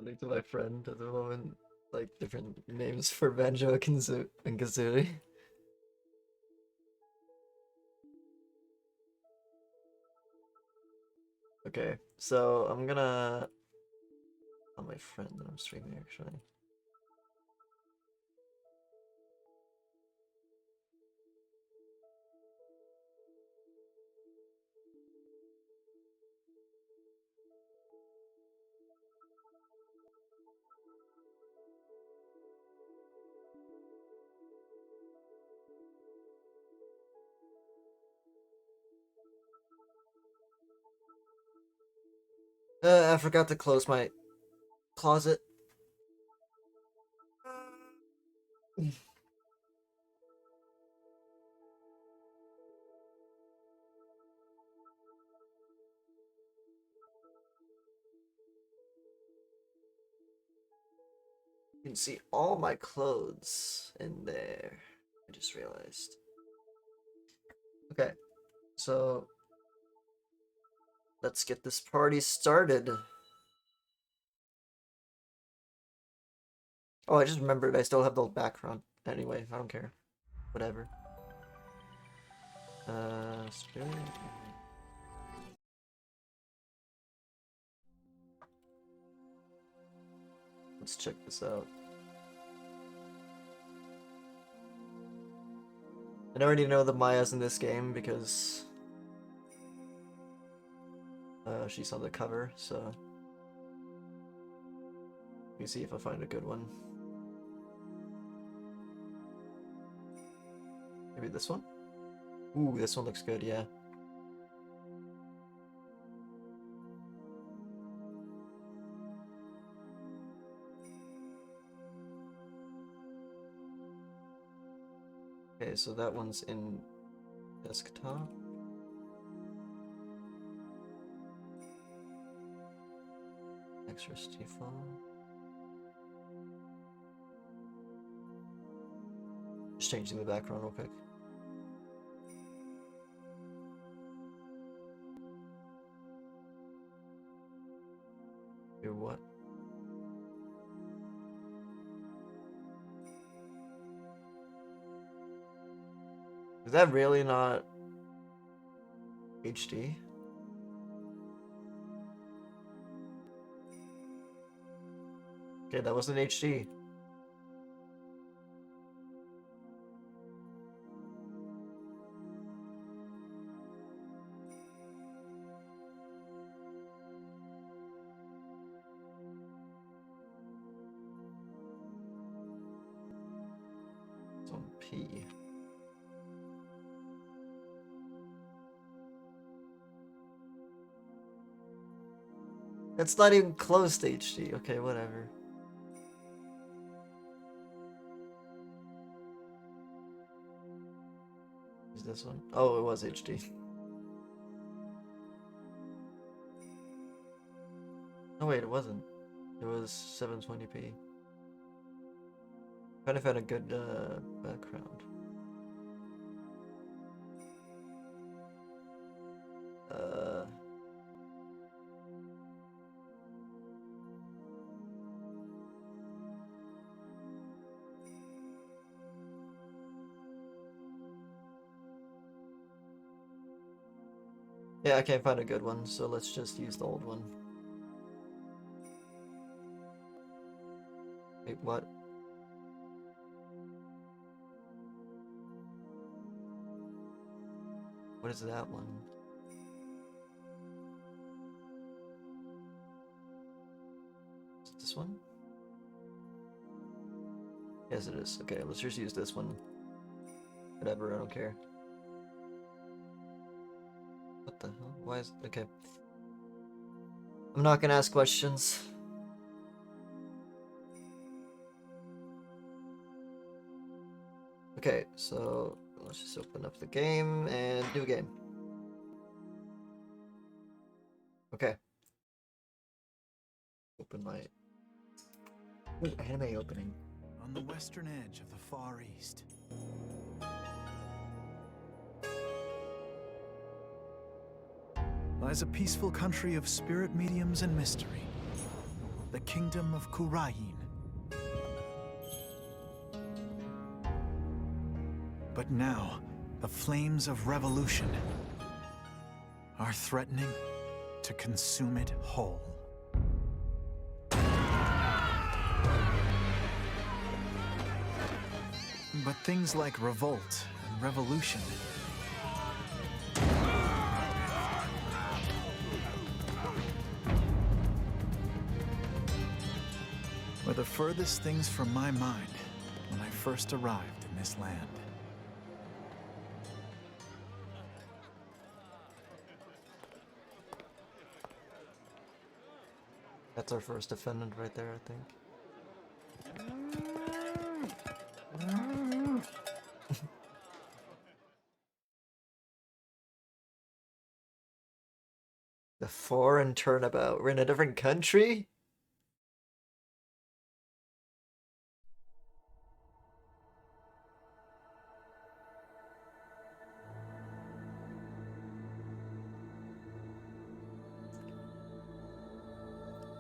sending to my friend at the moment, like different names for Banjo and Kazooie. Okay, so I'm gonna tell my friend that I'm streaming actually. I forgot to close my closet. You can see all my clothes in there. I just realized. Okay, so let's get this party started. Oh, I just remembered I still have the background. Anyway, I don't care. Whatever. Spirit. Let's check this out. I already know the Maya's in this game because she's on the cover, so let me see if I find a good one. Maybe this one? Ooh, this one looks good, yeah. Okay, so that one's in desktop. XRST file. Just changing the background real quick. Do what? Is that really not HD? Okay, that wasn't HD. It's on P. It's not even close to HD. Okay, whatever. Is this one? Oh, it was HD. No, wait, it wasn't. It was 720p. Kind of had a good background. Yeah, I can't find a good one, so let's just use the old one. Wait, what? What is that one? Is it this one? Yes, it is. Okay, let's just use this one. Whatever, I don't care. What the hell? Why is... Okay. I'm not gonna ask questions. Okay, so let's just open up the game and new game. Okay. Open my... Ooh, anime opening. On the western edge of the Far East. Lies a peaceful country of spirit mediums and mystery. the kingdom of Kurain. But now, the flames of revolution are threatening to consume it whole. But things like revolt and revolution were the furthest things from my mind when I first arrived in this land. That's our first defendant right there, I think. The foreign turnabout. We're in a different country?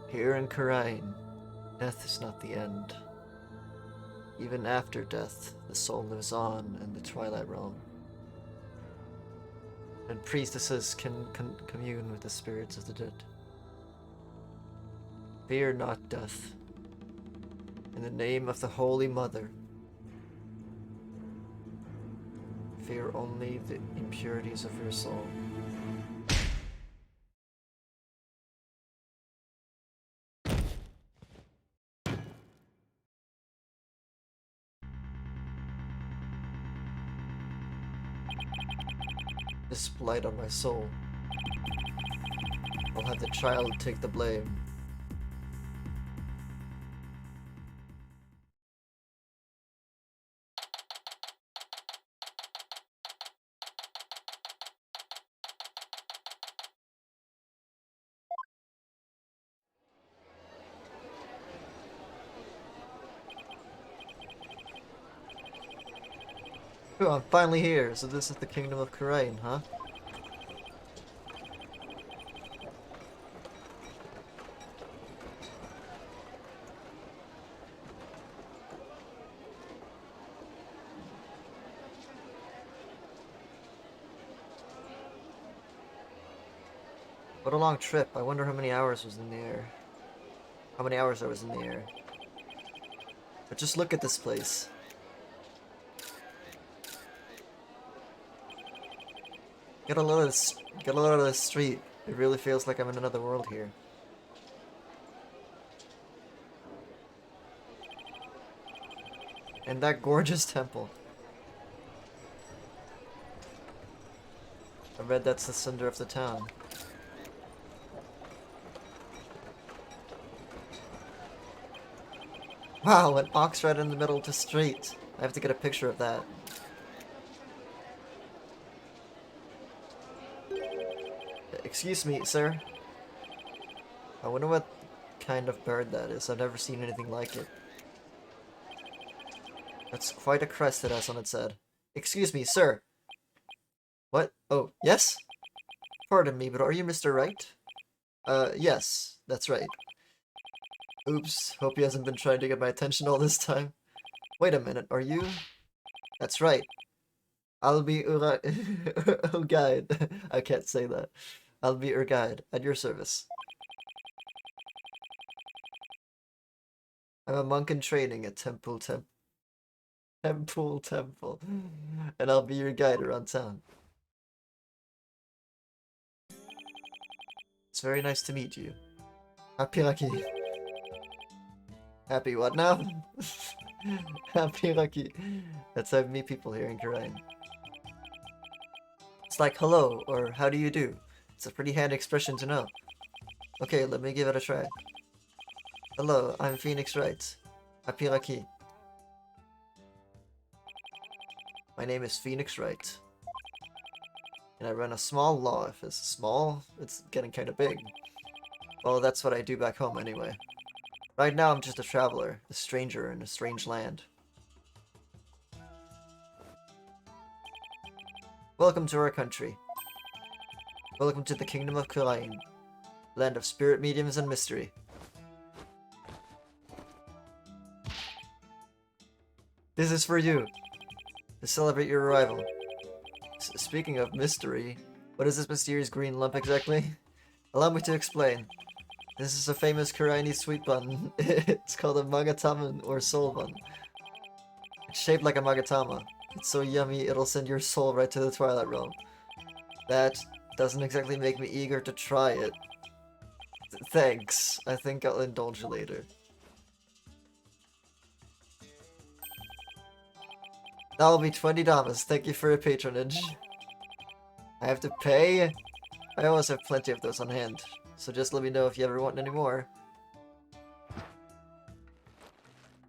Here in Kurain, death is not the end. Even after death, the soul lives on in the Twilight Realm. And priestesses can commune with the spirits of the dead. Fear not death. In the name of the Holy Mother, fear only the impurities of your soul. This blight on my soul. I'll have the child take the blame. Oh, I'm finally here. So this is the Kingdom of Kurain, huh? What a long trip. I wonder how many hours was in the air. How many hours I was in the air. But just look at this place. Get a load of this street. It really feels like I'm in another world here. And that gorgeous temple. I read that's the center of the town. Wow, an ox right in the middle of the street. I have to get a picture of that. Excuse me, sir. I wonder what kind of bird that is. I've never seen anything like it. That's quite a crest it has on its head. Excuse me, sir. What? Oh, yes? Pardon me, but are you Mr. Wright? Yes, that's right. Oops, hope he hasn't been trying to get my attention all this time. Wait a minute, are you? That's right. I'll be your guide. I can't say that. I'll be your guide, at your service. I'm a monk in training at Temple, and I'll be your guide around town. It's very nice to meet you. Happy lucky. Happy what now? Happy lucky. That's how I meet people here in Kurain. It's like hello, or how do you do? It's a pretty handy expression to know. Okay, let me give it a try. Hello, I'm Phoenix Wright. Happy lucky. My name is Phoenix Wright. And I run a small law office. Small? It's getting kind of big. Well, that's what I do back home anyway. Right now I'm just a traveler, a stranger in a strange land. Welcome to our country. Welcome to the Kingdom of Kurain, land of spirit mediums and mystery. This is for you, to celebrate your arrival. Speaking of mystery, what is this mysterious green lump exactly? Allow me to explain. This is a famous Kuraini sweet bun. It's called a magatama or soul bun. It's shaped like a magatama. It's so yummy it'll send your soul right to the Twilight Realm. That doesn't exactly make me eager to try it. Thanks. I think I'll indulge you later. That'll be 20 damas. Thank you for your patronage. I have to pay? I always have plenty of those on hand, so just let me know if you ever want any more.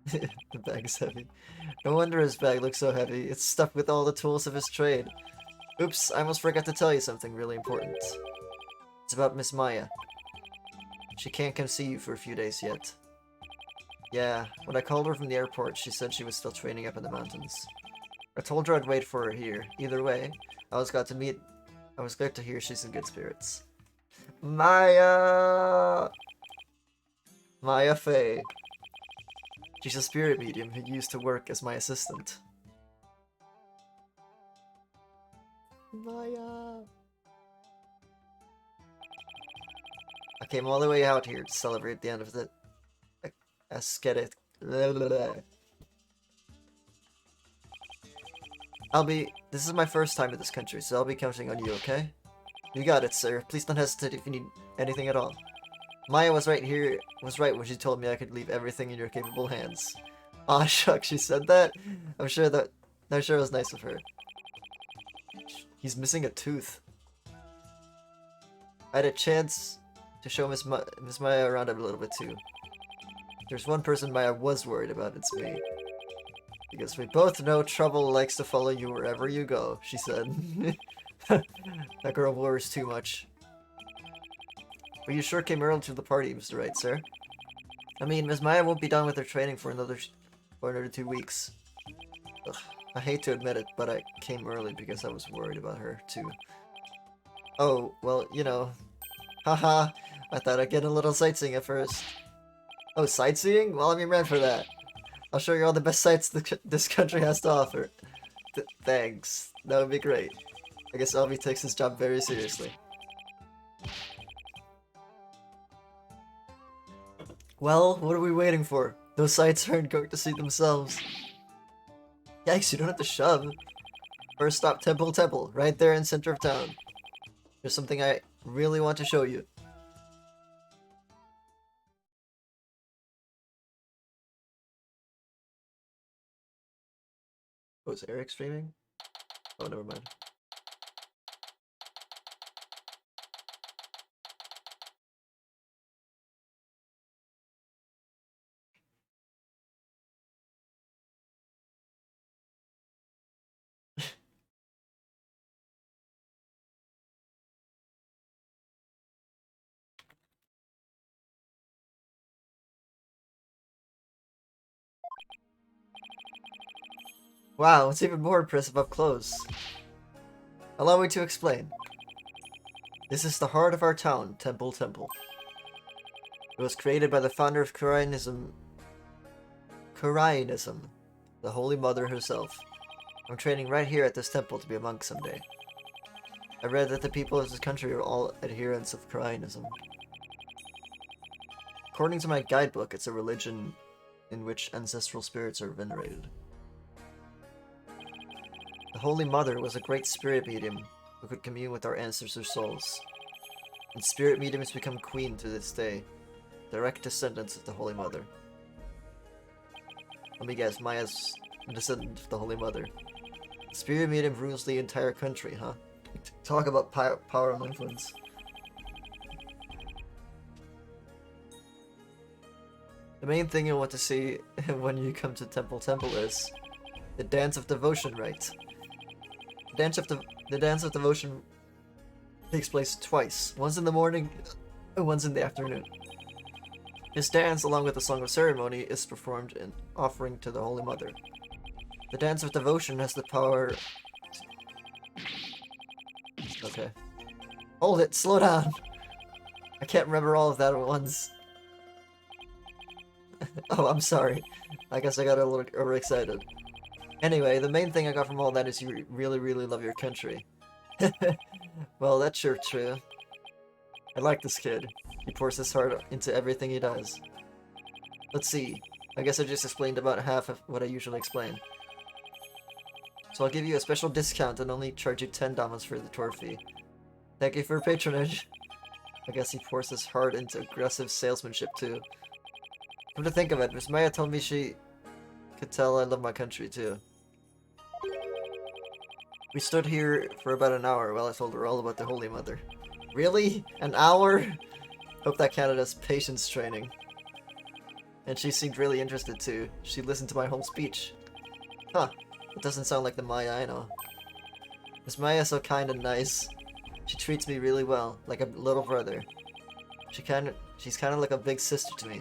The bag's heavy. No wonder his bag looks so heavy. It's stuffed with all the tools of his trade. Oops, I almost forgot to tell you something really important. It's about Miss Maya. She can't come see you for a few days yet. Yeah, when I called her from the airport, she said she was still training up in the mountains. I told her I'd wait for her here. Either way, I was glad to hear she's in good spirits. Maya! Maya Fey. She's a spirit medium who used to work as my assistant. Maya! I came all the way out here to celebrate the end of the ascetic. This is my first time in this country, so I'll be counting on you, okay? You got it, sir. Please don't hesitate if you need anything at all. Maya was right when she told me I could leave everything in your capable hands. Aw, shucks, she said that? I'm sure it was nice of her. He's missing a tooth. I had a chance to show Miss Maya around a little bit too. There's one person Maya was worried about, it's me. Because we both know trouble likes to follow you wherever you go, she said. That girl worries too much. But you sure came early to the party, Mr. Wright, sir. I mean, Miss Maya won't be done with her training for another 2 weeks. Ugh, I hate to admit it, but I came early because I was worried about her, too. Oh, well, you know. Haha, I thought I'd get a little sightseeing at first. Oh, sightseeing? Well, I'm your man for that. I'll show you all the best sights this country has to offer. Thanks. That would be great. I guess Albie takes his job very seriously. Well, what are we waiting for? Those sights aren't going to see themselves. Yikes, you don't have to shove. First stop, Temple, right there in center of town. There's something I really want to show you. Oh, is Eric streaming? Oh, never mind. Wow, it's even more impressive up close. Allow me to explain. This is the heart of our town, Temple. It was created by the founder of Kurainism, the Holy Mother herself. I'm training right here at this temple to be a monk someday. I read that the people of this country are all adherents of Kurainism. According to my guidebook, it's a religion in which ancestral spirits are venerated. The Holy Mother was a great spirit medium who could commune with our ancestors' souls. And spirit mediums become queen to this day, direct descendants of the Holy Mother. Let me guess, Maya's a descendant of the Holy Mother. Spirit medium rules the entire country, huh? Talk about power and influence. The main thing you want to see when you come to Temple is the Dance of Devotion, right? The Dance of Devotion takes place twice, once in the morning and once in the afternoon. This dance, along with the Song of Ceremony, is performed in offering to the Holy Mother. The Dance of Devotion has the power... Okay. Hold it, slow down! I can't remember all of that at once. Oh, I'm sorry. I guess I got a little overexcited. Anyway, the main thing I got from all that is you really, really love your country. Well, that's sure true. I like this kid. He pours his heart into everything he does. Let's see. I guess I just explained about half of what I usually explain. So I'll give you a special discount and only charge you 10 damas for the tour fee. Thank you for your patronage. I guess he pours his heart into aggressive salesmanship too. Come to think of it, Miss Maya told me she could tell I love my country too. We stood here for about an hour while I told her all about the Holy Mother. Really? An hour? Hope that counted as patience training. And she seemed really interested too. She listened to my whole speech. Huh. It doesn't sound like the Maya I know. Miss Maya is so kind and nice. She treats me really well, like a little brother. She's kind of like a big sister to me.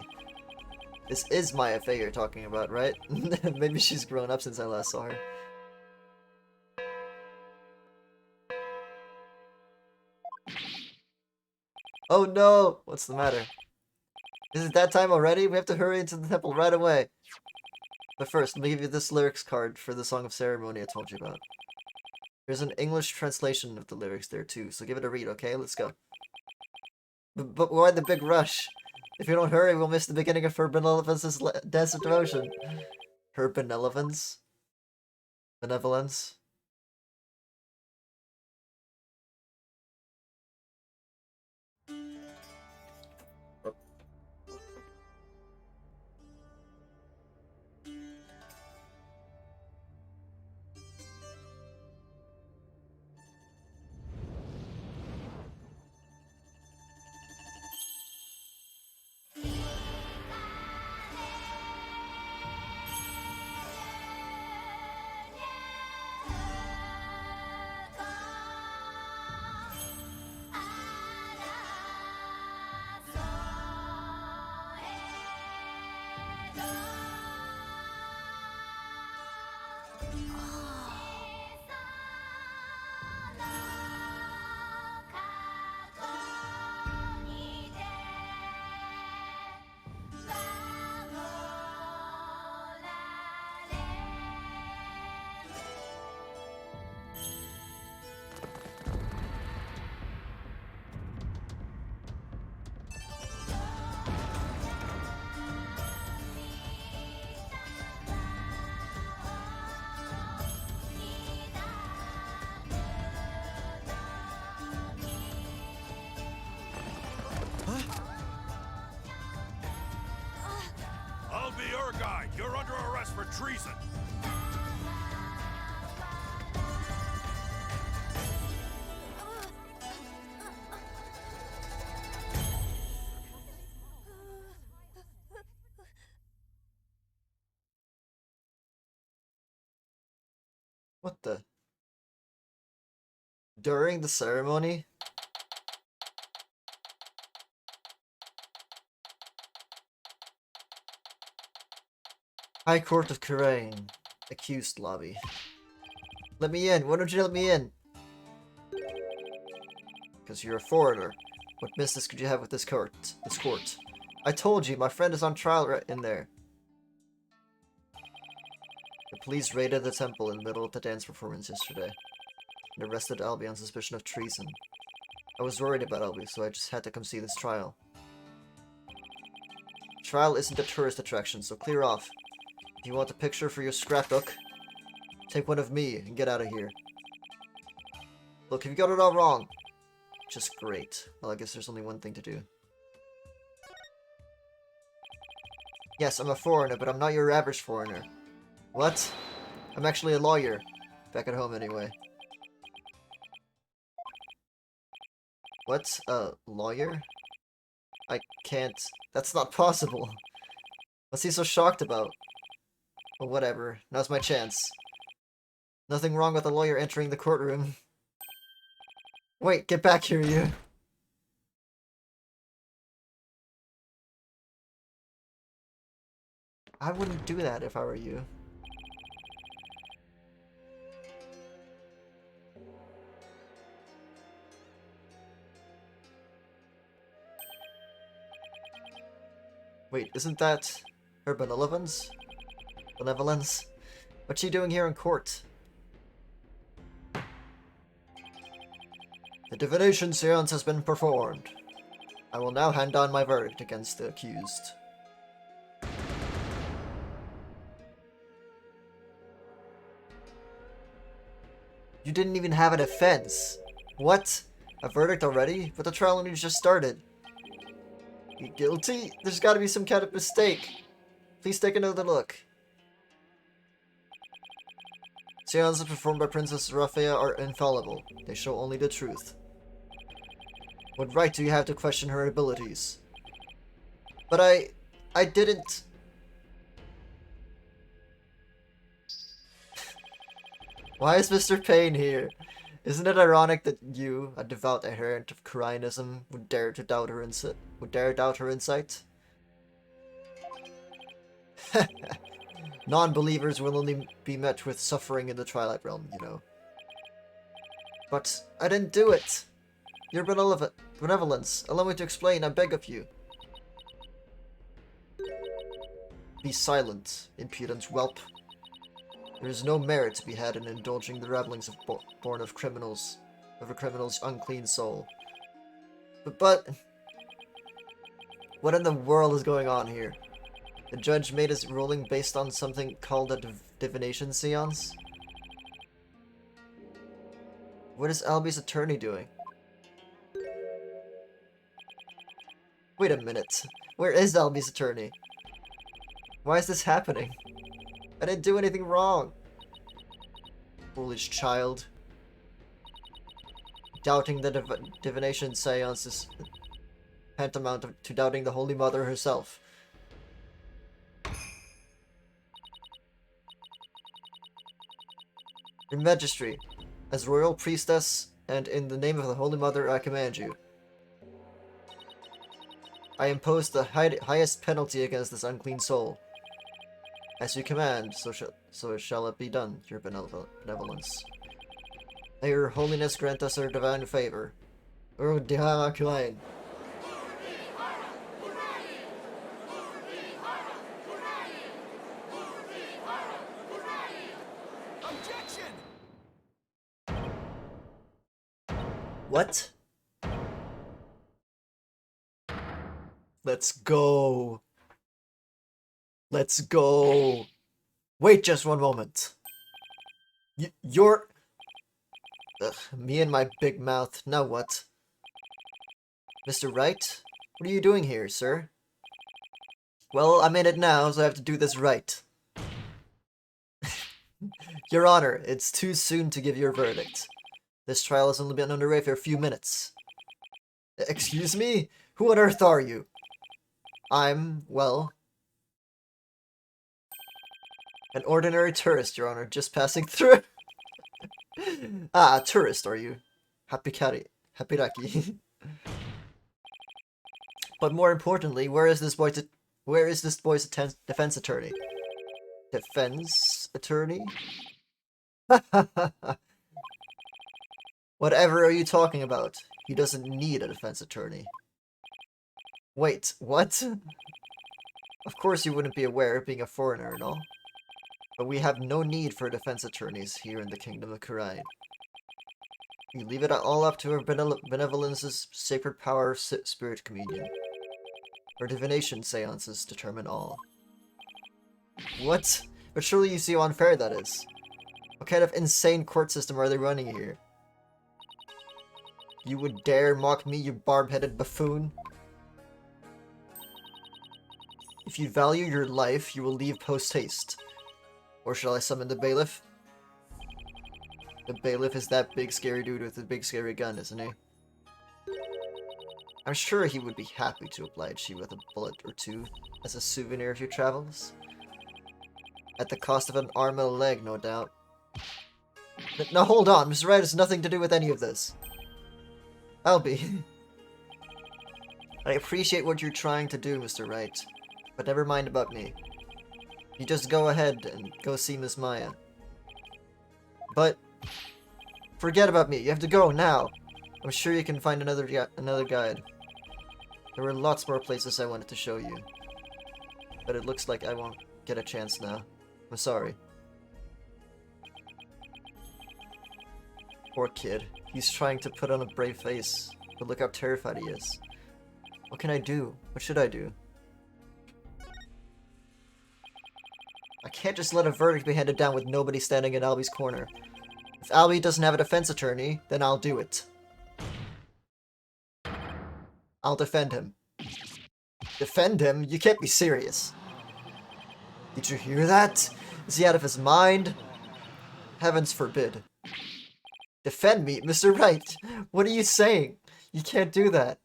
This is Maya Fey you're talking about, right? Maybe she's grown up since I last saw her. Oh no! What's the matter? Is it that time already? We have to hurry into the temple right away. But first, let me give you this lyrics card for the Song of Ceremony I told you about. There's an English translation of the lyrics there too, so give it a read, okay? Let's go. But why the big rush? If you don't hurry, we'll miss the beginning of Her Benevolence's Dance of Devotion. Her Benevolence? Benevolence? I'll be your guide. You're under arrest for treason. What the? During the ceremony? High Court of Kurain. Accused lobby. Let me in. Why don't you let me in? Because you're a foreigner. What business could you have with this court? I told you, my friend is on trial right in there. The police raided the temple in the middle of the dance performance yesterday and arrested Albie on suspicion of treason. I was worried about Albie, so I just had to come see this trial. Trial isn't a tourist attraction, so clear off. If you want a picture for your scrapbook, take one of me and get out of here. Look, if you got it all wrong, just great. Well, I guess there's only one thing to do. Yes, I'm a foreigner, but I'm not your average foreigner. What? I'm actually a lawyer. Back at home, anyway. What? A lawyer? I can't... That's not possible. What's he so shocked about? Well, whatever. Now's my chance. Nothing wrong with a lawyer entering the courtroom. Wait, get back here, you. I wouldn't do that if I were you. Wait, isn't that her benevolence? Benevolence? What's she doing here in court? The divination seance has been performed. I will now hand down my verdict against the accused. You didn't even have a defense. What? A verdict already? But the trial only just started. You guilty? There's gotta be some kind of mistake. Please take another look. Seances performed by Princess Raphia are infallible. They show only the truth. What right do you have to question her abilities? But I didn't... Why is Mr. Payne here? Isn't it ironic that you, a devout adherent of Koreanism, would dare doubt her insight? Non-believers will only be met with suffering in the Twilight Realm, you know. But I didn't do it. Your benevolence, allow me to explain, I beg of you. Be silent, impudent whelp. There is no merit to be had in indulging the rabblings of born of criminals, of a criminal's unclean soul. But what in the world is going on here? The judge made his ruling based on something called a divination seance? What is Albie's attorney doing? Wait a minute. Where is Albie's attorney? Why is this happening? I didn't do anything wrong. Foolish child. Doubting the divination seance is tantamount to doubting the Holy Mother herself. Your Majesty, as royal priestess, and in the name of the Holy Mother, I command you. I impose the highest penalty against this unclean soul. As you command, so shall it be done, your benevolence. May your holiness grant us her divine favor. Objection! What? Let's go. Let's go. Wait just one moment. You're... Ugh, me and my big mouth. Now what? Mr. Wright? What are you doing here, sir? Well, I'm in it now, so I have to do this right. Your Honor, it's too soon to give your verdict. This trial has only been underway for a few minutes. Excuse me? Who on earth are you? I'm, well... an ordinary tourist, Your Honor, just passing through. Ah, a tourist, are you? Happy Raki. But more importantly, where is this boy's defense attorney? Defense attorney? Whatever are you talking about? He doesn't need a defense attorney. Wait, what? Of course you wouldn't be aware, being a foreigner and all. But we have no need for defense attorneys here in the Kingdom of Kurai. We leave it all up to our benevolence's sacred power of spirit communion. Our divination seances determine all. What? But surely you see how unfair that is. What kind of insane court system are they running here? You would dare mock me, you barb-headed buffoon? If you value your life, you will leave post-haste. Or shall I summon the bailiff? The bailiff is that big scary dude with the big scary gun, isn't he? I'm sure he would be happy to oblige you with a bullet or two as a souvenir of your travels. At the cost of an arm and a leg, no doubt. Now hold on, Mr. Wright has nothing to do with any of this. Albie. I appreciate what you're trying to do, Mr. Wright, but never mind about me. You just go ahead and go see Miss Maya. But forget about me. You have to go now. I'm sure you can find another guide. There were lots more places I wanted to show you, but it looks like I won't get a chance now. I'm sorry. Poor kid. He's trying to put on a brave face, but look how terrified he is. What can I do? What should I do? I can't just let a verdict be handed down with nobody standing in Albie's corner. If Albie doesn't have a defense attorney, then I'll do it. I'll defend him. Defend him? You can't be serious. Did you hear that? Is he out of his mind? Heavens forbid. Defend me, Mr. Wright. What are you saying? You can't do that.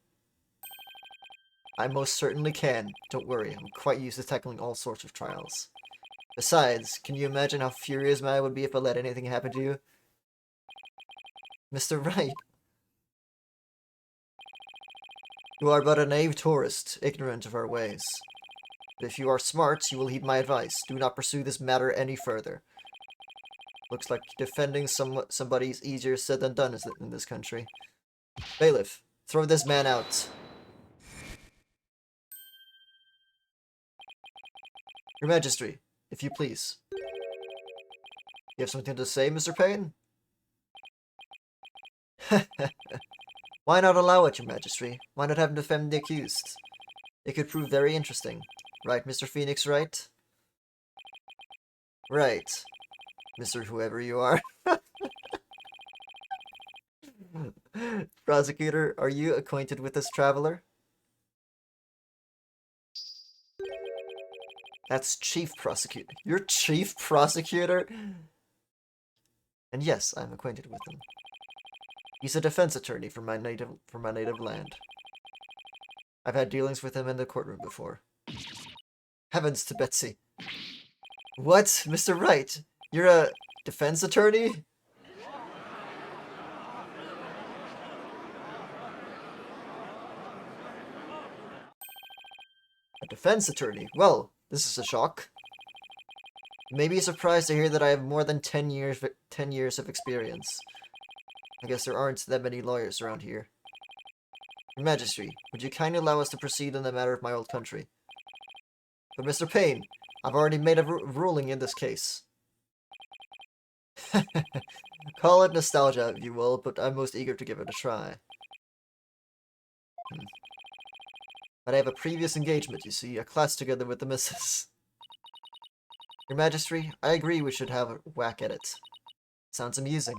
I most certainly can. Don't worry, I'm quite used to tackling all sorts of trials. Besides, can you imagine how furious I would be if I let anything happen to you? Mr. Wright. You are but a naive tourist, ignorant of our ways. But if you are smart, you will heed my advice. Do not pursue this matter any further. Looks like defending somebody is easier said than done in this country. Bailiff, throw this man out. Your Majesty, if you please. You have something to say, Mr. Payne? Why not allow it, Your Majesty? Why not have him defend the accused? It could prove very interesting. Right, Mr. Phoenix, right? Right. Mr. Whoever you are. Prosecutor, are you acquainted with this traveler? That's Chief Prosecutor. You're Chief Prosecutor? And yes, I'm acquainted with him. He's a defense attorney from my native land. I've had dealings with him in the courtroom before. Heavens to Betsy. What? Mr. Wright? You're a defense attorney? A defense attorney? Well, this is a shock. You may be surprised to hear that I have more than 10 years of experience. I guess there aren't that many lawyers around here. Your Majesty, would you kindly allow us to proceed in the matter of my old country? But Mr. Payne, I've already made a ruling in this case. Call it nostalgia if you will, but I'm most eager to give it a try. But I have a previous engagement, you see, a class together with the missus. Your Majesty, I agree we should have a whack at it. Sounds amusing.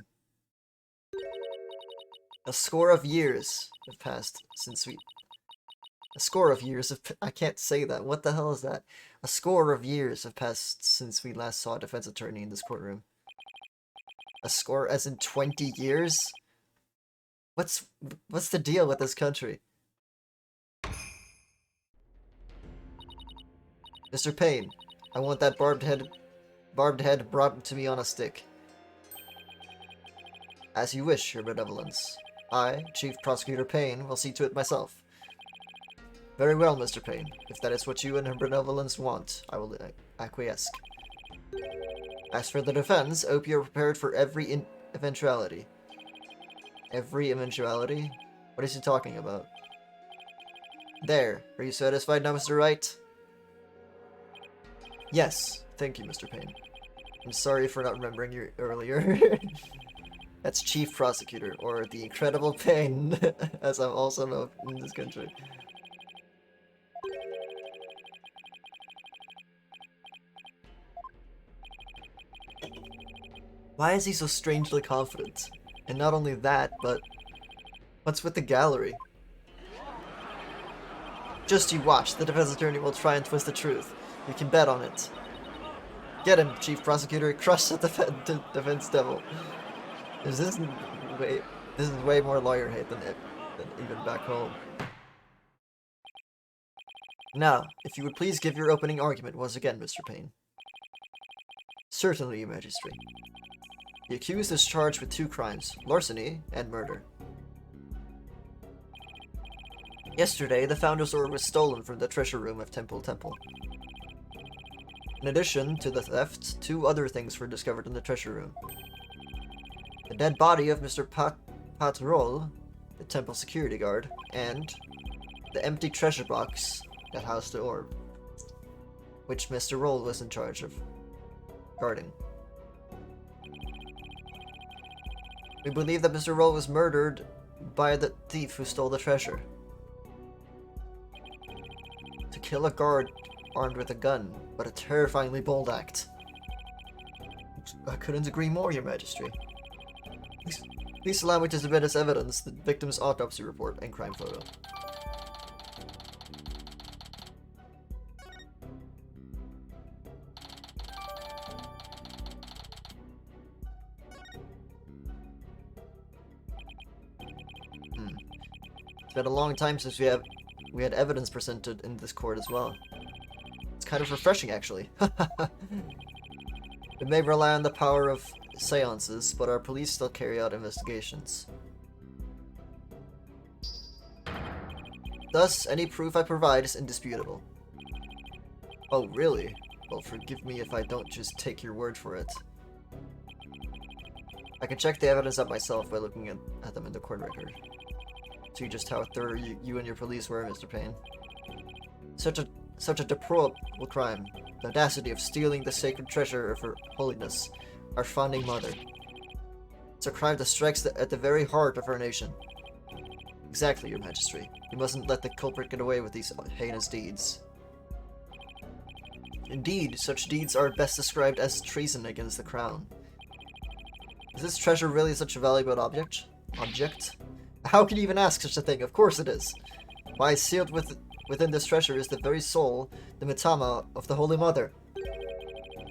A score of years have passed since we... A score of years have... I can't say that. What the hell is that? A score of years have passed since we last saw a defense attorney in this courtroom. A score as in 20 years? What's the deal with this country? Mr. Payne, I want that barbed head brought to me on a stick. As you wish, Your Benevolence. I, Chief Prosecutor Payne, will see to it myself. Very well, Mr. Payne. If that is what you and Her Benevolence want, I will acquiesce. As for the defense, I hope you are prepared for every eventuality. Every eventuality? What is he talking about? There. Are you satisfied now, Mr. Wright? Yes. Thank you, Mr. Payne. I'm sorry for not remembering you earlier. That's Chief Prosecutor, or the Incredible Payne, as I'm also known in this country. Why is he so strangely confident? And not only that, but what's with the gallery? Just you watch, the defense attorney will try and twist the truth. You can bet on it. Get him, Chief Prosecutor. Crush the defense devil. This is way more lawyer hate than even back home. Now, if you would please give your opening argument once again, Mr. Payne. Certainly, Your Majesty. The accused is charged with 2 crimes, larceny and murder. Yesterday, the Founder's Ore was stolen from the treasure room of Temple. In addition to the theft, 2 other things were discovered in the treasure room. The dead body of Mr. Patrol, the temple security guard, and the empty treasure box that housed the orb, which Mr. Roll was in charge of guarding. We believe that Mr. Roll was murdered by the thief who stole the treasure. To kill a guard armed with a gun, but a terrifyingly bold act. I couldn't agree more, Your Majesty. Please allow me to submit as evidence the victim's autopsy report and crime photo. It's been a long time since we had evidence presented in this court as well. It's kind of refreshing, actually. We may rely on the power of seances, but our police still carry out investigations. Thus, any proof I provide is indisputable. Oh, really? Well, forgive me if I don't just take your word for it. I can check the evidence up myself by looking at them in the court record. See just how thorough you and your police were, Mr. Payne. Such a deplorable crime. The audacity of stealing the sacred treasure of Her Holiness, our founding mother. It's a crime that strikes at the very heart of our nation. Exactly, Your Majesty. You mustn't let the culprit get away with these heinous deeds. Indeed, such deeds are best described as treason against the crown. Is this treasure really such a valuable object? How can you even ask such a thing? Of course it is. Why, sealed within this treasure is the very soul, the mitama, of the Holy Mother.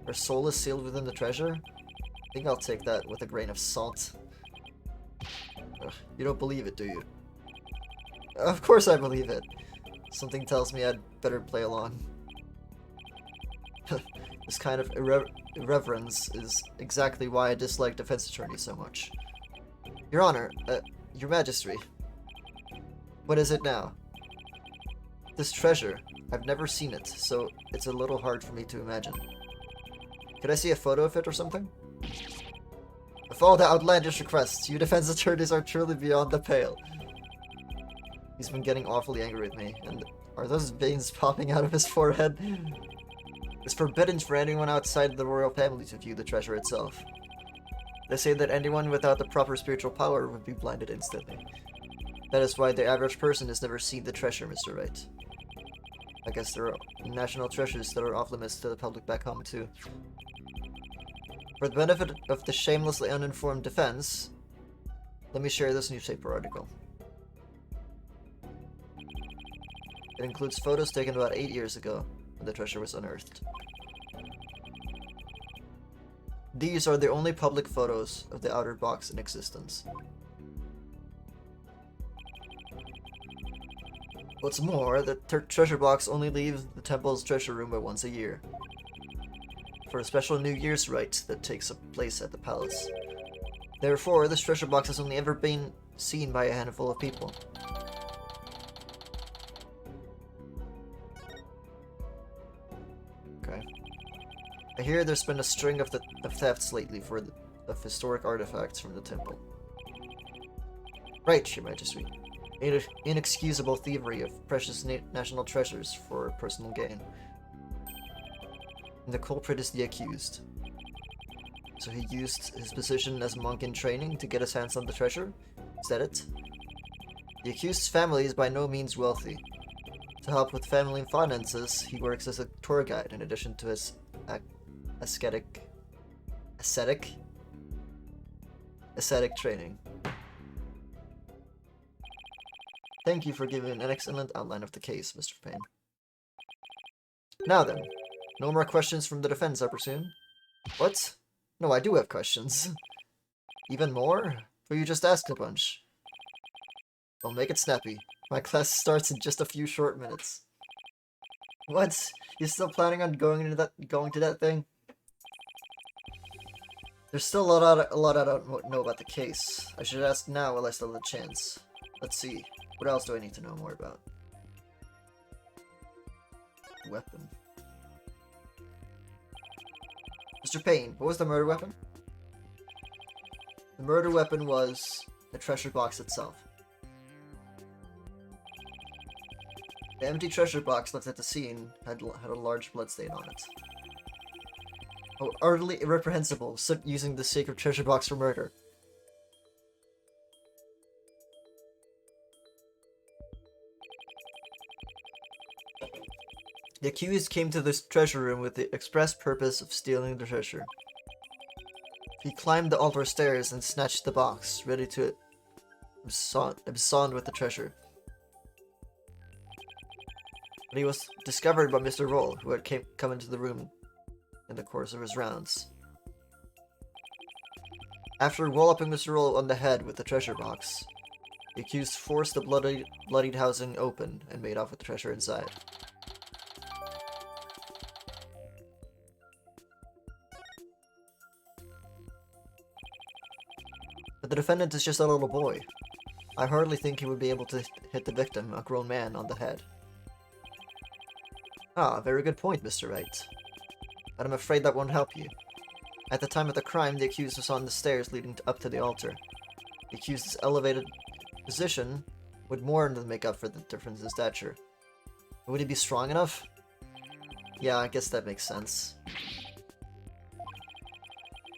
Her soul is sealed within the treasure? I think I'll take that with a grain of salt. Ugh, you don't believe it, do you? Of course I believe it. Something tells me I'd better play along. This kind of irreverence is exactly why I dislike defense attorneys so much. Your Honor, Your Majesty. What is it now? This treasure. I've never seen it, so it's a little hard for me to imagine. Could I see a photo of it or something? Of all the outlandish requests, you defense attorneys are truly beyond the pale. He's been getting awfully angry with me, and are those veins popping out of his forehead? It's forbidden for anyone outside the royal family to view the treasure itself. They say that anyone without the proper spiritual power would be blinded instantly. That is why the average person has never seen the treasure, Mr. Wright. I guess there are national treasures that are off limits to the public back home, too. For the benefit of the shamelessly uninformed defense, let me share this newspaper article. It includes photos taken about 8 years ago, when the treasure was unearthed. These are the only public photos of the outer box in existence. What's more, the treasure box only leaves the temple's treasure room but once a year, for a special New Year's rite that takes place at the palace. Therefore, this treasure box has only ever been seen by a handful of people. Okay. I hear there's been a string of thefts lately of historic artifacts from the temple. Right, Your Majesty. Inexcusable thievery of precious national treasures for personal gain. And the culprit is the accused. So he used his position as monk in training to get his hands on the treasure? Is that it? The accused's family is by no means wealthy. To help with family finances, he works as a tour guide in addition to his ascetic training. Thank you for giving an excellent outline of the case, Mr. Payne. Now then, no more questions from the defense, I presume? What? No, I do have questions. Even more? Or you just asked a bunch? I'll make it snappy. My class starts in just a few short minutes. What? You still planning on going to that thing? There's still a lot I don't know about the case. I should ask now while I still have a chance. Let's see. What else do I need to know more about? Weapon. Mr. Payne, what was the murder weapon? The murder weapon was the treasure box itself. The empty treasure box left at the scene had a large bloodstain on it. Oh, utterly irreprehensible, using the sacred treasure box for murder. The accused came to this treasure room with the express purpose of stealing the treasure. He climbed the altar stairs and snatched the box, ready to abscond with the treasure. But he was discovered by Mr. Roll, who had come into the room in the course of his rounds. After walloping Mr. Roll on the head with the treasure box, the accused forced the bloodied housing open and made off with the treasure inside. But the defendant is just a little boy. I hardly think he would be able to hit the victim, a grown man, on the head. Ah, very good point, Mr. Wright. But I'm afraid that won't help you. At the time of the crime, the accused was on the stairs leading up to the altar. The accused's elevated position would more than make up for the difference in stature. Would he be strong enough? Yeah, I guess that makes sense.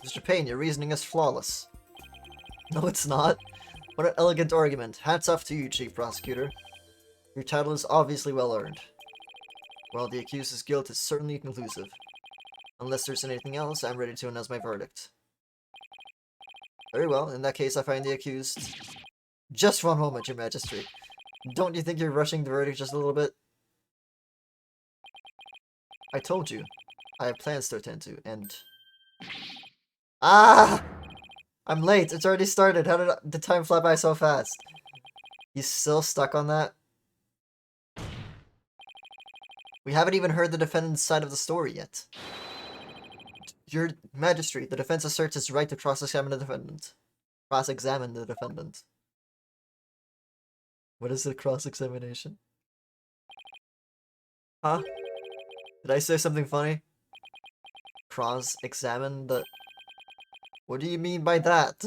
Mr. Payne, your reasoning is flawless. No, it's not. What an elegant argument. Hats off to you, Chief Prosecutor. Your title is obviously well earned. Well, the accused's guilt is certainly conclusive. Unless there's anything else, I'm ready to announce my verdict. Very well, in that case I find the accused... Just one moment, Your Majesty. Don't you think you're rushing the verdict just a little bit? I told you. I have plans to attend to, and... Ah! I'm late. It's already started. How did the time fly by so fast? He's still stuck on that? We haven't even heard the defendant's side of the story yet. Your Majesty, the defense asserts its right to cross-examine the defendant. Cross-examine the defendant. What is a cross-examination? Huh? Did I say something funny? Cross-examine the... What do you mean by that?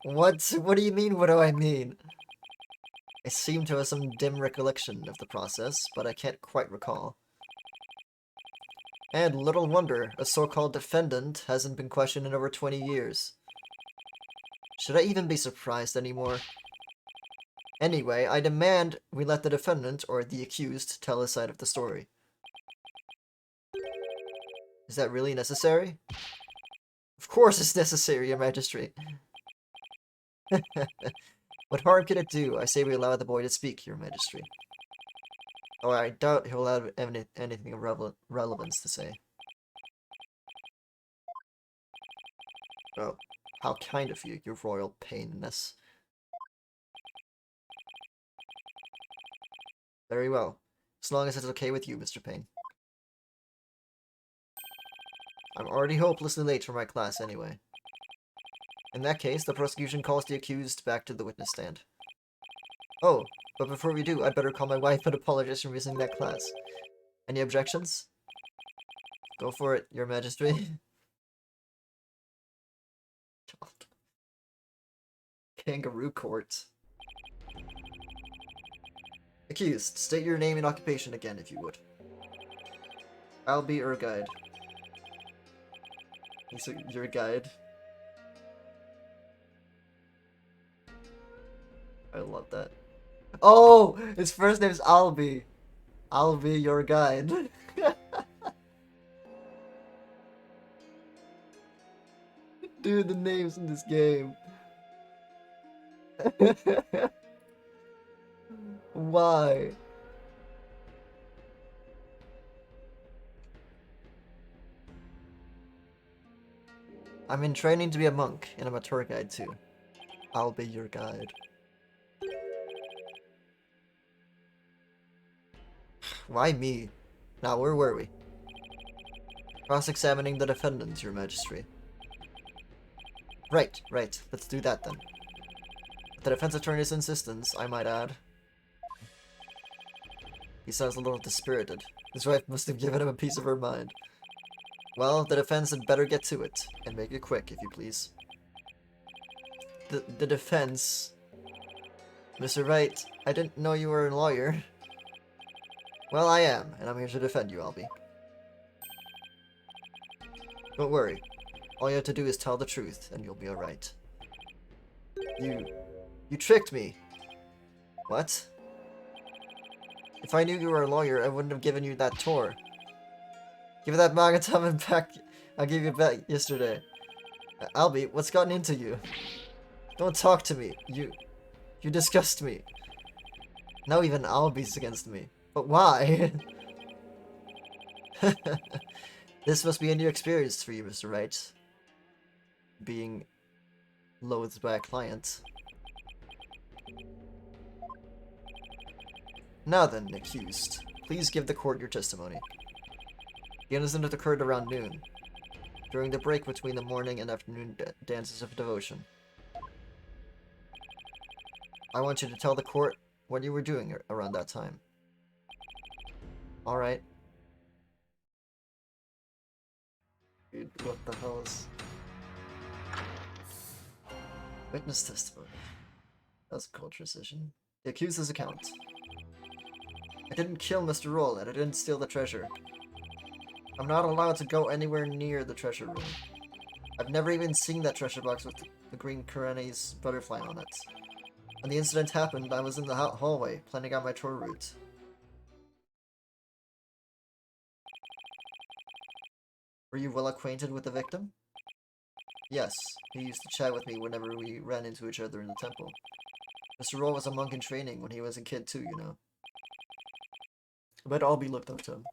What do you mean, what do I mean? I seem to have some dim recollection of the process, but I can't quite recall. And little wonder, a so-called defendant hasn't been questioned in over 20 years. Should I even be surprised anymore? Anyway, I demand we let the defendant, or the accused, tell his side of the story. Is that really necessary? Of course it's necessary, Your Majesty. What harm could it do? I say we allow the boy to speak, Your Majesty. Oh, I doubt he'll have anything of relevance to say. Oh, how kind of you, your royal painness. Very well. As long as it's okay with you, Mr. Payne. I'm already hopelessly late for my class anyway. In that case, the prosecution calls the accused back to the witness stand. Oh, but before we do, I'd better call my wife and apologize for missing that class. Any objections? Go for it, Your Majesty. Kangaroo court. Accused, state your name and occupation again, if you would. I'll be your guide. He's your guide. I love that. Oh! His first name's Albie. I'll be your guide. Dude, the names in this game. Why? I'm in training to be a monk, and I'm a tour guide too. I'll be your guide. Why me? Now, where were we? Cross-examining the defendant, Your Majesty. Right. Let's do that then. With the defense attorney's insistence, I might add. He sounds a little dispirited. His wife must have given him a piece of her mind. Well, the defense had better get to it, and make it quick, if you please. The defense... Mr. Wright, I didn't know you were a lawyer. Well, I am, and I'm here to defend you, Albie. Don't worry. All you have to do is tell the truth, and you'll be alright. You tricked me. What? If I knew you were a lawyer, I wouldn't have given you that tour. Give that Magatama back. I gave you back yesterday. Albie, what's gotten into you? Don't talk to me. You disgust me. Now even Albie's against me. But why? This must be a new experience for you, Mr. Wright. Being loathed by a client. Now then, accused. Please give the court your testimony. The incident occurred around noon, during the break between the morning and afternoon dances of devotion. I want you to tell the court what you were doing around that time. Alright. Dude, what the hell is... Witness testimony. That's a cold transition. The accused's account. I didn't kill Mr. Roll, and I didn't steal the treasure. I'm not allowed to go anywhere near the treasure room. I've never even seen that treasure box with the green Kurene's butterfly on it. When the incident happened, I was in the hallway, planning out my tour route. Were you well acquainted with the victim? Yes, he used to chat with me whenever we ran into each other in the temple. Mr. Roll was a monk in training when he was a kid too, you know. But Albie looked up to him.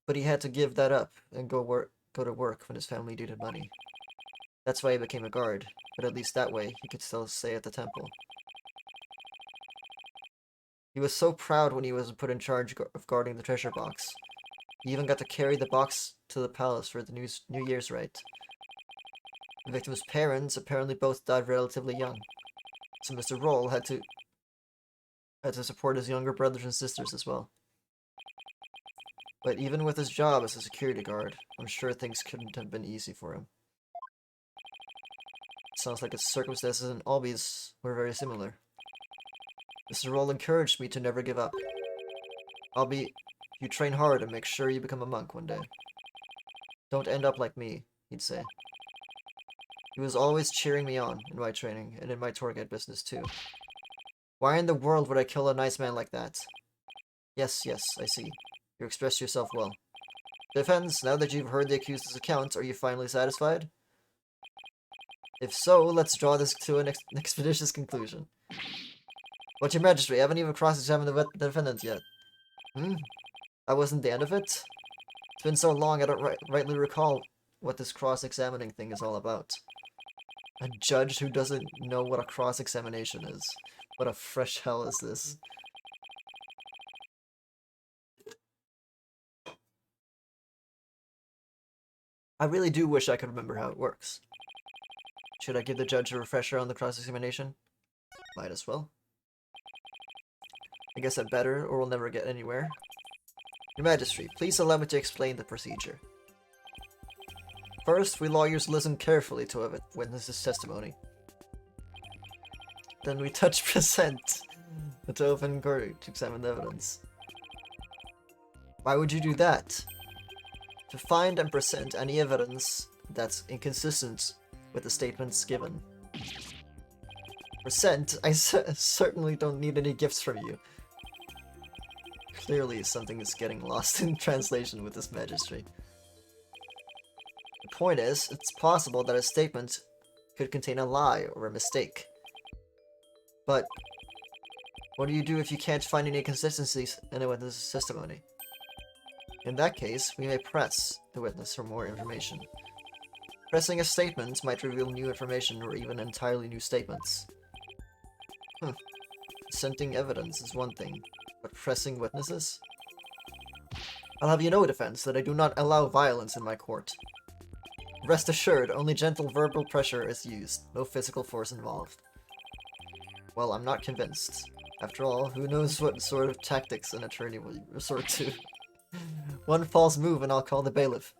But he had to give that up and go to work when his family needed money. That's why he became a guard, but at least that way he could still stay at the temple. He was so proud when he was put in charge of guarding the treasure box. He even got to carry the box to the palace for the New Year's rite. The victim's parents apparently both died relatively young, so Mr. Roll had to support his younger brothers and sisters as well. But even with his job as a security guard, I'm sure things couldn't have been easy for him. Sounds like his circumstances and Albie's were very similar. Mr. Roll encouraged me to never give up. Albie, you train hard and make sure you become a monk one day. Don't end up like me, he'd say. He was always cheering me on in my training and in my tour guide business too. Why in the world would I kill a nice man like that? Yes, I see. You expressed yourself well. Defense, now that you've heard the accused's account, are you finally satisfied? If so, let's draw this to an expeditious conclusion. But your majesty, I haven't even cross-examined the defendant yet. That wasn't the end of it? It's been so long I don't rightly recall what this cross-examining thing is all about. A judge who doesn't know what a cross-examination is. What a fresh hell is this? I really do wish I could remember how it works. Should I give the judge a refresher on the cross-examination? Might as well. I guess I better, or we'll never get anywhere. Your Majesty, please allow me to explain the procedure. First, we lawyers listen carefully to a witness's testimony. Then we touch present to open court to examine the evidence. Why would you do that? To find and present any evidence that's inconsistent with the statements given. Present? I certainly don't need any gifts from you. Clearly something is getting lost in translation with this magistrate. The point is, it's possible that a statement could contain a lie or a mistake. But what do you do if you can't find any inconsistencies in a witness's testimony? In that case, we may press the witness for more information. Pressing a statement might reveal new information or even entirely new statements. Presenting evidence is one thing, but pressing witnesses? I'll have you know, defense, that I do not allow violence in my court. Rest assured, only gentle verbal pressure is used, no physical force involved. Well, I'm not convinced. After all, who knows what sort of tactics an attorney will resort to. One false move and I'll call the bailiff.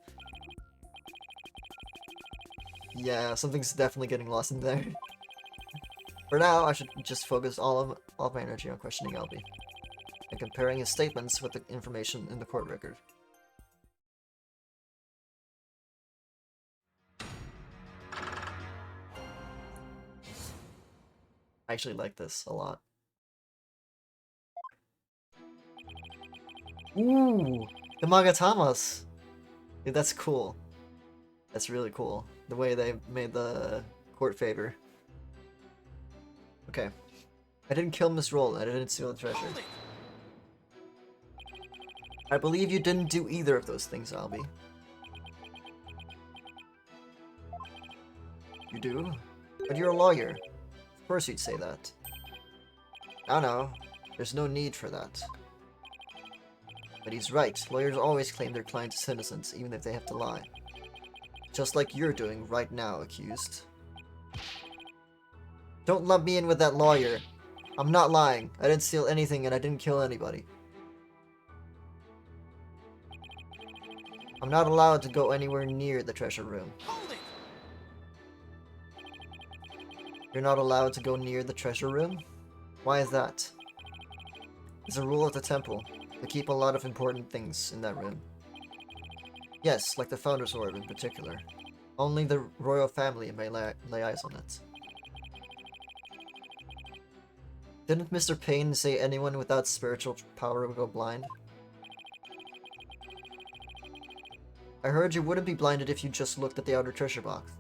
Yeah, something's definitely getting lost in there. For now, I should just focus all of my energy on questioning Albie and comparing his statements with the information in the court record. I actually like this a lot. Ooh, the Magatamas. Dude, that's cool. That's really cool. The way they made the court favor. Okay. I didn't kill Miss Roll. I didn't steal the treasure. I believe you didn't do either of those things, Albie. You do? But you're a lawyer. Of course you'd say that. I know. There's no need for that. But he's right. Lawyers always claim their client is innocent, even if they have to lie. Just like you're doing right now, accused. Don't lump me in with that lawyer. I'm not lying. I didn't steal anything and I didn't kill anybody. I'm not allowed to go anywhere near the treasure room. You're not allowed to go near the treasure room? Why is that? It's a rule of the temple. They keep a lot of important things in that room. Yes, like the Founder's Orb in particular. Only the royal family may lay eyes on it. Didn't Mr. Payne say anyone without spiritual power would go blind? I heard you wouldn't be blinded if you just looked at the outer treasure box.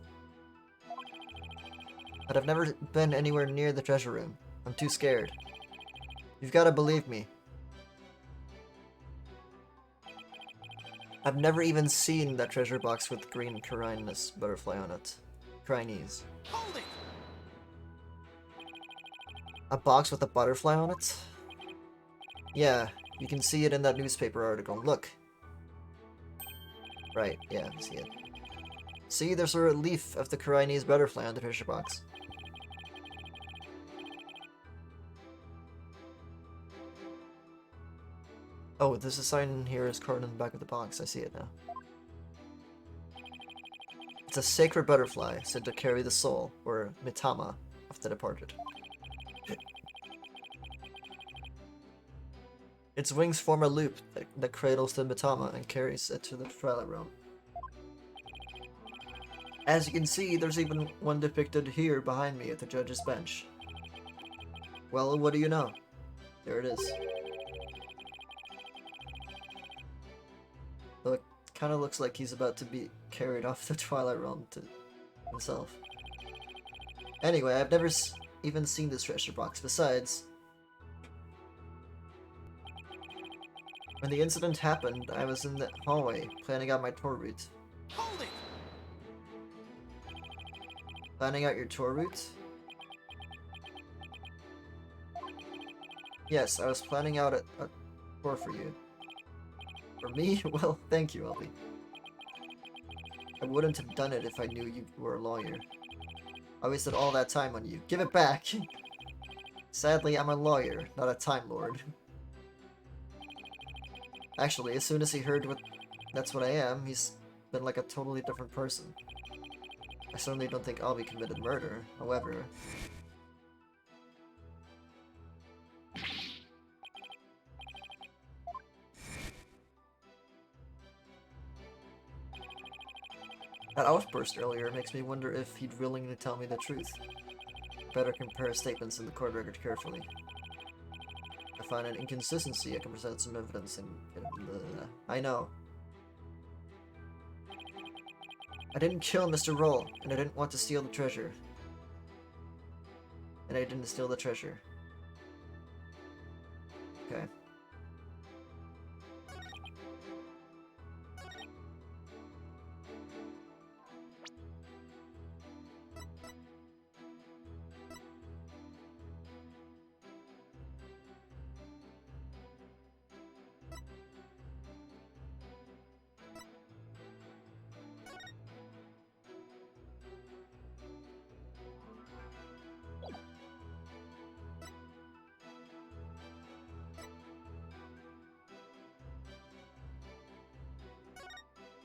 But I've never been anywhere near the treasure room. I'm too scared. You've got to believe me. I've never even seen that treasure box with green Carinus butterfly on it. Carinese. A box with a butterfly on it? Yeah, you can see it in that newspaper article. Look. Right, yeah, I see it. See, there's a relief of the Carinese butterfly on the treasure box. Oh, there's a sign in here is carved in the back of the box. I see it now. It's a sacred butterfly said to carry the soul, or mitama, of the departed. Its wings form a loop that cradles the mitama and carries it to the Twilight Realm. As you can see, there's even one depicted here behind me at the judge's bench. Well, what do you know? There it is. Though it kind of looks like he's about to be carried off the Twilight Realm to himself. Anyway, I've never even seen this treasure box. Besides, when the incident happened, I was in the hallway, planning out my tour route. Planning out your tour route? Yes, I was planning out a tour for you. For me? Well, thank you, Elby. I wouldn't have done it if I knew you were a lawyer. I wasted all that time on you. Give it back! Sadly, I'm a lawyer, not a Time Lord. Actually, as soon as he heard that's what I am, he's been like a totally different person. I certainly don't think Albie committed murder, however... That outburst earlier makes me wonder if he'd willingly tell me the truth. Better compare statements in the court record carefully. If I find an inconsistency, I can present some evidence and... I know. I didn't kill Mr. Roll, and I didn't want to steal the treasure. And I didn't steal the treasure. Okay.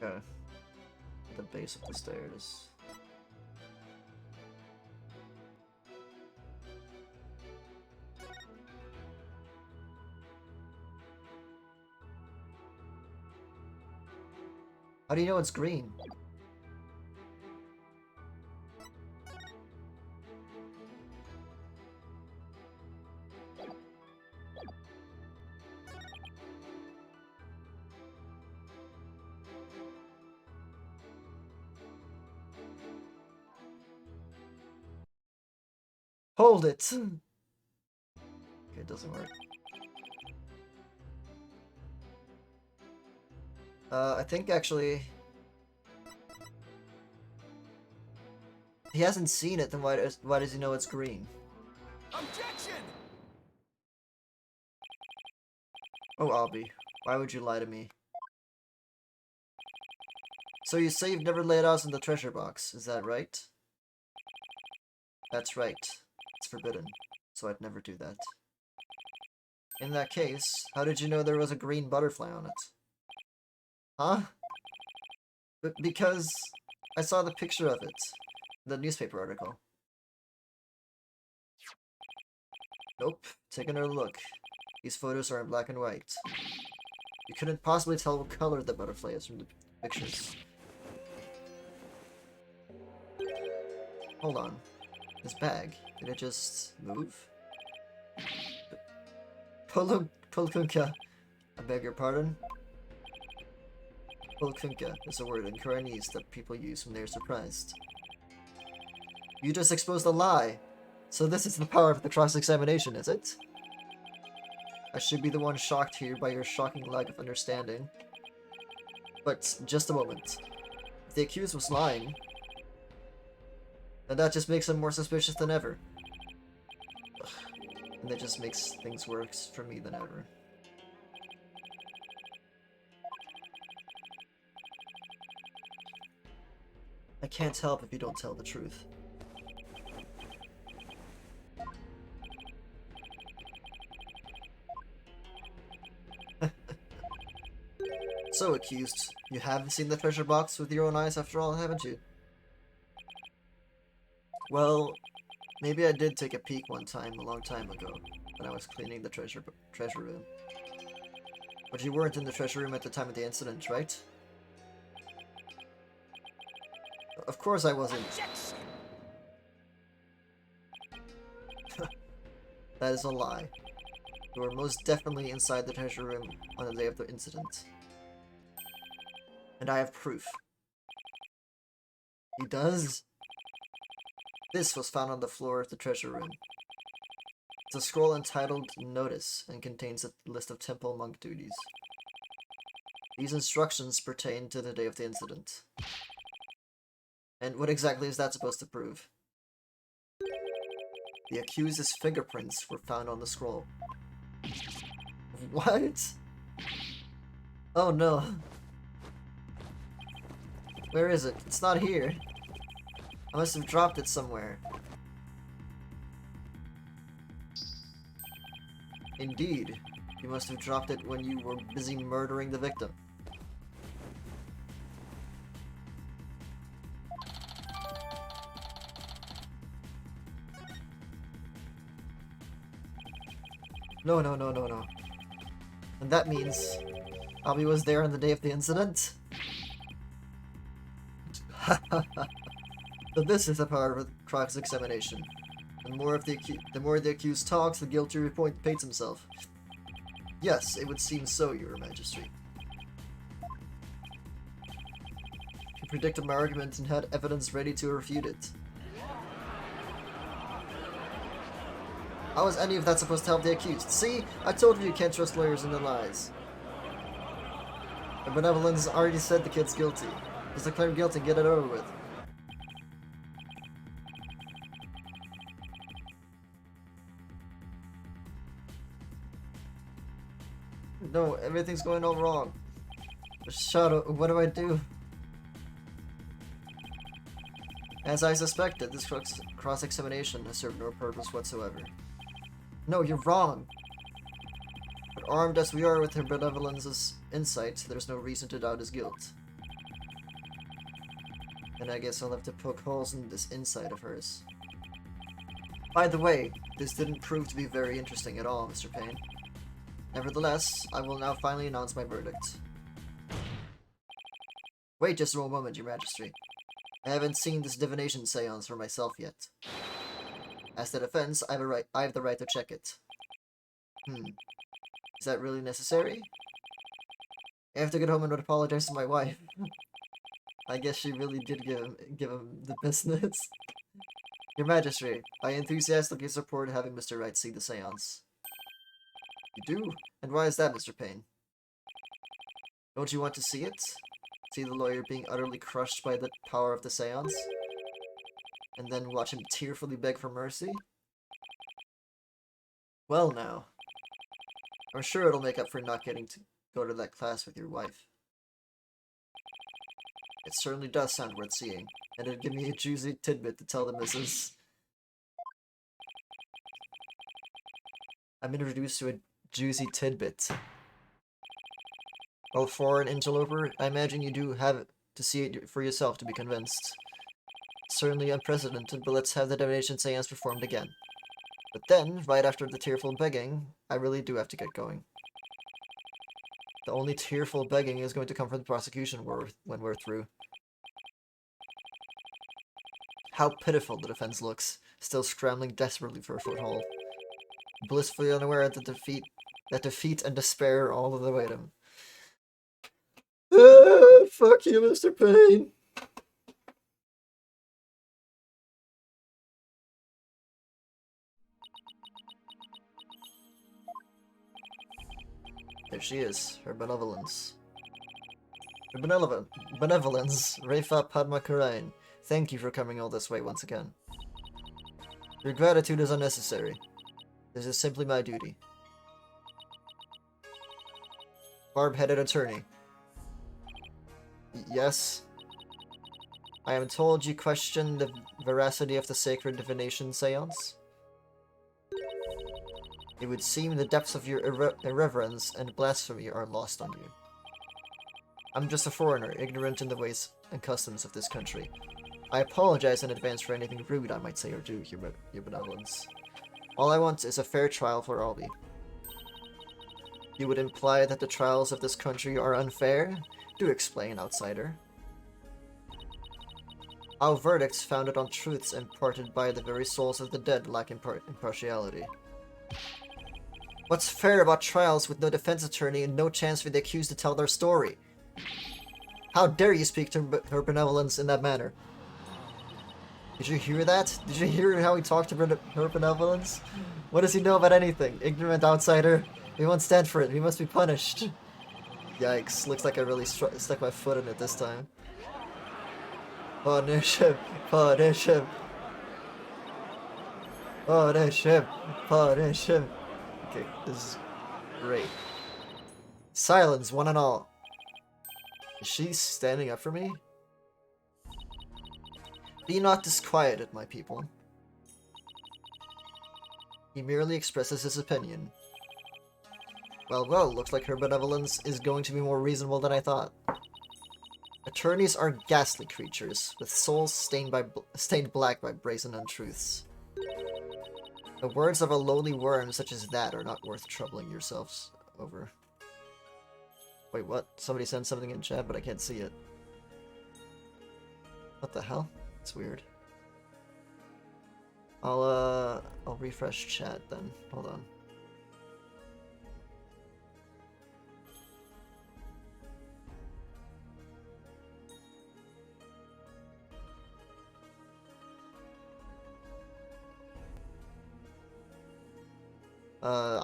Okay. At the base of the stairs. How do you know it's green? Hold it! Okay, it doesn't work. I think actually... He hasn't seen it, then why does he know it's green? Objection! Oh, Albie, why would you lie to me? So you say you've never laid eyes on the treasure box, is that right? That's right. It's forbidden, so I'd never do that. In that case, how did you know there was a green butterfly on it? Huh? Because I saw the picture of it, the newspaper article. Nope, take another look. These photos are in black and white. You couldn't possibly tell what color the butterfly is from the pictures. Hold on. This bag, did it just move? Polkunka. I beg your pardon? Polkunka is a word in Koreanese that people use when they're surprised. You just exposed a lie! So this is the power of the cross-examination, is it? I should be the one shocked here by your shocking lack of understanding. But, just a moment. If the accused was lying, then that just makes him more suspicious than ever. Ugh. And that just makes things worse for me than ever. I can't help if you don't tell the truth. So, accused, you haven't seen the treasure box with your own eyes after all, haven't you? Well, maybe I did take a peek one time a long time ago, when I was cleaning the treasure room. But you weren't in the treasure room at the time of the incident, right? Of course I wasn't. That is a lie. You were most definitely inside the treasure room on the day of the incident. And I have proof. He does? This was found on the floor of the treasure room. It's a scroll entitled Notice and contains a list of temple monk duties. These instructions pertain to the day of the incident. And what exactly is that supposed to prove? The accused's fingerprints were found on the scroll. What? Oh no. Where is it? It's not here. I must have dropped it somewhere. Indeed. You must have dropped it when you were busy murdering the victim. No. And that means Abby was there on the day of the incident? So this is the power of cross-examination. The more the accused talks, the guilty repeats himself. Yes, it would seem so, Your Majesty. He predicted my argument and had evidence ready to refute it. How is any of that supposed to help the accused? See? I told you can't trust lawyers and their lies. The benevolence already said the kid's guilty. Just declare him guilty and get it over with. No, everything's going all wrong. Shadow, what do I do? As I suspected, this cross-examination has served no purpose whatsoever. No, you're wrong! But armed as we are with her benevolence's insight, there's no reason to doubt his guilt. And I guess I'll have to poke holes in this insight of hers. By the way, this didn't prove to be very interesting at all, Mr. Payne. Nevertheless, I will now finally announce my verdict. Wait just one moment, Your Majesty. I haven't seen this divination seance for myself yet. As the defense, I have the right to check it. Is that really necessary? I have to get home and apologize to my wife. I guess she really did give him the business. Your Majesty, I enthusiastically support having Mr. Wright see the seance. You do? And why is that, Mr. Payne? Don't you want to see it? See the lawyer being utterly crushed by the power of the seance? And then watch him tearfully beg for mercy? Well now, I'm sure it'll make up for not getting to go to that class with your wife. It certainly does sound worth seeing, and it'd give me a juicy tidbit to tell the missus. I'm introduced to a juicy tidbit. Well, for an interloper, I imagine you do have to see it for yourself to be convinced. Certainly unprecedented, but let's have the divination seance performed again. But then, right after the tearful begging, I really do have to get going. The only tearful begging is going to come from the prosecution when we're through. How pitiful the defense looks, still scrambling desperately for a foothold. Blissfully unaware that defeat and despair are all of the way to him. Fuck you, Mr. Payne. There she is, her benevolence. Her benevolence, Refa Padma Karain. Thank you for coming all this way once again. Your gratitude is unnecessary. This is simply my duty. Barb-headed attorney. Yes? I am told you question the veracity of the sacred divination seance? It would seem the depths of your irreverence and blasphemy are lost on you. I'm just a foreigner, ignorant in the ways and customs of this country. I apologize in advance for anything rude I might say or do, your benevolence. All I want is a fair trial for Albie. You would imply that the trials of this country are unfair? Do explain, outsider. Our verdicts founded on truths imparted by the very souls of the dead lack impartiality. What's fair about trials with no defense attorney and no chance for the accused to tell their story? How dare you speak to her benevolence in that manner? Did you hear that? Did you hear how he talked to her benevolence? What does he know about anything? Ignorant outsider. We won't stand for it. We must be punished. Yikes. Looks like I really stuck my foot in it this time. Punish him. Punish him. Punish him. Punish him. Okay, this is great. Silence, one and all. Is she standing up for me? Be not disquieted, my people. He merely expresses his opinion. Well, looks like her benevolence is going to be more reasonable than I thought. Attorneys are ghastly creatures, with souls stained black by brazen untruths. The words of a lowly worm such as that are not worth troubling yourselves over. Wait, what? Somebody sent something in chat, but I can't see it. What the hell? It's weird. I'll refresh chat then. Hold on.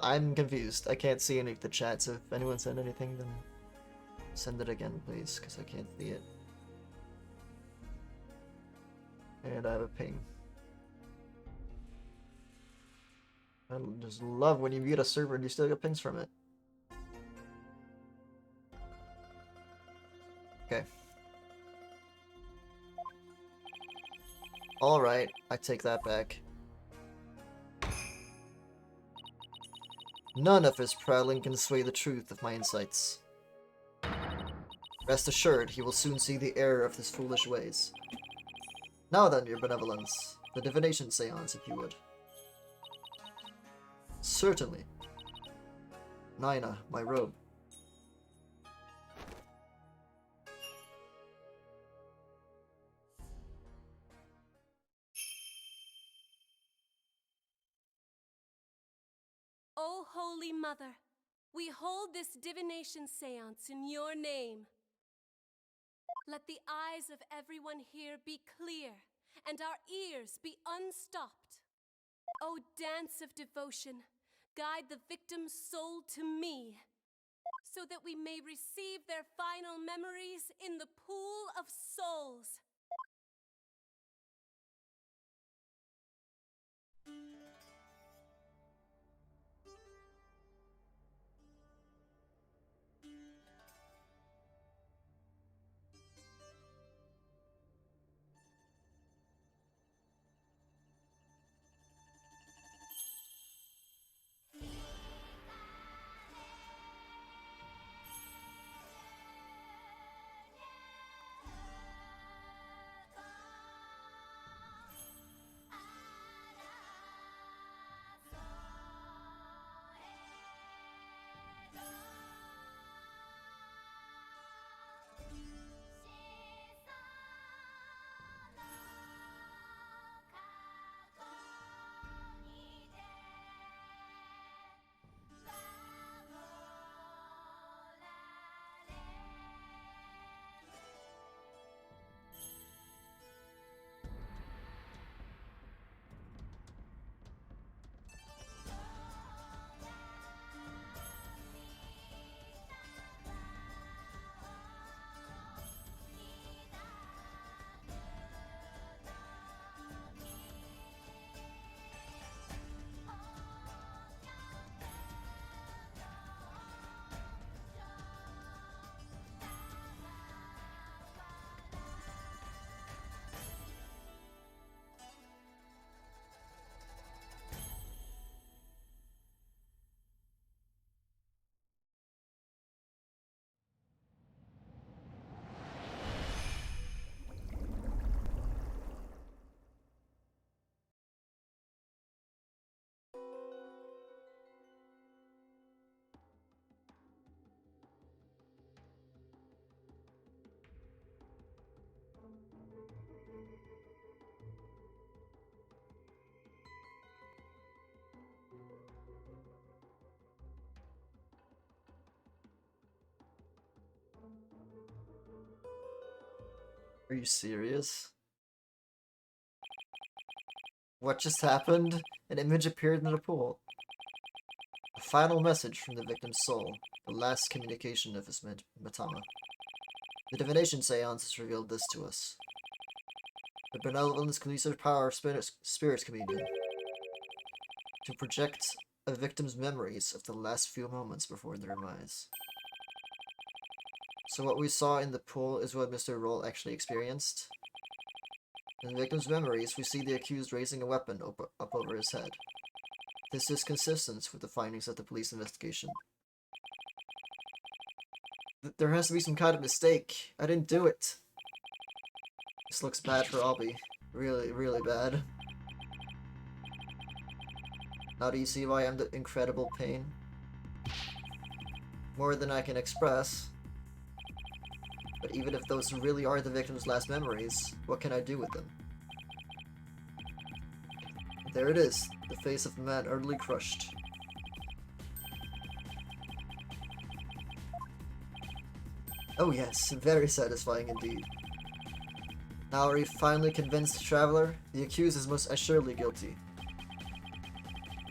I'm confused. I can't see any of the chats. If anyone sent anything, then send it again, please, because I can't see it. And I have a ping. I just love when you mute a server and you still get pings from it. Okay. Alright, I take that back. None of his prattling can sway the truth of my insights. Rest assured, he will soon see the error of his foolish ways. Now then, your benevolence, the divination seance, if you would. Certainly. Naina, my robe. O Holy Mother, we hold this divination seance in your name. Let the eyes of everyone here be clear and our ears be unstopped. O dance of devotion, guide the victim's soul to me, so that we may receive their final memories in the pool of souls. Are you serious? What just happened? An image appeared in the pool. A final message from the victim's soul. The last communication of his Matama. The divination seance has revealed this to us. The benevolence can use their power of spirits communion to project a victim's memories of the last few moments before their demise. So what we saw in the pool is what Mr. Roll actually experienced. In the victim's memories, we see the accused raising a weapon up over his head. This is consistent with the findings of the police investigation. There has to be some kind of mistake. I didn't do it. This looks bad for Albie. Really, really bad. Now do you see why I'm the incredible pain? More than I can express. But even if those really are the victim's last memories, what can I do with them? There it is, the face of a man utterly crushed. Oh yes, very satisfying indeed. Now are you finally convinced, traveler? The accused is most assuredly guilty.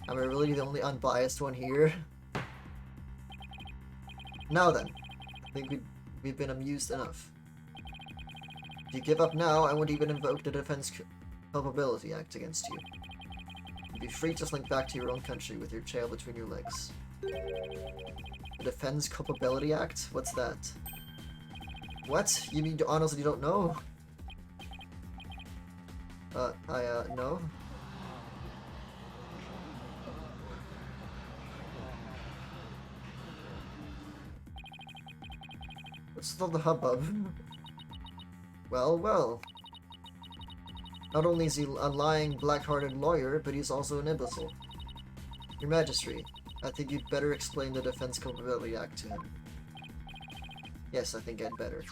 Am I really the only unbiased one here? Now then, I think we've been amused enough. If you give up now, I won't even invoke the Defense Culpability Act against you. You'll be free to slink back to your own country with your tail between your legs. The Defense Culpability Act? What's that? What? You mean honestly you don't know? No? What's all the hubbub? Well, well. Not only is he a lying, black-hearted lawyer, but he's also an imbecile. Your Majesty, I think you'd better explain the Defense Culpability Act to him. Yes, I think I'd better.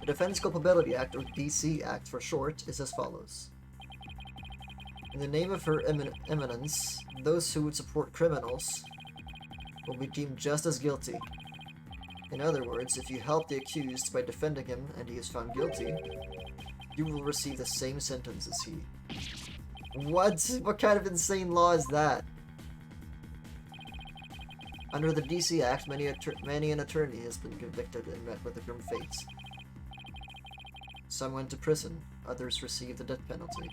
The Defense Culpability Act, or DC Act for short, is as follows. In the name of Her Eminence, those who would support criminals will be deemed just as guilty. In other words, if you help the accused by defending him and he is found guilty, You will receive the same sentence as he. What? What kind of insane law is that? Under the DC Act, many an attorney has been convicted and met with a grim fate. Some went to prison, others received the death penalty.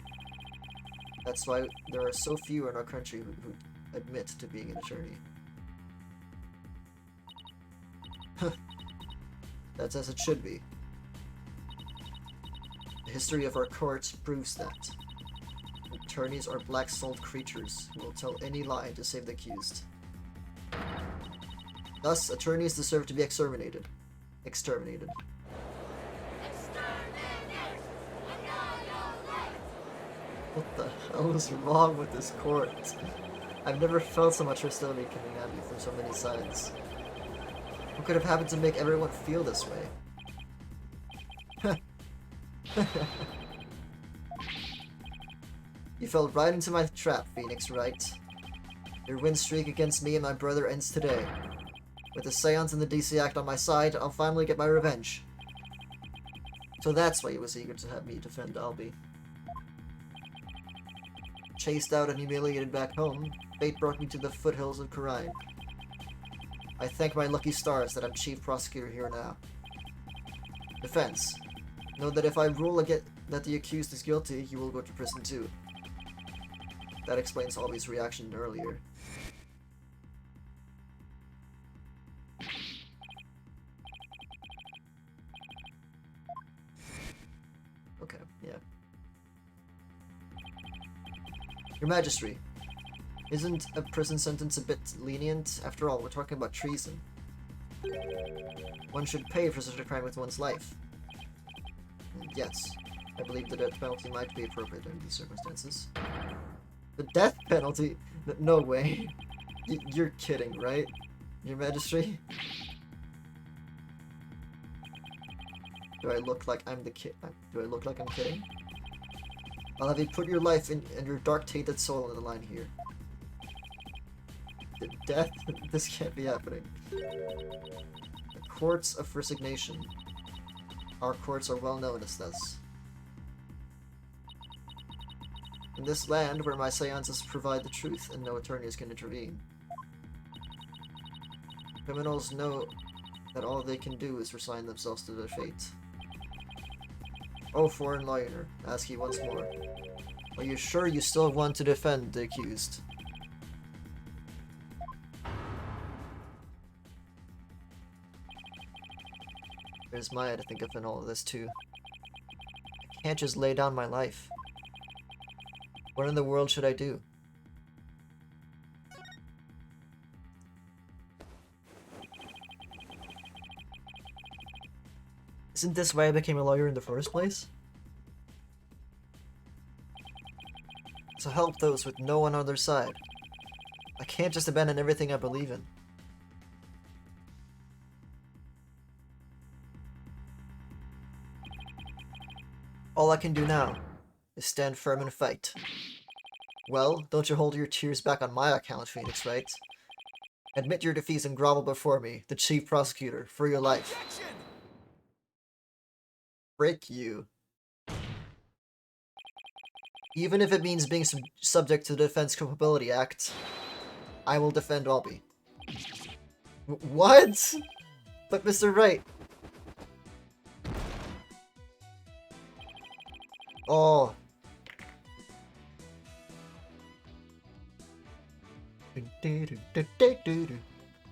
That's why there are so few in our country who admit to being an attorney. That's as it should be. The history of our courts proves that. Attorneys are black-souled creatures who will tell any lie to save the accused. Thus, attorneys deserve to be exterminated. Exterminated. What the hell is wrong with this court? I've never felt so much hostility coming at me from so many sides. What could have happened to make everyone feel this way? You fell right into my trap, Phoenix Wright. Your win streak against me and my brother ends today. With the Seance and the DC Act on my side, I'll finally get my revenge. So that's why he was eager to have me defend Albie. Chased out and humiliated back home, fate brought me to the foothills of Khura'in. I thank my lucky stars that I'm chief prosecutor here now. Defense. Know that if I rule that the accused is guilty, you will go to prison too. That explains Albie's reaction earlier. Okay, yeah. Your Majesty, isn't a prison sentence a bit lenient? After all, we're talking about treason. One should pay for such a crime with one's life. Yes, I believe the death penalty might be appropriate in these circumstances. The death penalty? No way. You're kidding, right? Your Majesty? Do I look like I'm the kid? Do I look like I'm kidding? I'll have you put your life and your dark tainted soul on the line here. The death? This can't be happening. The courts of resignation. Our courts are well known as this. In this land where my seances provide the truth and no attorneys can intervene. Criminals know that all they can do is resign themselves to their fate. Oh, foreign lawyer, ask you once more. Are you sure you still want to defend the accused? There's Maya to think of in all of this too. I can't just lay down my life. What in the world should I do? Isn't this why I became a lawyer in the first place? To help those with no one on their side. I can't just abandon everything I believe in. All I can do now is stand firm and fight. Well, don't you hold your tears back on my account, Phoenix Wright. Admit your defeats and grovel before me, the chief prosecutor, for your life. Frick you. Even if it means being subject to the Defense Culpability Act, I will defend Albie. What? But Mr. Wright. Oh.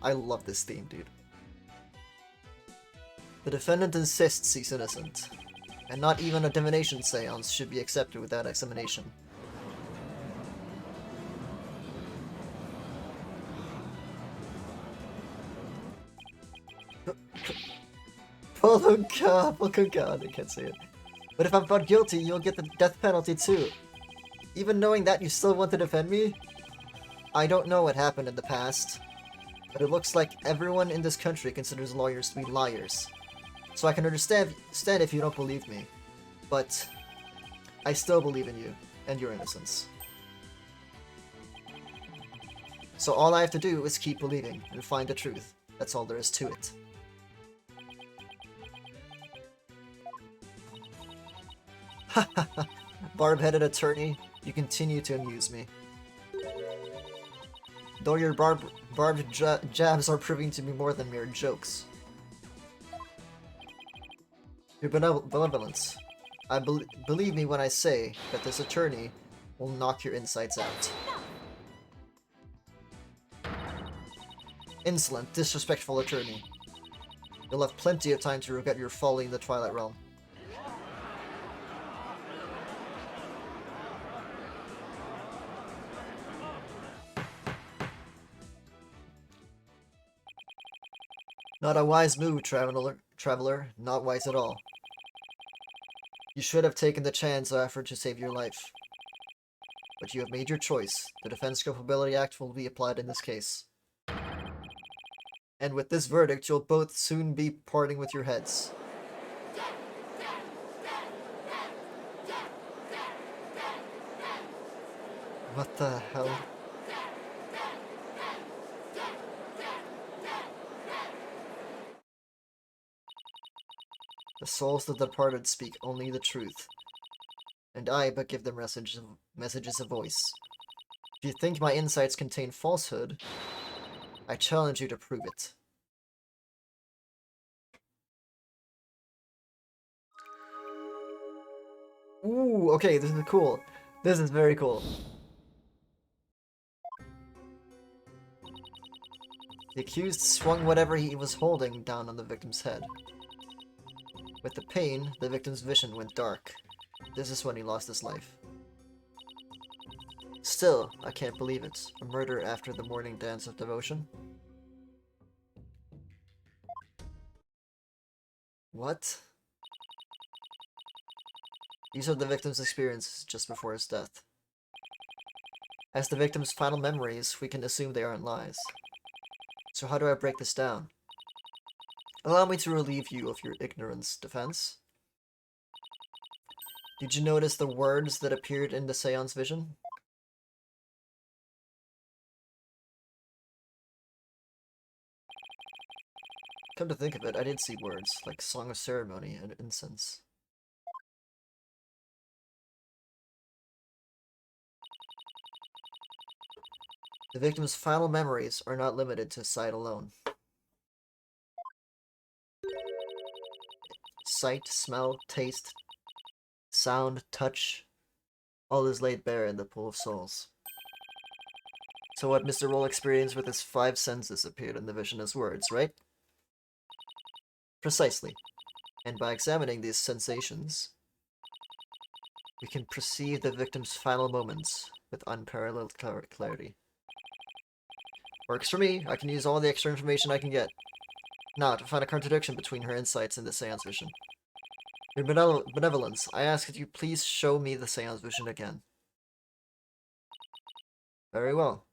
I love this theme, dude. The defendant insists he's innocent, and not even a divination seance should be accepted without examination. God, I can't say it. But if I'm found guilty, you'll get the death penalty too. Even knowing that, you still want to defend me? I don't know what happened in the past, but it looks like everyone in this country considers lawyers to be liars. So I can understand if you don't believe me, but I still believe in you and your innocence. So all I have to do is keep believing and find the truth. That's all there is to it. Barb-headed attorney, you continue to amuse me. Though your barbed jabs are proving to be more than mere jokes. Your benevolence. Believe me when I say that this attorney will knock your insides out. Insolent, disrespectful attorney. You'll have plenty of time to regret your folly in the Twilight Realm. Not a wise move, traveler. Not wise at all. You should have taken the chance offered to save your life. But you have made your choice. The Defense Culpability Act will be applied in this case. And with this verdict, you'll both soon be parting with your heads. What the hell? The souls of the departed speak only the truth, and I but give them messages of voice. If you think my insights contain falsehood, I challenge you to prove it. Ooh, okay, this is cool. This is very cool. The accused swung whatever he was holding down on the victim's head. With the pain, the victim's vision went dark. This is when he lost his life. Still, I can't believe it. A murder after the morning dance of devotion? What? These are the victim's experiences just before his death. As the victim's final memories, we can assume they aren't lies. So how do I break this down? Allow me to relieve you of your ignorance, defense. Did you notice the words that appeared in the seance vision? Come to think of it, I did see words, like Song of Ceremony and Incense. The victim's final memories are not limited to sight alone. Sight, smell, taste, sound, touch, all is laid bare in the pool of souls. So what Mr. Roll experienced with his 5 senses appeared in the vision as words, right? Precisely. And by examining these sensations, we can perceive the victim's final moments with unparalleled clarity. Works for me. I can use all the extra information I can get. Now, to find a contradiction between her insights and the seance vision. Your benevolence, I ask that you please show me the seance vision again. Very well.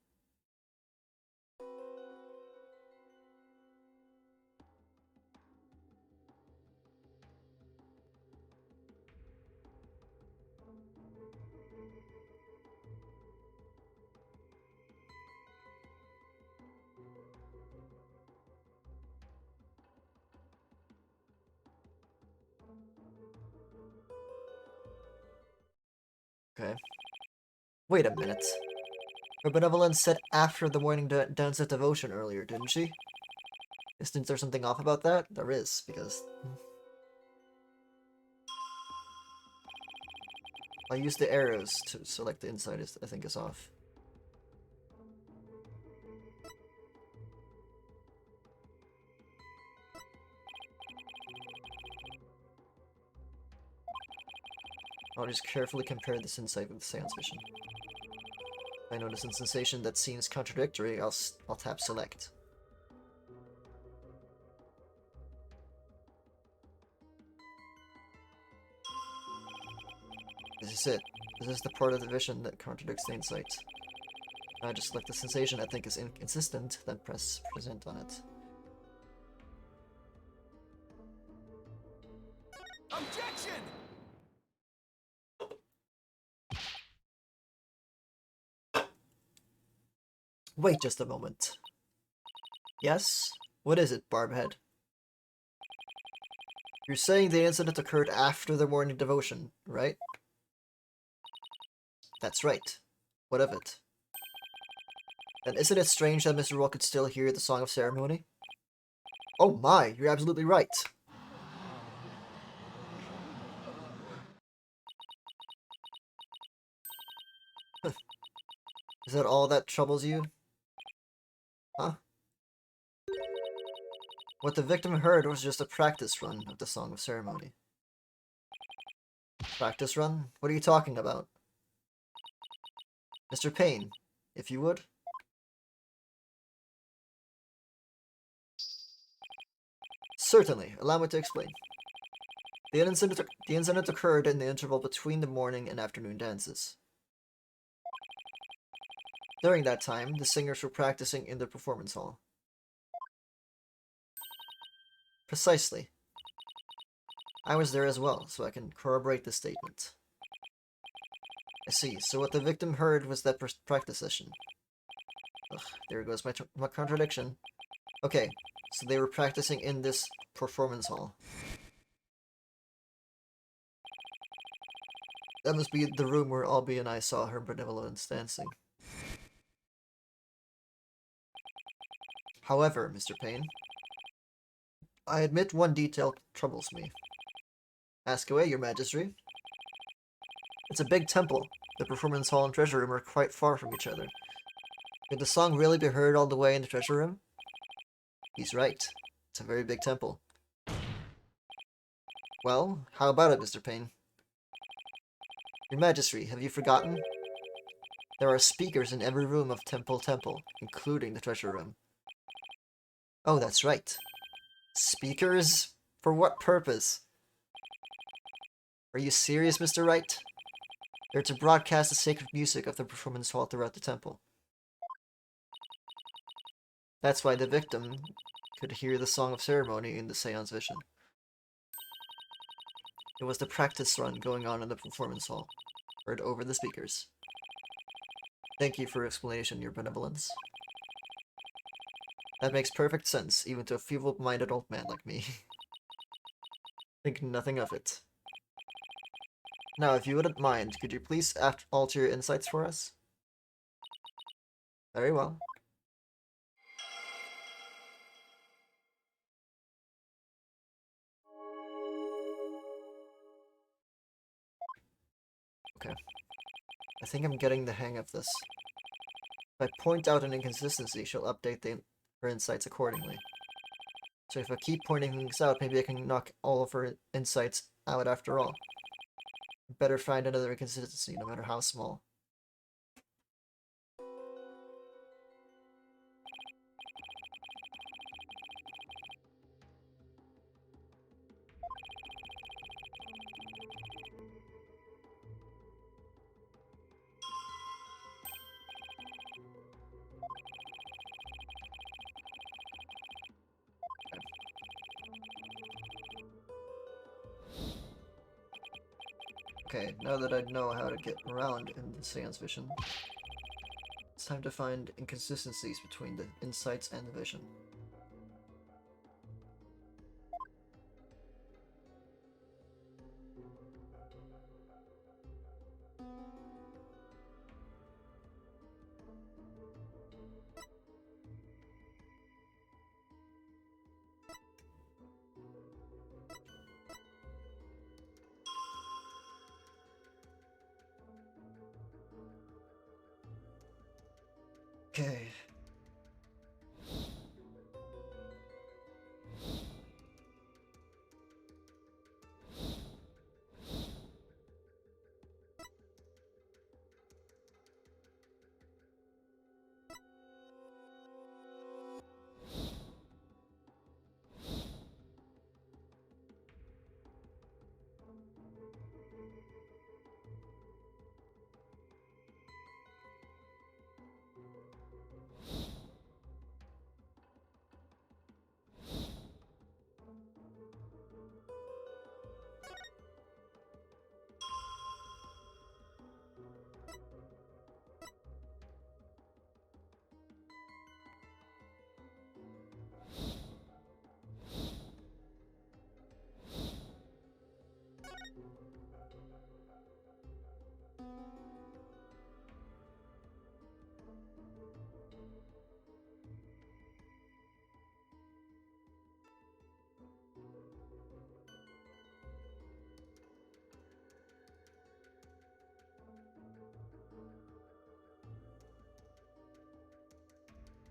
Okay. Wait a minute. Her benevolence said after the morning dance of devotion earlier, didn't she? Isn't there something off about that? There is, because... I use the arrows to select the inside, I think is off. I'll just carefully compare this insight with the seance vision. If I notice a sensation that seems contradictory, I'll tap select. This is it. This is the part of the vision that contradicts the insight. I just select the sensation I think is inconsistent, then press present on it. Objection! Wait just a moment. Yes? What is it, Barbhead? You're saying the incident occurred after the morning devotion, right? That's right. What of it? And isn't it strange that Mr. Roll could still hear the Song of Ceremony? Oh my, you're absolutely right. Is that all that troubles you? Huh? What the victim heard was just a practice run of the Song of Ceremony. Practice run? What are you talking about? Mr. Payne, if you would. Certainly, allow me to explain. The incident occurred in the interval between the morning and afternoon dances. During that time, the singers were practicing in the performance hall. Precisely. I was there as well, so I can corroborate the statement. I see, so what the victim heard was that practice session. Ugh, there goes my contradiction. Okay, so they were practicing in this performance hall. That must be the room where Albie and I saw her benevolence dancing. However, Mr. Payne, I admit one detail troubles me. Ask away, your majesty. It's a big temple. The performance hall and treasure room are quite far from each other. Could the song really be heard all the way in the treasure room? He's right. It's a very big temple. Well, how about it, Mr. Payne? Your Majesty, have you forgotten? There are speakers in every room of Temple, including the treasure room. Oh, that's right. Speakers? For what purpose? Are you serious, Mr. Wright? They're to broadcast the sacred music of the performance hall throughout the temple. That's why the victim could hear the Song of Ceremony in the seance vision. It was the practice run going on in the performance hall, heard over the speakers. Thank you for your explanation, your benevolence. That makes perfect sense, even to a feeble-minded old man like me. Think nothing of it. Now, if you wouldn't mind, could you please alter your insights for us? Very well. Okay. I think I'm getting the hang of this. If I point out an inconsistency, she'll update her insights accordingly. So if I keep pointing things out, maybe I can knock all of her insights out after all. Better find another inconsistency, no matter how small. Okay, now that I know how to get around in the seance vision, it's time to find inconsistencies between the insights and the vision. Okay.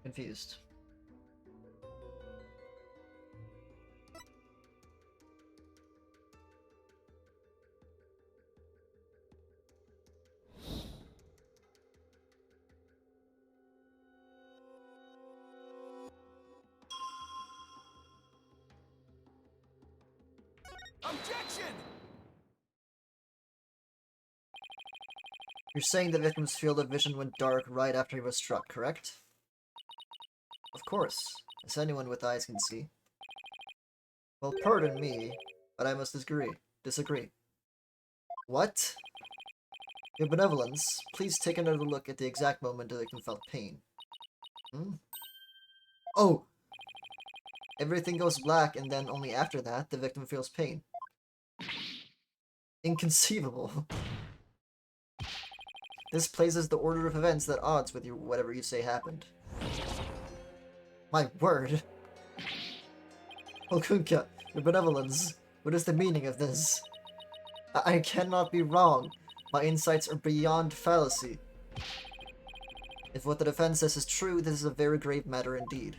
Confused. Objection! You're saying the victim's field of vision went dark right after he was struck, correct? Of course, as anyone with eyes can see. Well, pardon me, but I must disagree. What? Your benevolence, please take another look at the exact moment the victim felt pain. Hmm? Oh! Everything goes black, and then only after that, the victim feels pain. Inconceivable. This places the order of events at odds with whatever you say happened. My word! Okunka, your benevolence, what is the meaning of this? I cannot be wrong. My insights are beyond fallacy. If what the defense says is true, this is a very grave matter indeed.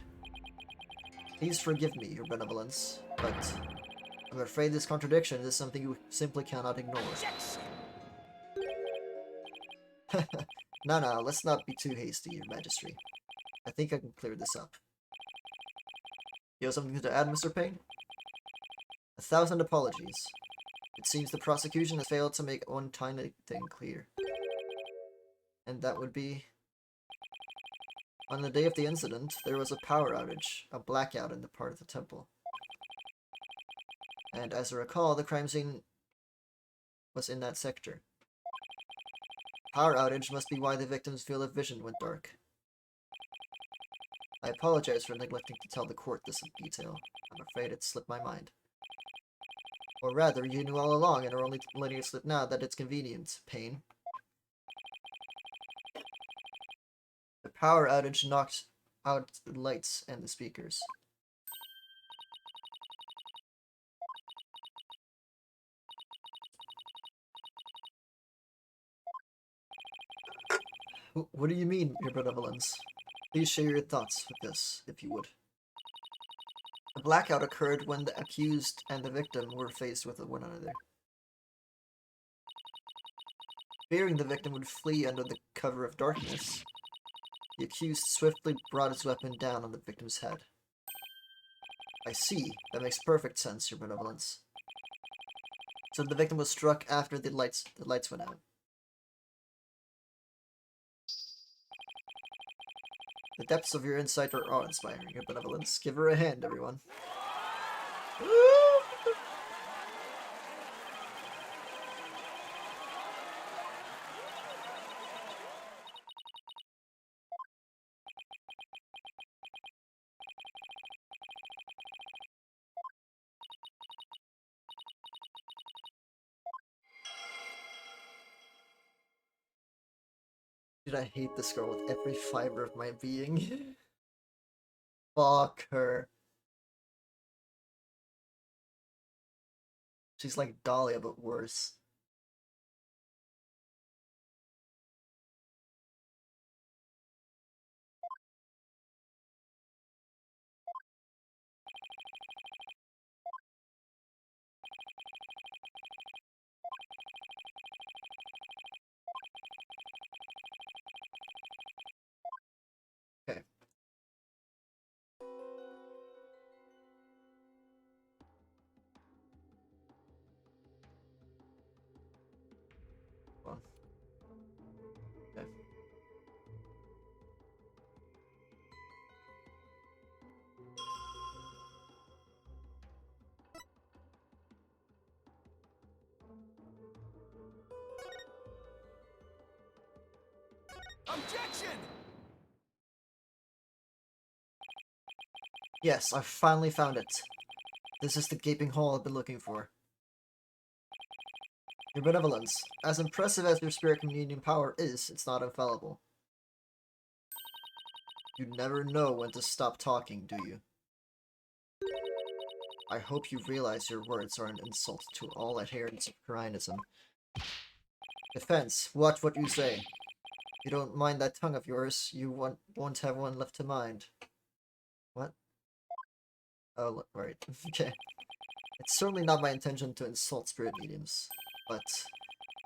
Please forgive me, your benevolence, but I'm afraid this contradiction is something you simply cannot ignore. No, let's not be too hasty, your majesty. I think I can clear this up. You have something to add, Mr. Payne? 1,000 apologies. It seems the prosecution has failed to make one tiny thing clear. And that would be... On the day of the incident, there was a power outage, a blackout in the part of the temple. And as I recall, the crime scene was in that sector. Power outage must be why the victim's field of vision went dark. I apologize for neglecting to tell the court this in detail. I'm afraid it slipped my mind. Or rather, you knew all along and are only letting it slip now that it's convenient, Payne. The power outage knocked out the lights and the speakers. What do you mean, your benevolence? Please share your thoughts with this, if you would. The blackout occurred when the accused and the victim were faced with one another. Fearing the victim would flee under the cover of darkness, the accused swiftly brought his weapon down on the victim's head. I see. That makes perfect sense, your benevolence. So the victim was struck after the lights went out. The depths of your insight are awe-inspiring, your benevolence. Give her a hand, everyone. Dude, I hate this girl with every fiber of my being. Fuck her. She's like Dahlia, but worse. Okay. Well. Okay. Objection! Yes, I finally found it. This is the gaping hole I've been looking for. Your benevolence, as impressive as your spirit communion power is, it's not infallible. You never know when to stop talking, do you? I hope you realize your words are an insult to all adherents of Koreanism. Defense, watch what you say. You don't mind that tongue of yours, you won't have one left to mind. What? Oh, right. Okay. It's certainly not my intention to insult spirit mediums, but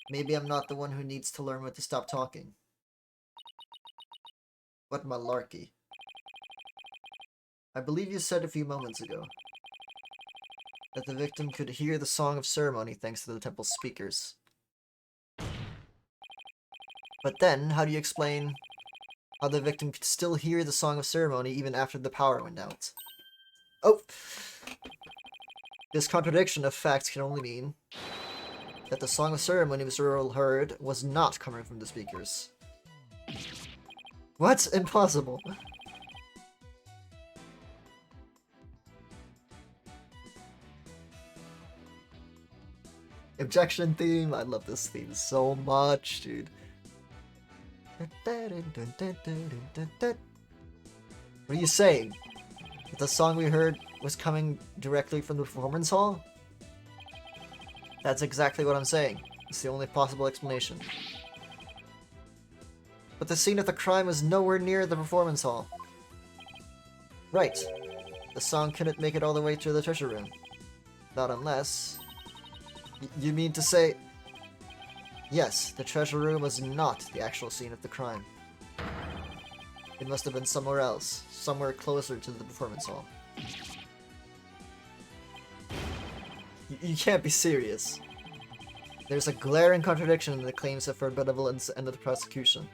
maybe I'm not the one who needs to learn when to stop talking. What malarkey. I believe you said a few moments ago that the victim could hear the Song of Ceremony thanks to the temple's speakers. But then, how do you explain how the victim could still hear the Song of Ceremony even after the power went out? Oh! This contradiction of facts can only mean that the Song of Ceremony Mr. Earl heard was not coming from the speakers. What? Impossible. Objection theme. I love this theme so much, dude. What are you saying? That the song we heard was coming directly from the performance hall? That's exactly what I'm saying. It's the only possible explanation. But the scene of the crime was nowhere near the performance hall. Right. The song couldn't make it all the way to the treasure room. Not unless... You mean to say... Yes, the treasure room was not the actual scene of the crime. It must have been somewhere else, somewhere closer to the performance hall. You can't be serious. There's a glaring contradiction in the claims of benevolence and of the prosecution.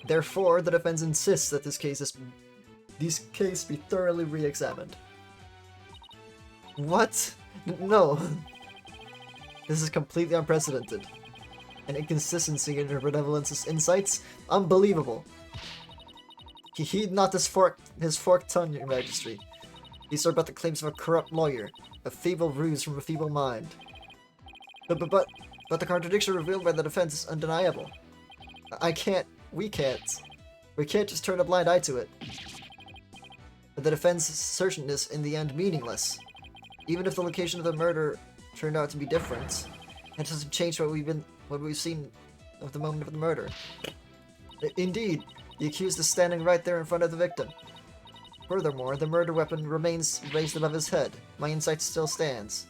Therefore, the defense insists that this case be thoroughly re-examined. What? No. This is completely unprecedented. An inconsistency in her benevolence's insights? Unbelievable. Heed not his forked tongue, your majesty. These are but the claims of a corrupt lawyer, a feeble ruse from a feeble mind. But the contradiction revealed by the defense is undeniable. We can't just turn a blind eye to it. But the defense's assertion is in the end meaningless. Even if the location of the murder turned out to be different, it doesn't change what we've seen of the moment of the murder. Indeed, the accused is standing right there in front of the victim. Furthermore, the murder weapon remains raised above his head. My insight still stands.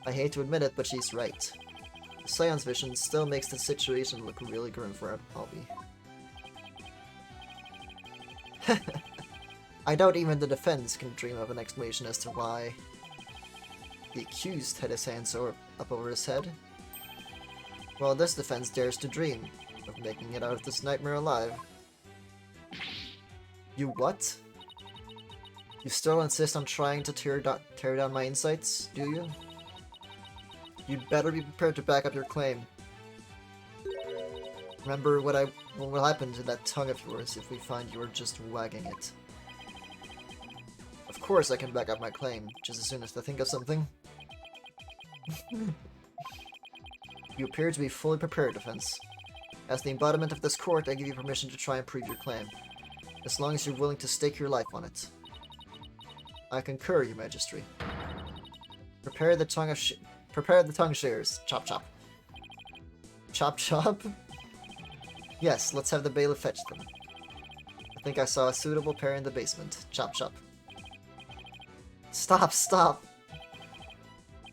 I hate to admit it, but she's right. Seon's vision still makes the situation look really grim for Albie. I doubt even the defense can dream of an explanation as to why the accused had his hands up over his head, while this defense dares to dream of making it out of this nightmare alive. You what? You still insist on trying to tear down my insights, do you? You'd better be prepared to back up your claim. Remember what will happen to that tongue of yours if we find you're just wagging it. Of course I can back up my claim, just as soon as I think of something. You appear to be fully prepared, defense. As the embodiment of this court, I give you permission to try and prove your claim, as long as you're willing to stake your life on it. I concur, your majesty. Prepare the tongue shears. Chop chop. Chop chop? Yes, let's have the bailiff fetch them. I think I saw a suitable pair in the basement. Chop chop. Stop, stop!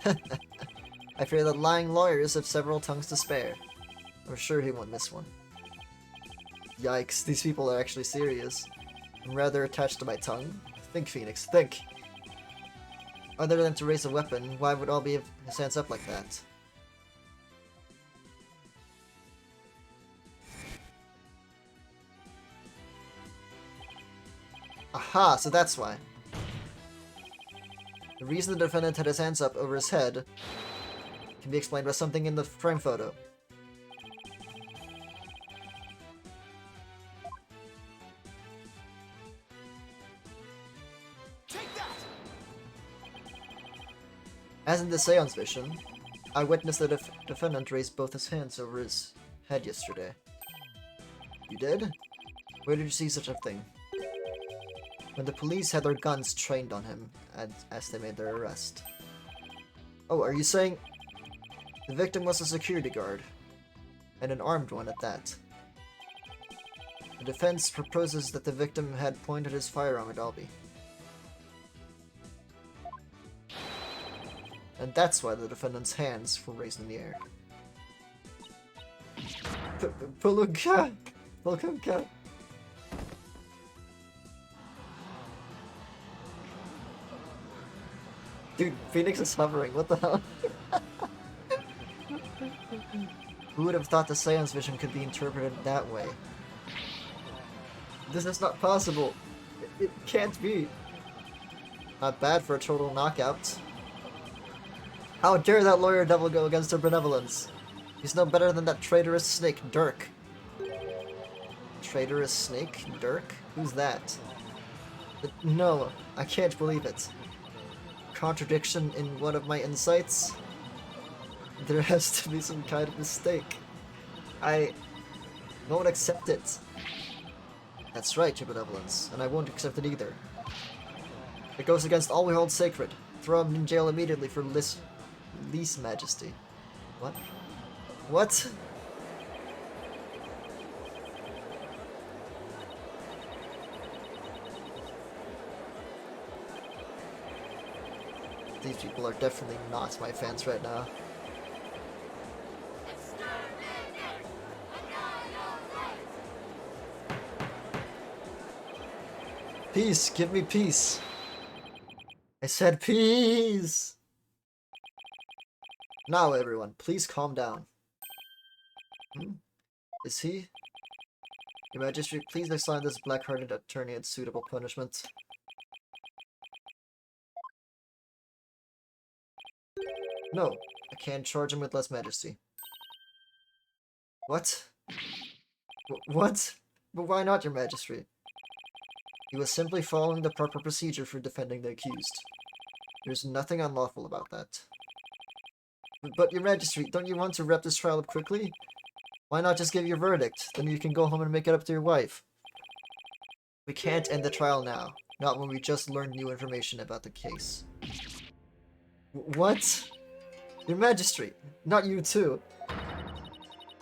I fear that lying lawyers have several tongues to spare. I'm sure he won't miss one. Yikes, these people are actually serious. I'm rather attached to my tongue. Think, Phoenix, think! Other than to raise a weapon, why would Albie have his hands up like that? Aha, so that's why. The reason the defendant had his hands up over his head can be explained by something in the frame photo. Take that! As in the seance vision, I witnessed the defendant raise both his hands over his head yesterday. You did? Where did you see such a thing? When the police had their guns trained on him as they made their arrest. Oh, are you saying the victim was a security guard? And an armed one at that. The defense proposes that the victim had pointed his firearm at Albie. And that's why the defendant's hands were raised in the air. Pulunka! Pulunka! Dude, Phoenix is hovering, what the hell? Who would have thought the Seance vision could be interpreted that way? This is not possible. It can't be. Not bad for a total knockout. How dare that lawyer devil go against her benevolence? He's no better than that traitorous snake, Dirk. Traitorous snake? Dirk? Who's that? No, I can't believe it. Contradiction in one of my insights? There has to be some kind of mistake. I won't accept it. That's right, your benevolence, and I won't accept it either. It goes against all we hold sacred. Throw him in jail immediately for lease majesty. What? What? These people are definitely not my fans right now. Peace, give me peace. I said peace! Now everyone, please calm down. Is he? Your Majesty, please assign this black-hearted attorney a suitable punishment. No, I can't charge him with less majesty. What? What? But why not, your Majesty? He was simply following the proper procedure for defending the accused. There's nothing unlawful about that. But your Majesty, don't you want to wrap this trial up quickly? Why not just give your verdict? Then you can go home and make it up to your wife. We can't end the trial now. Not when we just learned new information about the case. What? Your Majesty, not you too.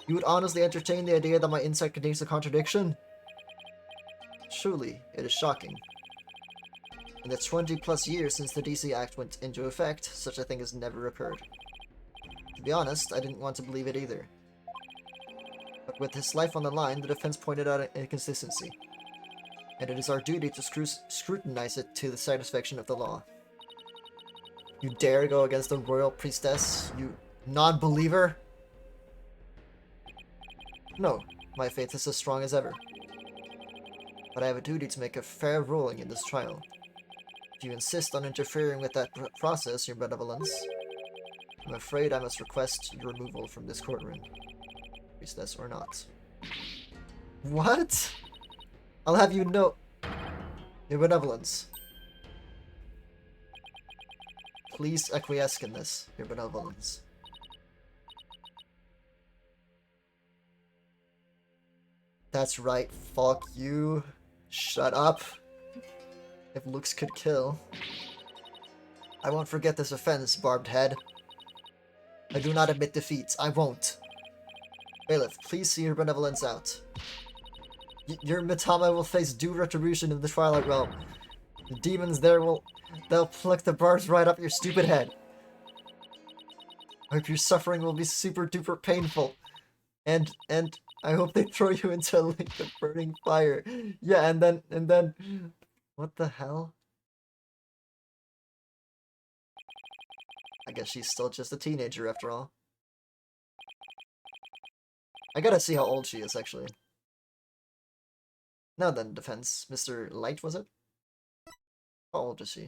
You would honestly entertain the idea that my insight contains a contradiction? Truly, it is shocking. In the 20+ years since the DC Act went into effect, such a thing has never occurred. To be honest, I didn't want to believe it either. But with his life on the line, the defense pointed out an inconsistency. And it is our duty to scrutinize it to the satisfaction of the law. You dare go against the royal priestess, you non-believer? No, my faith is as strong as ever. But I have a duty to make a fair ruling in this trial. If you insist on interfering with that process, your benevolence, I'm afraid I must request your removal from this courtroom. Priestess or not. What? I'll have you know... Your benevolence. Please acquiesce in this, your benevolence. That's right, fuck you. Shut up. If looks could kill. I won't forget this offense, barbed head. I do not admit defeat. I won't. Bailiff, please see your benevolence out. Your Mitama will face due retribution in the Twilight Realm. The demons there they'll pluck the barbs right up your stupid head. I hope your suffering will be super duper painful. And I hope they throw you into a lake of burning fire. Yeah, and then what the hell? I guess she's still just a teenager after all. I gotta see how old she is, actually. Now then, defense. Mr. Light, was it? How old is she?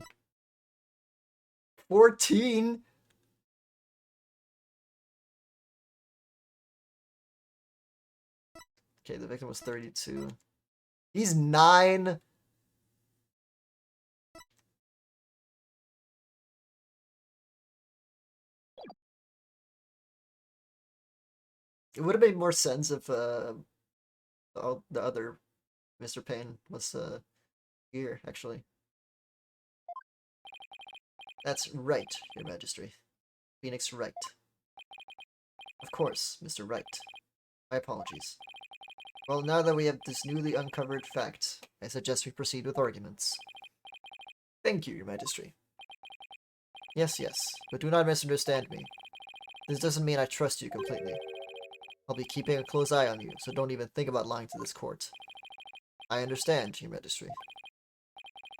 14? Okay, the victim was 32. He's 9? It would have made more sense if the other Mr. Payne was here, actually. That's right, your Majesty. Phoenix Wright. Of course, Mr. Wright. My apologies. Well, now that we have this newly uncovered fact, I suggest we proceed with arguments. Thank you, Your Majesty. Yes, yes, but do not misunderstand me. This doesn't mean I trust you completely. I'll be keeping a close eye on you, so don't even think about lying to this court. I understand, Your Majesty.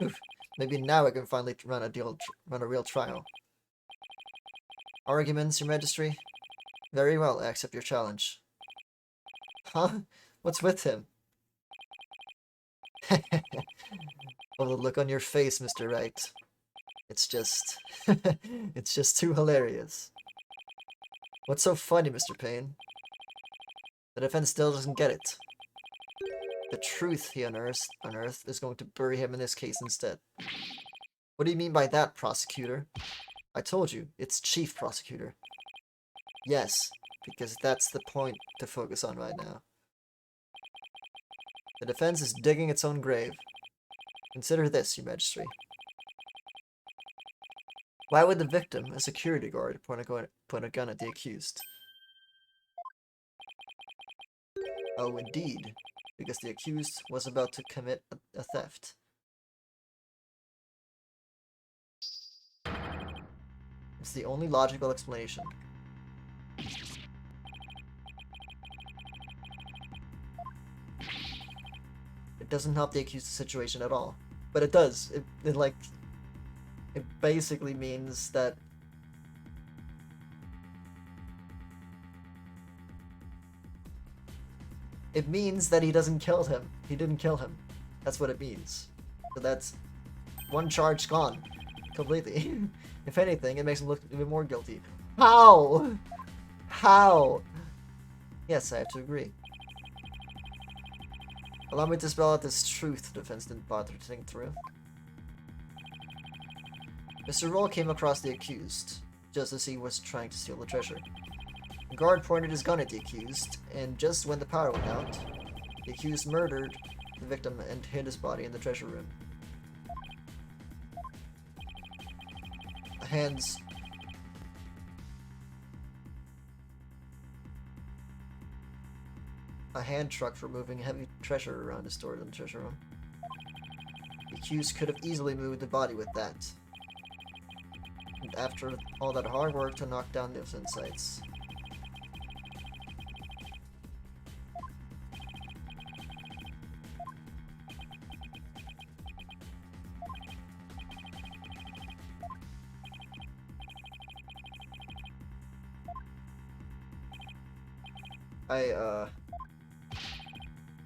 Oof, maybe now I can finally run a real trial. Arguments, Your Majesty? Very well, I accept your challenge. Huh? What's with him? Oh, the look on your face, Mr. Wright. It's just... it's just too hilarious. What's so funny, Mr. Payne? The defense still doesn't get it. The truth he unearthed is going to bury him in this case instead. What do you mean by that, prosecutor? I told you, it's chief prosecutor. Yes, because that's the point to focus on right now. The defense is digging its own grave. Consider this, Your Majesty. Why would the victim, a security guard, point a gun at the accused? Oh, indeed, because the accused was about to commit a theft. It's the only logical explanation. It doesn't help the accused's situation at all. But it does. It basically means that he doesn't kill him. He didn't kill him. That's what it means. So that's one charge gone. Completely. If anything, it makes him look even more guilty. How? How? Yes, I have to agree. Allow me to spell out this truth the defense didn't bother to think through. Mr. Roll came across the accused, just as he was trying to steal the treasure. The guard pointed his gun at the accused, and just when the power went out, the accused murdered the victim and hid his body in the treasure room. A hand truck for moving heavy treasure around is stored in the treasure room. The accused could have easily moved the body with that. And after all that hard work to knock down those insights.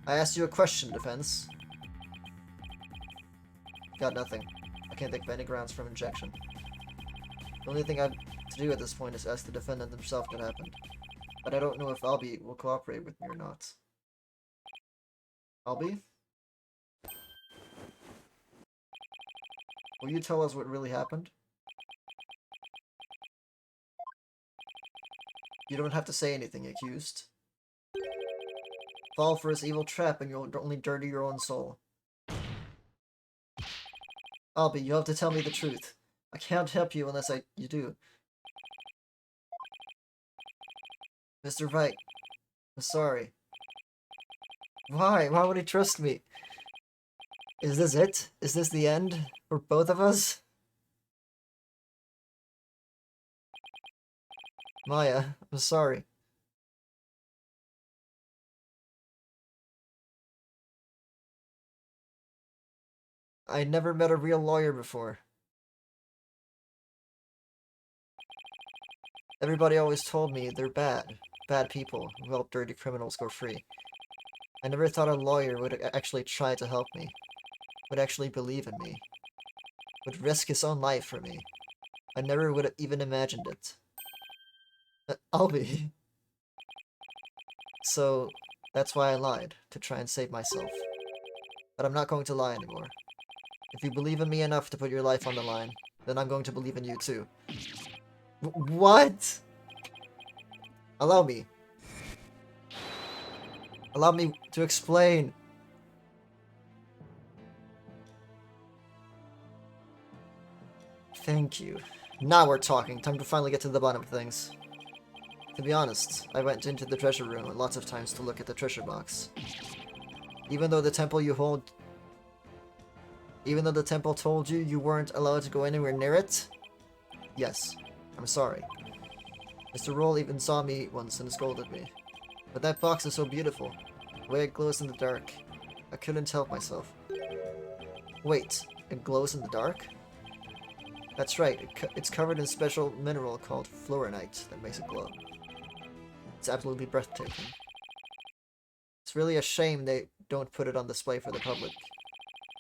I asked you a question, defense. Got nothing. I can't think of any grounds for injection. The only thing I have to do at this point is ask the defendant himself what happened. But I don't know if Albie will cooperate with me or not. Albie? Will you tell us what really happened? You don't have to say anything, accused. Fall for his evil trap and you'll only dirty your own soul. Albie, you have to tell me the truth. I can't help you unless you do. Mr. Wright, I'm sorry. Why? Why would he trust me? Is this it? Is this the end? For both of us? Maya, I'm sorry. I never met a real lawyer before. Everybody always told me they're bad people who help dirty criminals go free. I never thought a lawyer would actually try to help me, would actually believe in me, would risk his own life for me. I never would have even imagined it. Albie. So, that's why I lied, to try and save myself. But I'm not going to lie anymore. If you believe in me enough to put your life on the line, then I'm going to believe in you too. What? Allow me. Allow me to explain. Thank you. Now we're talking. Time to finally get to the bottom of things. To be honest, I went into the treasure room lots of times to look at the treasure box. Even though the temple you hold... Even though the temple told you you weren't allowed to go anywhere near it? Yes. I'm sorry. Mr. Roll even saw me once and scolded me. But that box is so beautiful. The way it glows in the dark. I couldn't help myself. Wait, it glows in the dark? That's right, it's covered in a special mineral called fluorinite that makes it glow. It's absolutely breathtaking. It's really a shame they don't put it on display for the public.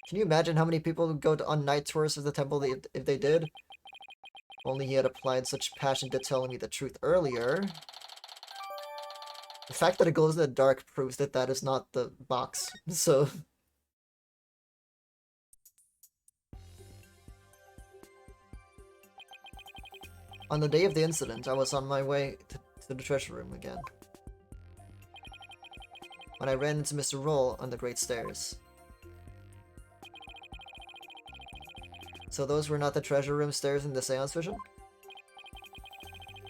Can you imagine how many people would go on night tours of the temple if they did? Only he had applied such passion to telling me the truth earlier. The fact that it glows in the dark proves that that is not the box, so... On the day of the incident, I was on my way to the treasure room again. When I ran into Mr. Roll on the Great Stairs. So those were not the treasure room stairs in the seance vision?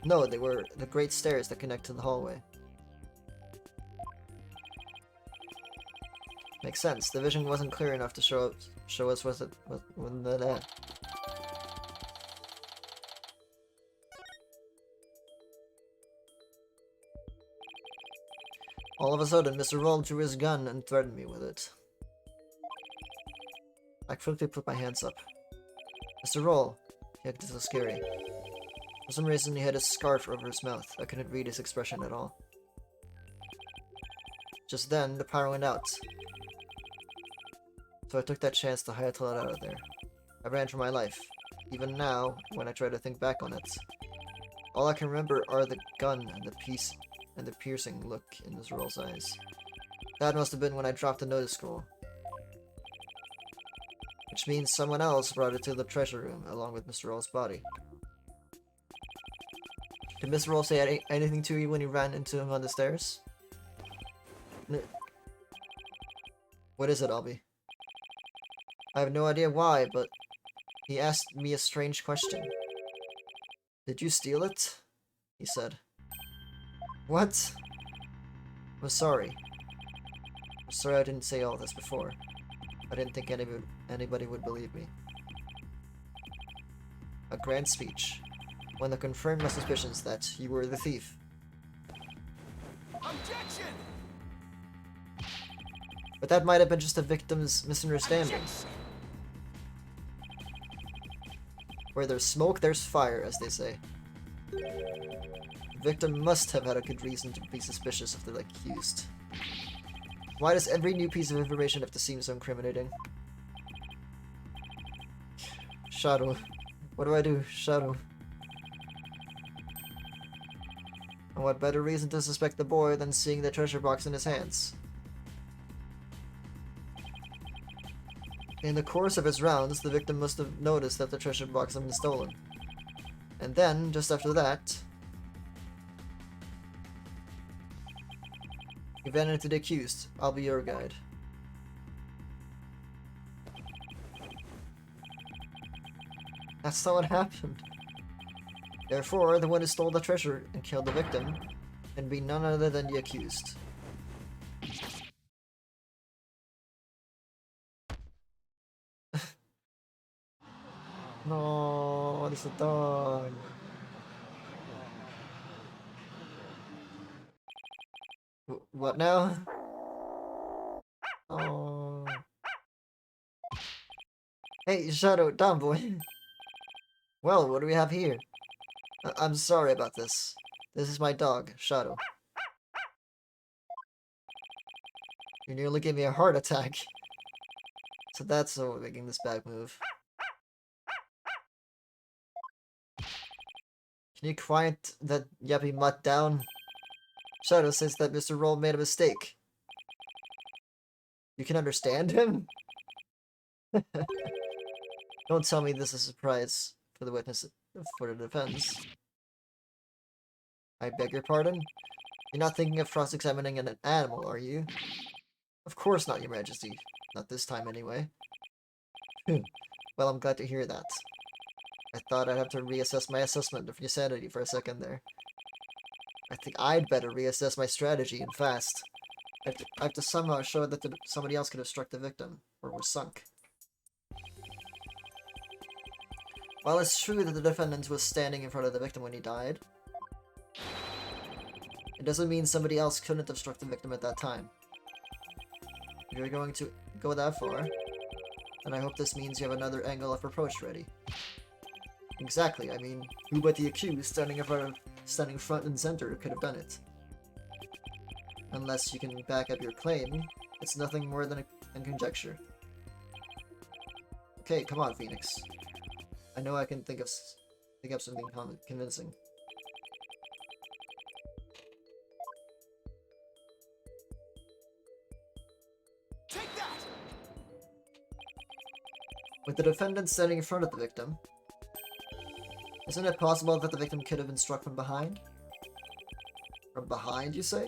No, they were the great stairs that connect to the hallway. Makes sense. The vision wasn't clear enough to show us was that. All of a sudden, Mr. Roll drew his gun and threatened me with it. I quickly put my hands up. Mr. Roll, he acted so scary. For some reason, he had a scarf over his mouth. I couldn't read his expression at all. Just then, the power went out. So I took that chance to hightail it out of there. I ran for my life. Even now, when I try to think back on it, all I can remember are the gun and the piercing look in Mr. Roll's eyes. That must have been when I dropped the notice scroll. Which means someone else brought it to the treasure room, along with Mr. Roll's body. Did Mr. Roll say anything to you when you ran into him on the stairs? What is it, Albie? I have no idea why, but he asked me a strange question. Did you steal it? He said. What? I'm sorry. I'm sorry I didn't say all this before. I didn't think anybody would believe me. A grand speech. One that confirmed my suspicions that you were the thief. Objection! But that might have been just a victim's misunderstanding. Where there's smoke, there's fire, as they say. The victim must have had a good reason to be suspicious of the accused. Why does every new piece of information have to seem so incriminating? Shadow. What do I do? Shadow. And what better reason to suspect the boy than seeing the treasure box in his hands? In the course of his rounds, the victim must have noticed that the treasure box had been stolen. And then, just after that, he ran into the accused. I'll be your guide. That's not what happened. Therefore, the one who stole the treasure and killed the victim can be none other than the accused. No, it's a dog. What now? Oh. Hey, Shadow, down boy. Well, what do we have here? I'm sorry about this. This is my dog, Shadow. You nearly gave me a heart attack. So that's what making this bad move. Can you quiet that yappy mutt down? Shadow says that Mr. Roll made a mistake. You can understand him? Don't tell me this is a surprise for the witness for the defense. I beg your pardon? You're not thinking of cross-examining an animal, are you? Of course not, Your Majesty. Not this time, anyway. Well, I'm glad to hear that. I thought I'd have to reassess my assessment of your sanity for a second there. I think I'd better reassess my strategy, and fast. I have to somehow show that somebody else could have struck the victim, or was sunk. While it's true that the defendant was standing in front of the victim when he died, it doesn't mean somebody else couldn't have struck the victim at that time. If you're going to go that far, then I hope this means you have another angle of approach ready. Exactly, I mean, who but the accused standing front and center could have done it? Unless you can back up your claim, it's nothing more than a conjecture. Okay, come on, Phoenix. I know I can think of something convincing. Take that! With the defendant standing in front of the victim, isn't it possible that the victim could have been struck from behind? From behind, you say?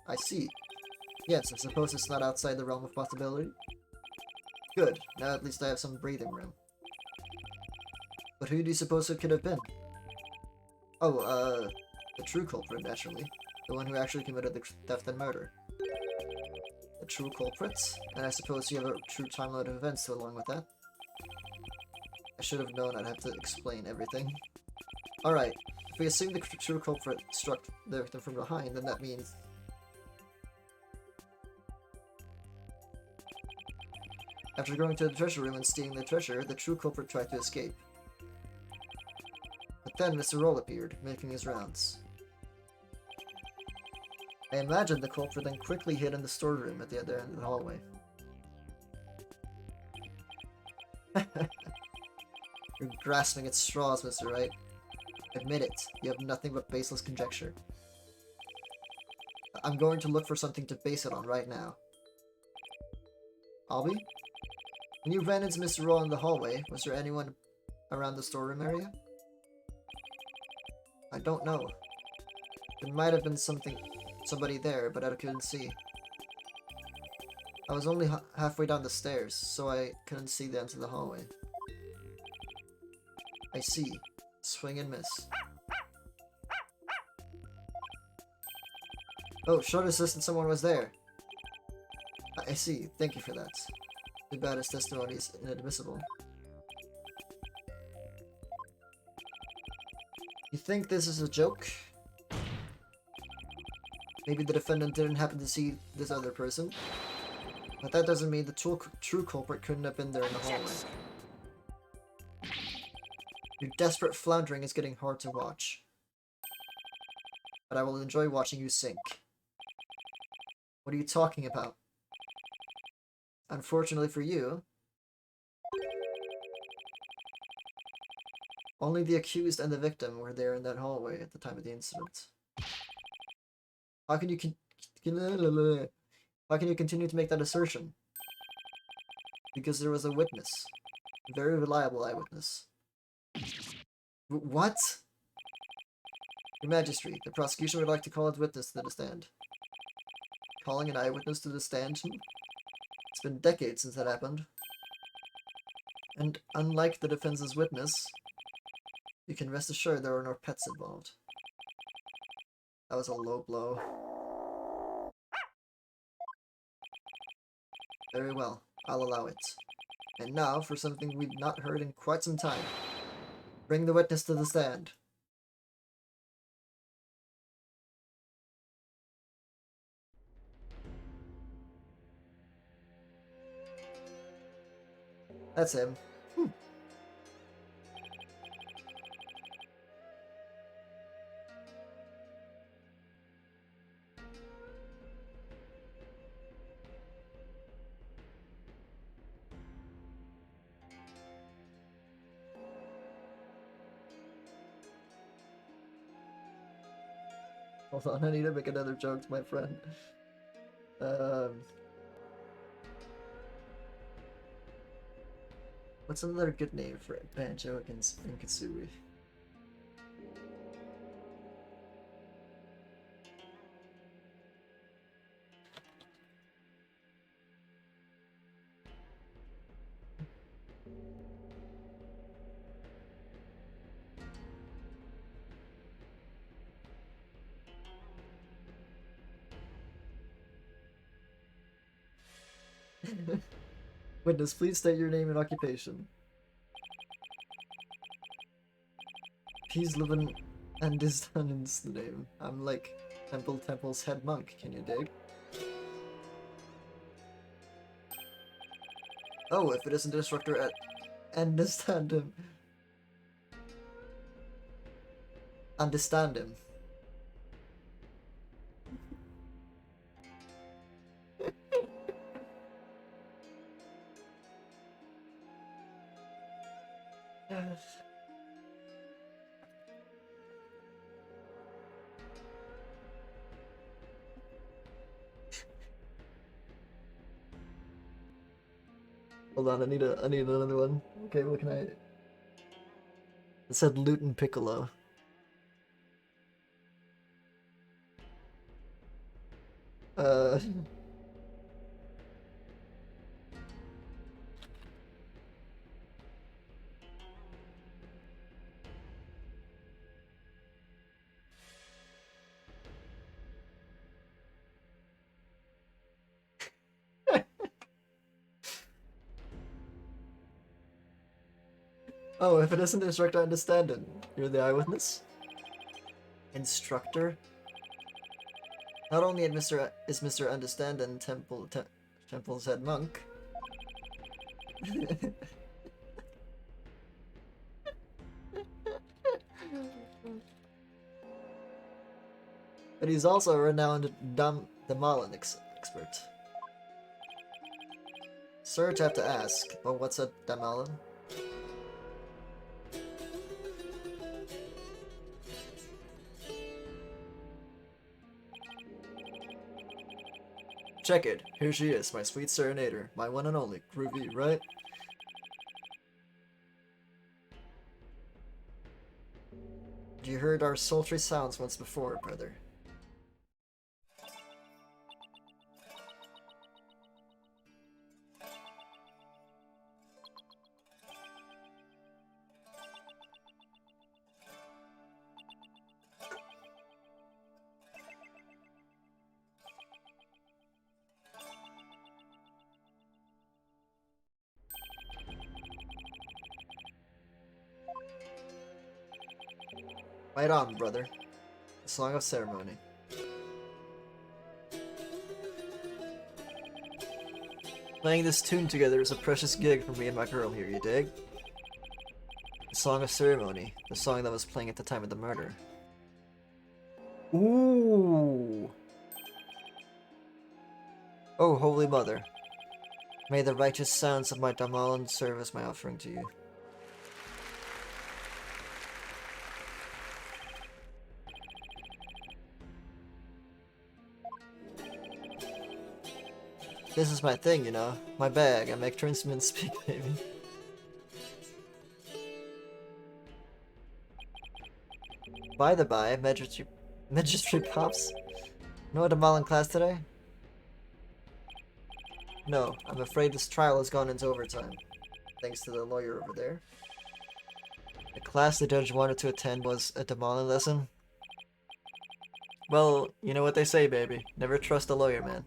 I see. Yes, I suppose it's not outside the realm of possibility. Good, now at least I have some breathing room. But who do you suppose it could have been? Oh, the true culprit, naturally. The one who actually committed the theft and murder. The true culprit? And I suppose you have a true timeline of events to along with that? I should have known I'd have to explain everything. Alright, if we assume the true culprit struck the victim from behind, then that means... After going to the treasure room and stealing the treasure, the true culprit tried to escape. But then Mr. Roll appeared, making his rounds. I imagine the culprit then quickly hid in the storeroom at the other end of the hallway. You're grasping at straws, Mr. Wright. Admit it, you have nothing but baseless conjecture. I'm going to look for something to base it on right now. Albie? When you ran into Mr. Roll in the hallway, was there anyone around the storeroom area? I don't know. There might have been somebody there, but I couldn't see. I was only halfway down the stairs, so I couldn't see the end of the hallway. I see. Swing and miss. Oh, short assistant, someone was there. I see. Thank you for that. Too bad his testimony is inadmissible. You think this is a joke? Maybe the defendant didn't happen to see this other person. But that doesn't mean the true culprit couldn't have been there in the hallway. Your desperate floundering is getting hard to watch. But I will enjoy watching you sink. What are you talking about? Unfortunately for you, only the accused and the victim were there in that hallway at the time of the incident. How can you continue to make that assertion? Because there was a witness. A very reliable eyewitness. What? Your Majesty, the prosecution would like to call its witness to the stand. Calling an eyewitness to the stand? It's been decades since that happened. And unlike the defense's witness, you can rest assured there were no pets involved. That was a low blow. Very well, I'll allow it. And now for something we've not heard in quite some time. Bring the witness to the stand. That's him. Hold on, I need to make another joke to my friend. What's another good name for Banjo and Katsui? Witness, please state your name and occupation. He's living and his is the name. I'm like Temple's head monk, can you dig? Oh, if it isn't instructor at understand him. Understand him. Hold on, I need another one. Okay, what can I? It said Lute and Piccolo. Uh. Oh, if it isn't instructor, I understand it. You're the eyewitness? Instructor? Not only is Mr. Understand and Temple's head monk. But he's also a renowned Damalan expert. Sir, I have to ask, but what's a Damalan? Check it. Here she is, my sweet serenader. My one and only. Groovy, right? You heard our sultry sounds once before, brother. Right on, brother. A song of ceremony. Playing this tune together is a precious gig for me and my girl here, you dig? The song of ceremony. The song that was playing at the time of the murder. Ooh! Oh, Holy Mother. May the righteous sounds of my Damalan serve as my offering to you. This is my thing, you know. My bag. I make tradesmen speak, baby. By the by, Magistrate Pops. No Damalan class today? No, I'm afraid this trial has gone into overtime. Thanks to the lawyer over there. The class the judge wanted to attend was a Damalan lesson. Well, you know what they say, baby. Never trust a lawyer, man.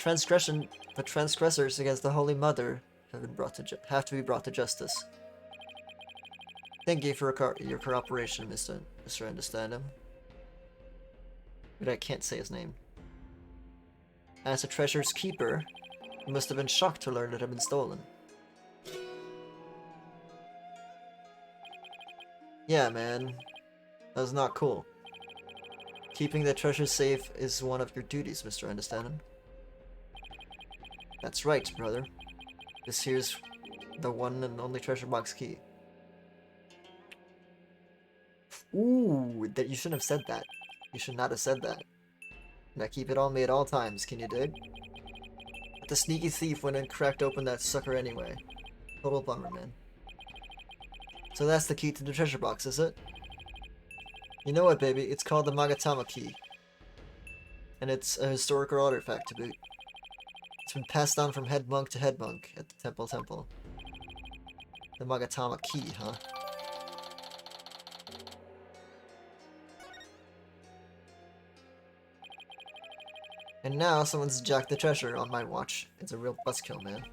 The transgressors against the Holy Mother have to be brought to justice. Thank you for your cooperation, Mr. Understand him. But I can't say his name. As a treasure's keeper, you must have been shocked to learn it had been stolen. Yeah, man. That was not cool. Keeping the treasure safe is one of your duties, Mr. Understand him. That's right, brother. This here's the one and only treasure box key. Ooh, that you shouldn't have said that. You should not have said that. And I keep it on me at all times, can you dig? But the sneaky thief went and cracked open that sucker anyway. Total bummer, man. So that's the key to the treasure box, is it? You know what, baby? It's called the Magatama key. And it's a historical artifact to boot. It's been passed on from head monk to head monk at the temple. The Magatama key, huh? And now someone's jacked the treasure on my watch. It's a real buzzkill, man.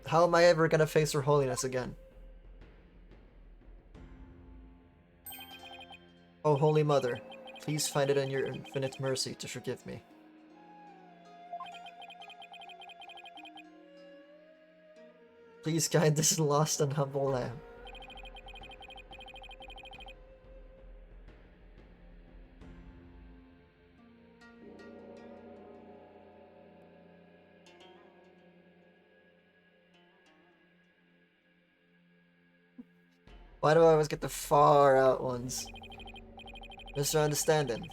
How am I ever gonna face Her Holiness again? Oh, Holy Mother, please find it in your infinite mercy to forgive me. Please guide this lost and humble lamb. Why do I always get the far out ones? Mr. Understanding.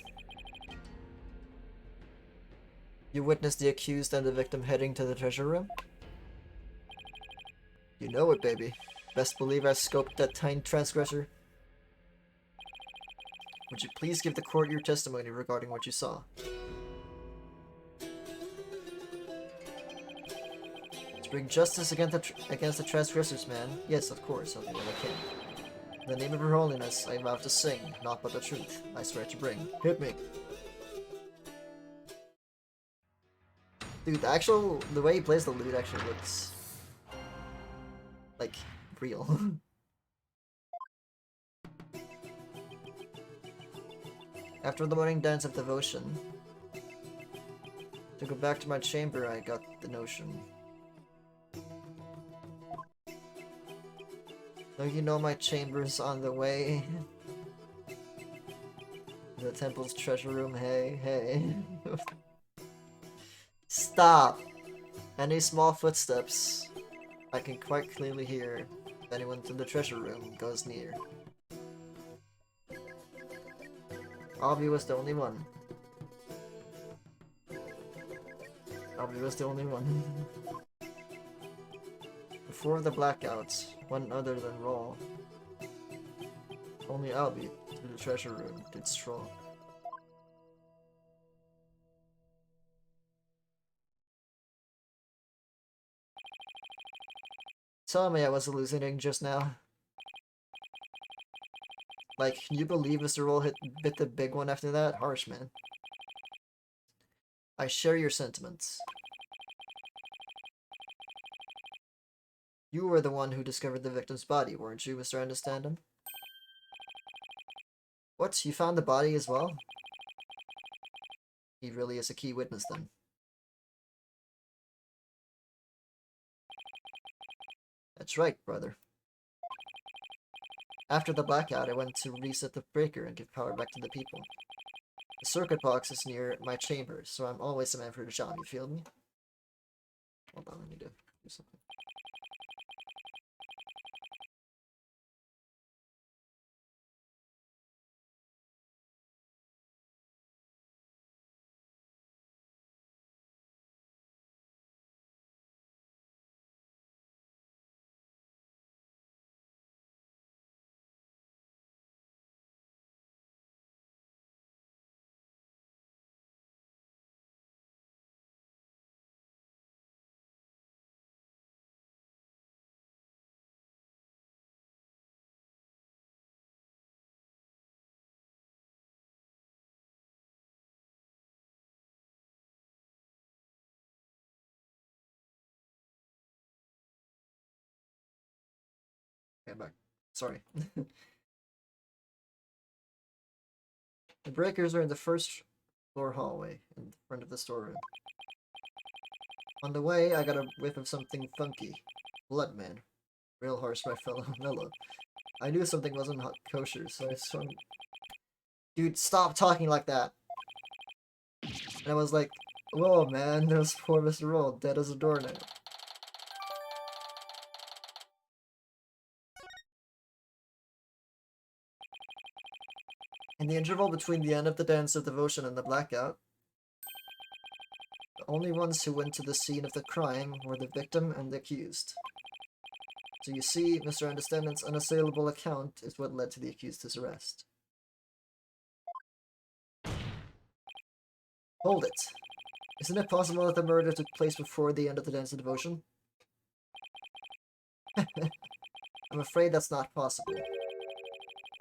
You witnessed the accused and the victim heading to the treasure room? You know it, baby. Best believe I scoped that tiny transgressor. Would you please give the court your testimony regarding what you saw? To bring justice against the transgressors, man. Yes, of course, I'll do what I can. In the name of Her Holiness, I vow to sing, naught but the truth. I swear to bring. Hit me. Dude, the way he plays the lute actually looks like real. After the morning dance of devotion, to go back to my chamber, I got the notion. Don't you know my chamber's on the way? The temple's treasure room, hey, hey. Stop! Any small footsteps, I can quite clearly hear if anyone in the treasure room goes near. Avi was the only one. Avi was the only one. Before the blackouts, one other than Raw, only Albie through the treasure room did stroll. Tell me I was hallucinating just now. Like, can you believe Mr. Roll bit the big one after that? Harsh, man. I share your sentiments. You were the one who discovered the victim's body, weren't you, Mr. Understanding? What? You found the body as well? He really is a key witness, then. That's right, brother. After the blackout, I went to reset the breaker and give power back to the people. The circuit box is near my chamber, so I'm always the man for the job, you feel me? Hold on, I need to do something. Okay, I'm back. Sorry. The breakers are in the first floor hallway, in front of the storeroom. On the way, I got a whiff of something funky. Blood, man. Real harsh, my fellow mellow. I knew something wasn't kosher, so I swung... Dude, stop talking like that! And I was like, whoa, man, there's poor Mr. Roll, dead as a doornail. In the interval between the end of the dance of devotion and the blackout, the only ones who went to the scene of the crime were the victim and the accused. So you see, Mr. Understanding's unassailable account is what led to the accused's arrest. Hold it. Isn't it possible that the murder took place before the end of the dance of devotion? I'm afraid that's not possible.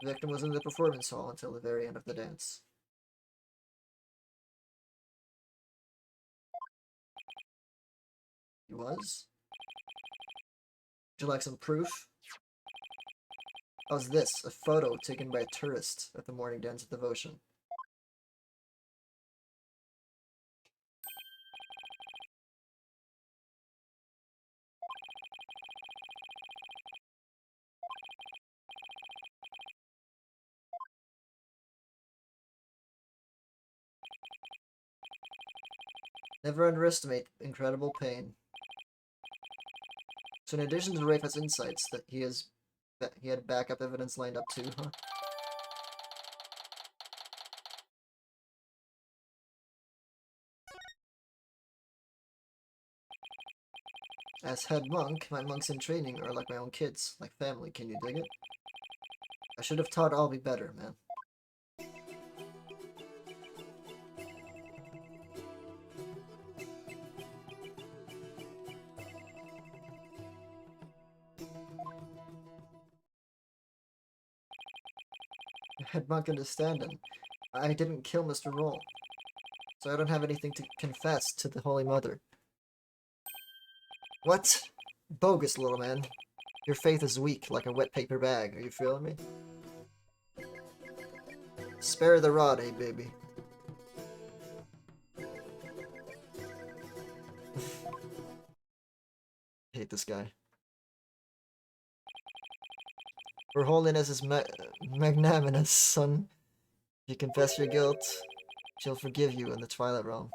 The victim was in the performance hall until the very end of the dance. He was? Would you like some proof? How's this? A photo taken by a tourist at the morning dance of devotion. Never underestimate incredible pain. So in addition to Rafe's insights, that he had backup evidence lined up too, huh? As head monk, my monks in training are like my own kids, like family. Can you dig it? I should have taught Albie better, man. Head monk understand him. I didn't kill Mr. Roll, so I don't have anything to confess to the Holy Mother. What? Bogus, little man. Your faith is weak, like a wet paper bag. Are you feeling me? Spare the rod, eh, baby? Hate this guy. Her holiness is magnanimous, son. If you confess your guilt, she'll forgive you in the Twilight Realm.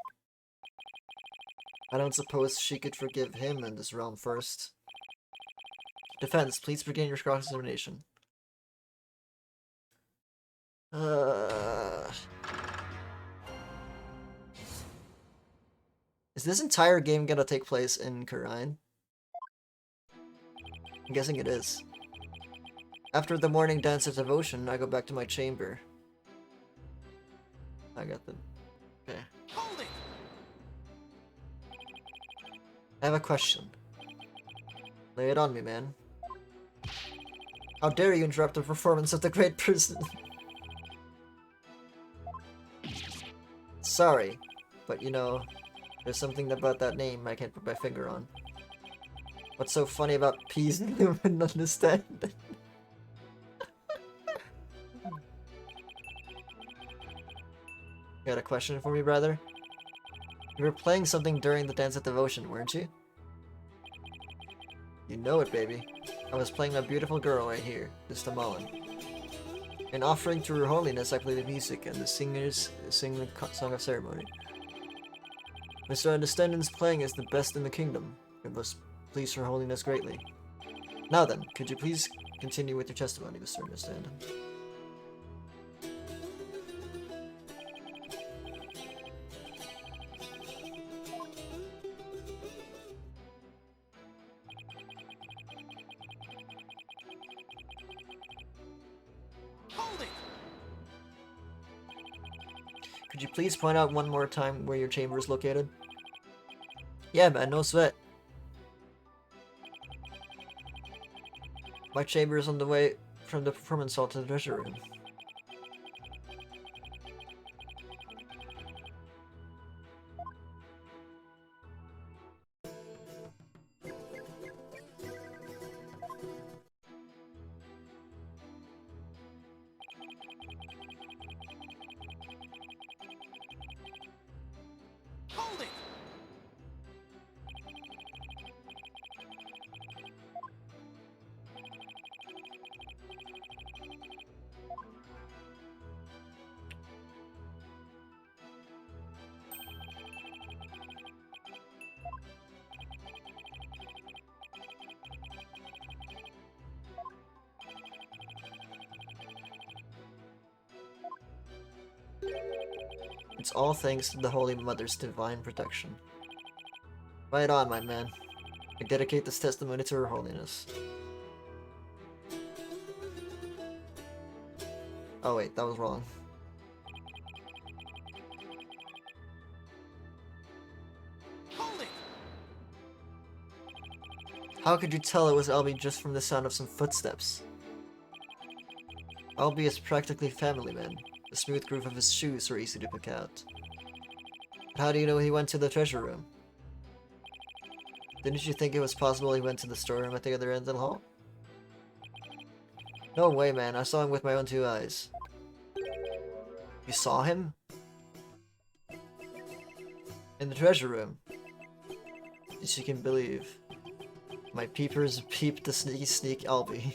I don't suppose she could forgive him in this realm first. Defense, please begin your cross-examination. Is this entire game gonna take place in Khura'in? I'm guessing it is. After the morning dance of devotion, I go back to my chamber. I got them. Okay. Hold it! I have a question. Lay it on me, man. How dare you interrupt the performance of the great person? Sorry, but you know, there's something about that name I can't put my finger on. What's so funny about peas and human understanding? You got a question for me, brother? You were playing something during the Dance of Devotion, weren't you? You know it, baby. I was playing my beautiful girl right here, this Mullen. In offering to Her Holiness, I play the music, and the singers sing the Song of Ceremony. Mr. Understanding's playing is the best in the kingdom. It must please Her Holiness greatly. Now then, could you please continue with your testimony, Mr. Understanding? Could you please point out one more time where your chamber is located? Yeah, man, no sweat. My chamber is on the way from the performance hall to the treasure room. Hold it! It's all thanks to the Holy Mother's divine protection. Right on, my man. I dedicate this testimony to Her Holiness. Oh wait, that was wrong. Hold it! How could you tell it was Albie just from the sound of some footsteps? Albie is practically family, man. The smooth groove of his shoes are easy to pick out. How do you know he went to the treasure room? Didn't you think it was possible he went to the storeroom at the other end of the hall? No way, man. I saw him with my own 2 eyes. You saw him? In the treasure room. Yes, you can believe. My peepers peeped the sneaky sneak Albie.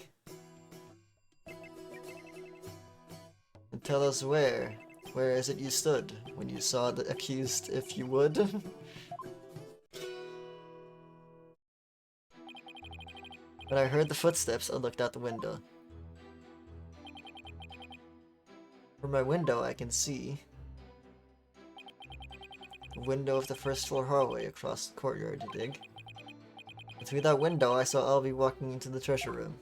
And tell us where. Where is it you stood when you saw the accused, if you would? When I heard the footsteps, I looked out the window. From my window, I can see the window of the first floor hallway across the courtyard, you dig? And through that window, I saw Albie walking into the treasure room.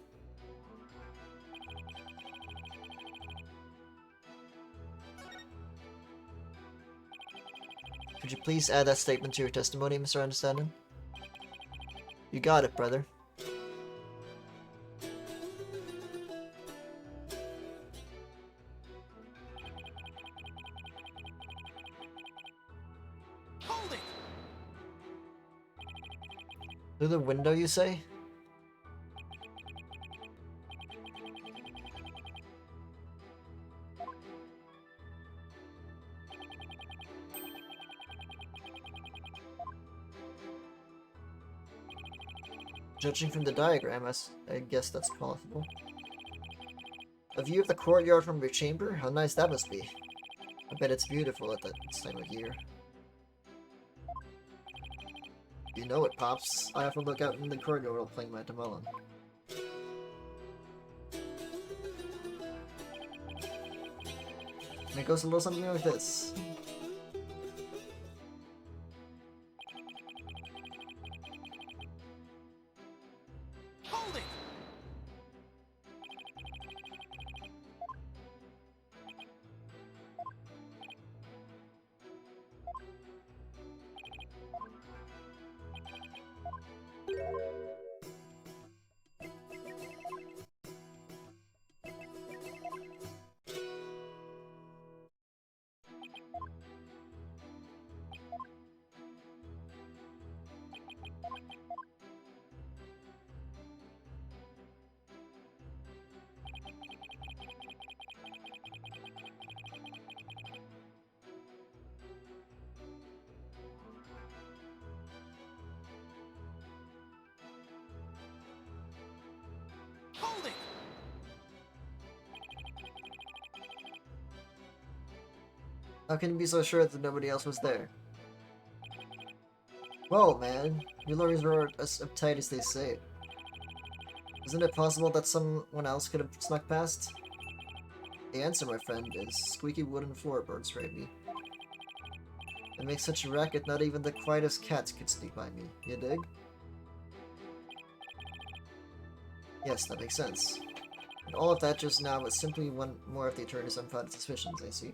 Could you please add that statement to your testimony, Mr. Understanding? You got it, brother. Hold it! Through the window, you say? Judging from the diagram, I guess that's possible. A view of the courtyard from your chamber? How nice that must be. I bet it's beautiful at this time of year. You know it, Pops. I often look out in the corridor while playing my Tamelon. And it goes a little something like this. Hold it! Hold it! How can you be so sure that nobody else was there? Whoa, man. Your lawyers are as uptight as they say. Isn't it possible that someone else could have snuck past? The answer, my friend, is squeaky wooden floorboards, Raby. It makes such a racket not even the quietest cats could sneak by me. You dig? Yes, that makes sense. And all of that just now was simply one more of the attorney's unfounded suspicions, I see.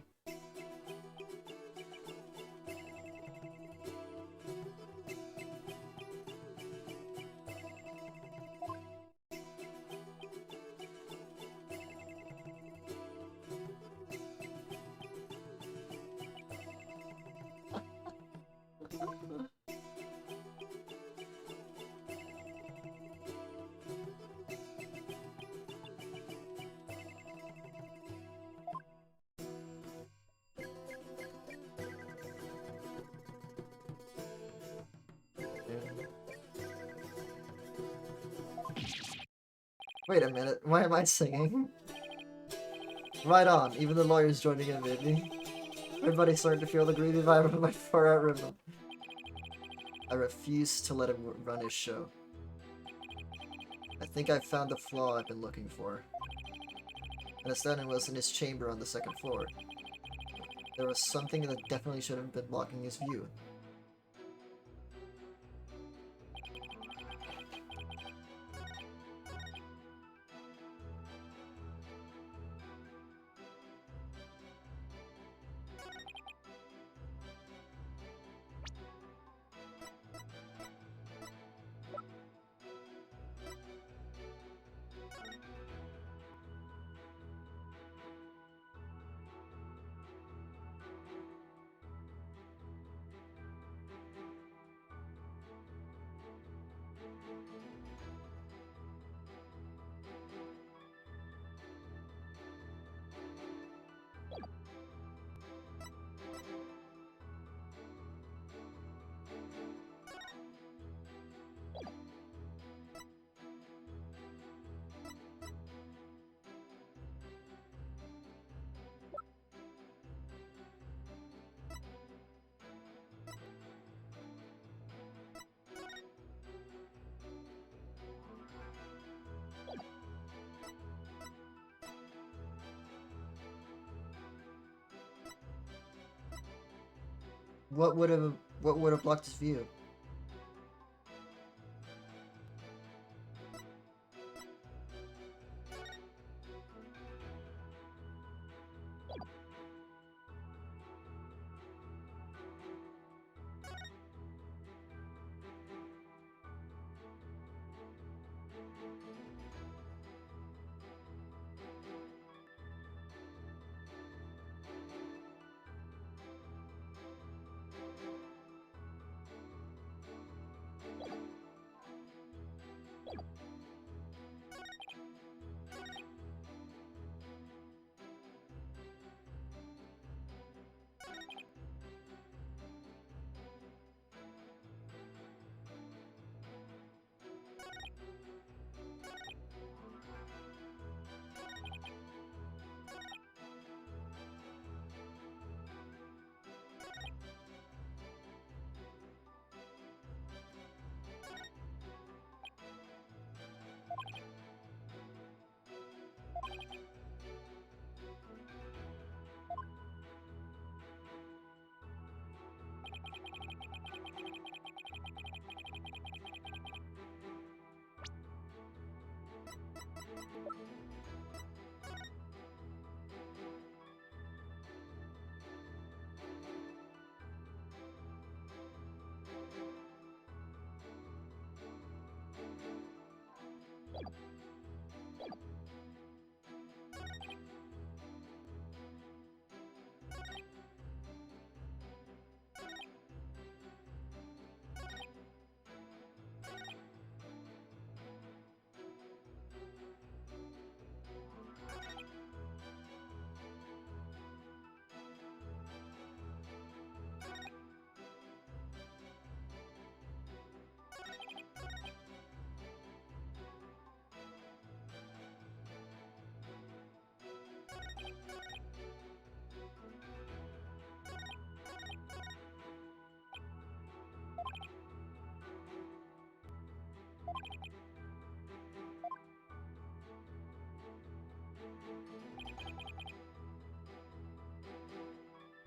Wait a minute, why am I singing? Right on, even the lawyer's joining in, baby. Everybody's starting to feel the groovy vibe of my far-out rhythm. I refuse to let him run his show. I think I found the flaw I've been looking for. And Astanin was in his chamber on the 2nd floor. There was something that definitely should have been blocking his view. What would have blocked his view?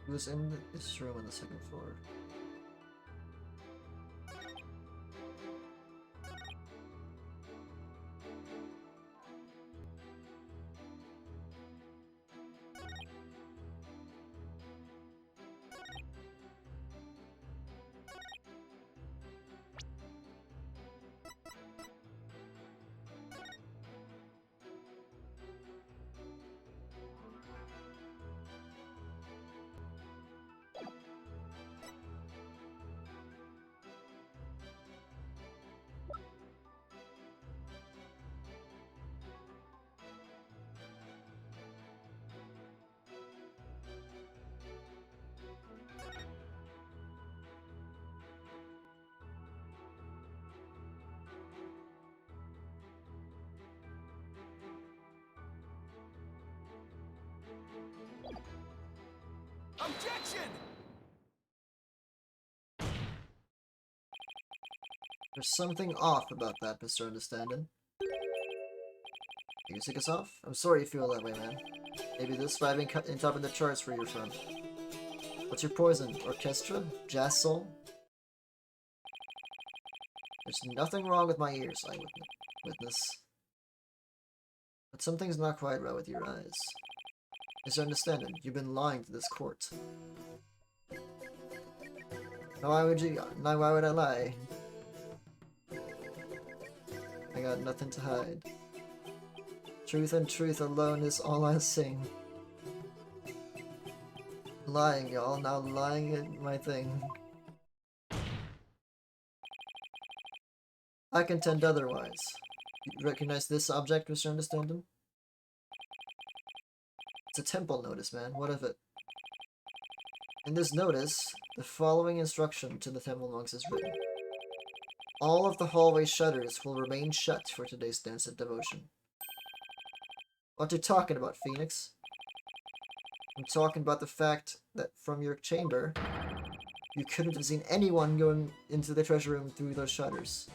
He was in this room on the second floor. Objection! There's something off about that, Mr. Understanding. Music is off? I'm sorry you feel that way, man. Maybe this vibing cut in top of the charts where you're from. What's your poison? Orchestra? Jazz soul? There's nothing wrong with my ears, I witness. But something's not quite right with your eyes. Mr. Understanding, you've been lying to this court. Now why would I lie? I got nothing to hide. Truth and truth alone is all I sing. Lying, y'all. Now lying is my thing. I contend otherwise. You recognize this object, Mr. Understanding? It's a temple notice, man. What of it? In this notice, the following instruction to the temple monks is written. All of the hallway shutters will remain shut for today's dance of devotion. What you talking about, Phoenix? I'm talking about the fact that from your chamber, you couldn't have seen anyone going into the treasure room through those shutters.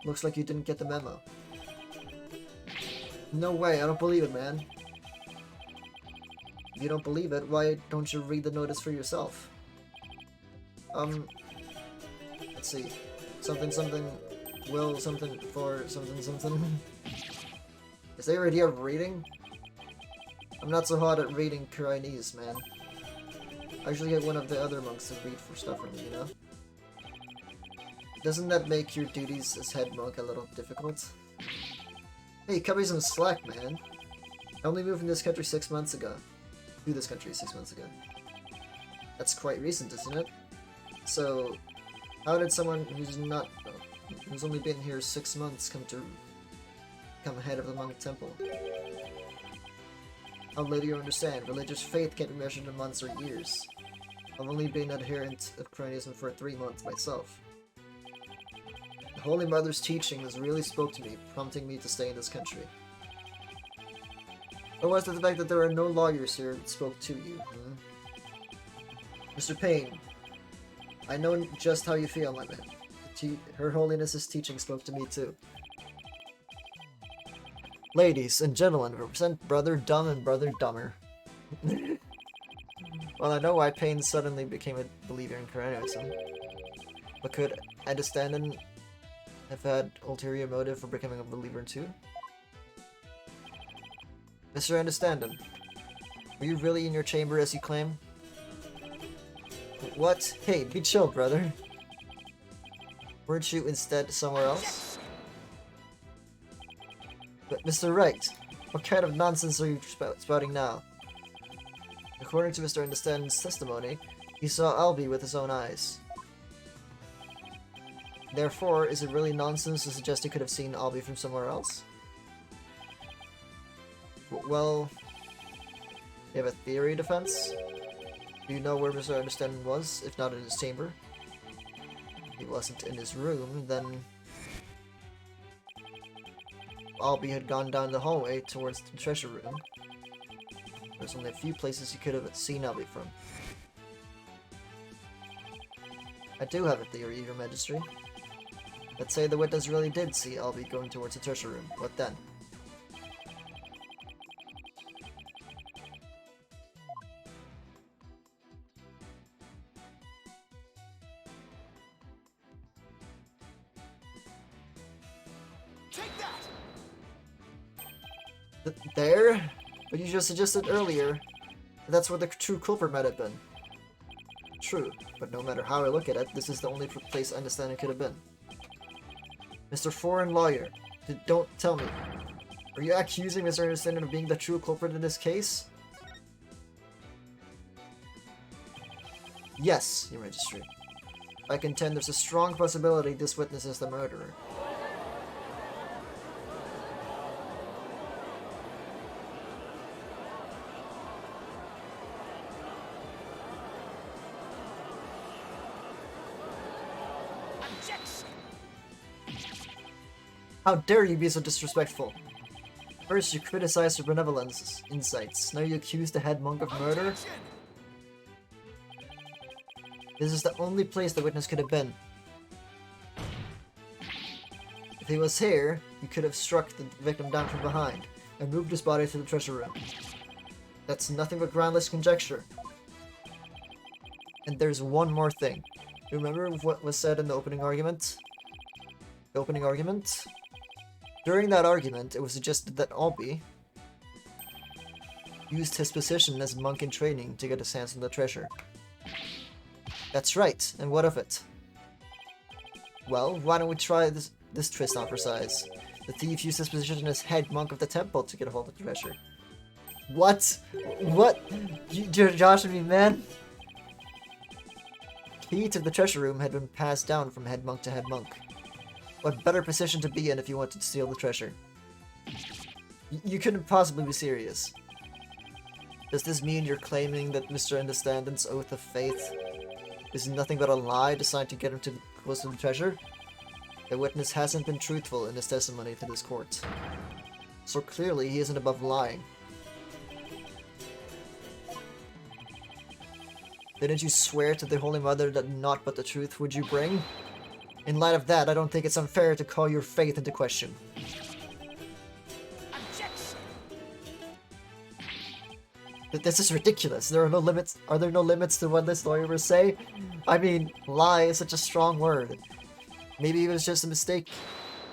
Looks like you didn't get the memo. No way, I don't believe it, man. If you don't believe it, why don't you read the notice for yourself? Let's see. Something something will something for something something. Is there idea of reading? I'm not so hot at reading Chinese, man. I usually get one of the other monks to read for stuff for me, you know? Doesn't that make your duties as head monk a little difficult? Hey, cut me some slack, man. I only moved from this country 6 months ago. To this country 6 months ago. That's quite recent, isn't it? So, how did someone who's only been here 6 months come head of the monk temple? How little you understand. Religious faith can't be measured in months or years. I've only been adherent of Cronyism for 3 months myself. The Holy Mother's teachings really spoke to me, prompting me to stay in this country. Or was it the fact that there are no lawyers here that spoke to you? Mr. Payne, I know just how you feel, my man. Her Holiness's teaching spoke to me too. Ladies and gentlemen, represent Brother Dumb and Brother Dumber. Well, I know why Payne suddenly became a believer in Cronyism. But could Understanding have had ulterior motive for becoming a believer too? Mr. Understanding, were you really in your chamber as you claim? What? Hey, be chill, brother. Weren't you instead somewhere else? But Mr. Wright, what kind of nonsense are you spouting now? According to Mr. Understanding's testimony, he saw Albie with his own eyes. Therefore, is it really nonsense to suggest he could have seen Albie from somewhere else? Well, you have a theory, defense? Do you know where Mr. Understanding was, if not in his chamber? If he wasn't in his room, then Albie had gone down the hallway towards the treasure room. There's only a few places you could have seen Albie from. I do have a theory, Your Majesty. Let's say the witness really did see Albie going towards the treasure room. What then? There? But you just suggested earlier that's where the true culprit might have been. True, but no matter how I look at it, this is the only place I understand it could have been. Mr. Foreign Lawyer, don't tell me. Are you accusing Mr. Understanding of being the true culprit in this case? Yes, Your Majesty. I contend there's a strong possibility this witness is the murderer. How dare you be so disrespectful? First you criticize her benevolence insights, now you accuse the head monk of murder? This is the only place the witness could have been. If he was here, you could have struck the victim down from behind, and moved his body to the treasure room. That's nothing but groundless conjecture. And there's one more thing. Remember what was said in the opening argument? The opening argument? During that argument, it was suggested that Albie used his position as monk in training to get his hands on the treasure. That's right, and what of it? Well, why don't we try this twist on for size? The thief used his position as head monk of the temple to get a hold of the treasure. What? What? You're joshing me, man? Key to the treasure room had been passed down from head monk to head monk. What better position to be in if you wanted to steal the treasure? You couldn't possibly be serious. Does this mean you're claiming that Mr. Understanding's oath of faith is nothing but a lie designed to get him close to the treasure? The witness hasn't been truthful in his testimony to this court. So clearly he isn't above lying. Didn't you swear to the Holy Mother that naught but the truth would you bring? In light of that, I don't think it's unfair to call your faith into question. This is ridiculous. There are no limits. Are there no limits to what this lawyer will say? I mean, lie is such a strong word. Maybe it was just a mistake.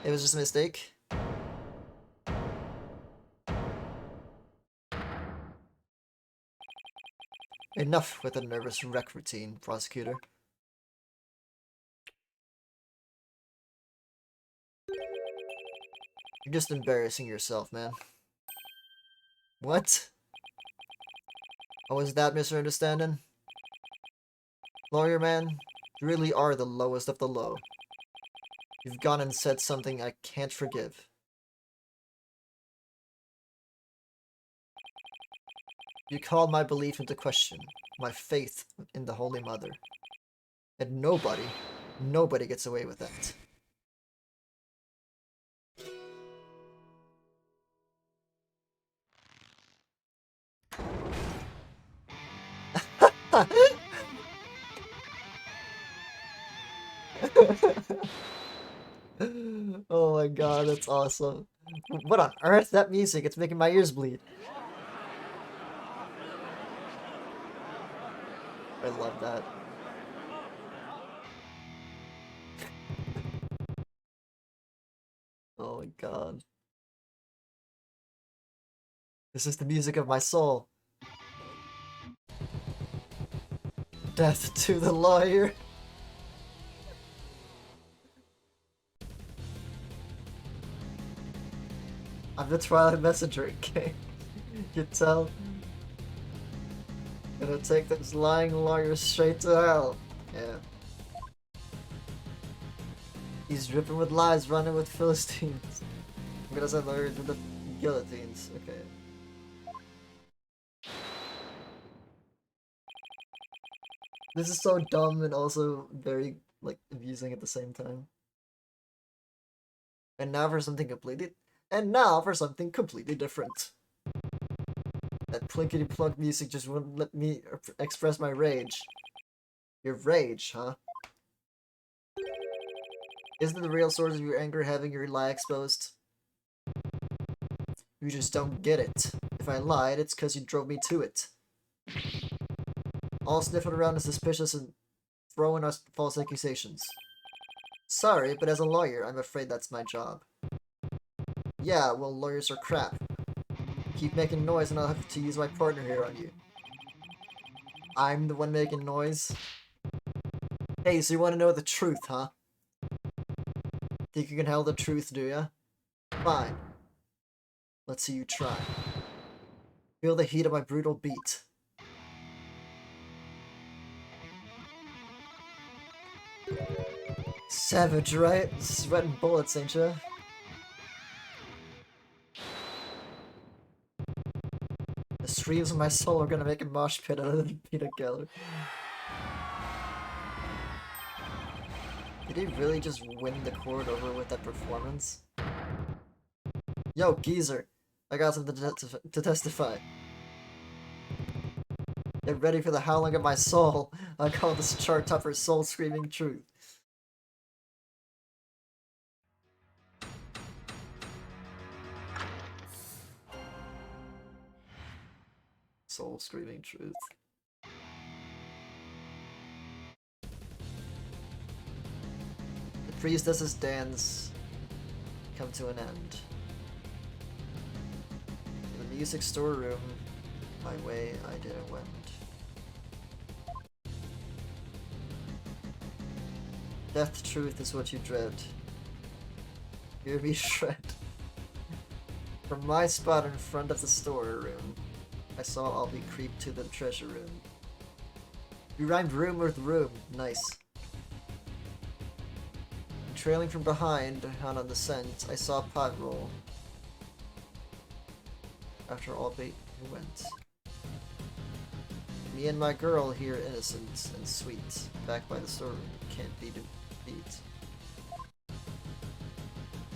It was just a mistake. Enough with the nervous wreck routine, prosecutor. You're just embarrassing yourself, man. What? Oh, is that misunderstanding? Lawyer man, you really are the lowest of the low. You've gone and said something I can't forgive. You called my belief into question, my faith in the Holy Mother. And nobody gets away with that. Oh my god, that's awesome. What on earth? That music, it's making my ears bleed. I love that. Oh my god. This is the music of my soul. Death to the lawyer. I'm the Twilight Messenger, okay? You tell? Gonna take this lying lawyer straight to hell. Yeah. He's dripping with lies, running with Philistines. I'm gonna send lawyer to the guillotines. Okay. This is so dumb and also very, like, amusing at the same time. And now for something completely different. That plinkety plunk music just wouldn't let me express my rage. Your rage, huh? Isn't the real source of your anger having your lie exposed? You just don't get it. If I lied, it's because you drove me to it. All sniffing around is suspicious and throwing us false accusations. Sorry, but as a lawyer, I'm afraid that's my job. Yeah, well, lawyers are crap. Keep making noise and I'll have to use my partner here on you. I'm the one making noise? Hey, so you want to know the truth, huh? Think you can handle the truth, do ya? Fine. Let's see you try. Feel the heat of my brutal beat. Savage, right? Sweating bullets, ain't ya? The screams of my soul are gonna make a mosh pit out of the peanut gallery. Did he really just win the court over with that performance? Yo, geezer! I got something to testify. Get ready for the howling of my soul. I call this chart topper soul screaming truth. Soul screaming truth. The priestess's dance come to an end. In the music storeroom, my way I didn't wend. Death truth is what you dread. Hear me shred. From my spot in front of the storeroom, I saw Albie creep to the treasure room. You rhymed room with room. Nice. Trailing from behind, on the scent, I saw a pot roll. After Albie went. Me and my girl here, innocent and sweet, back by the storeroom, can't be beat.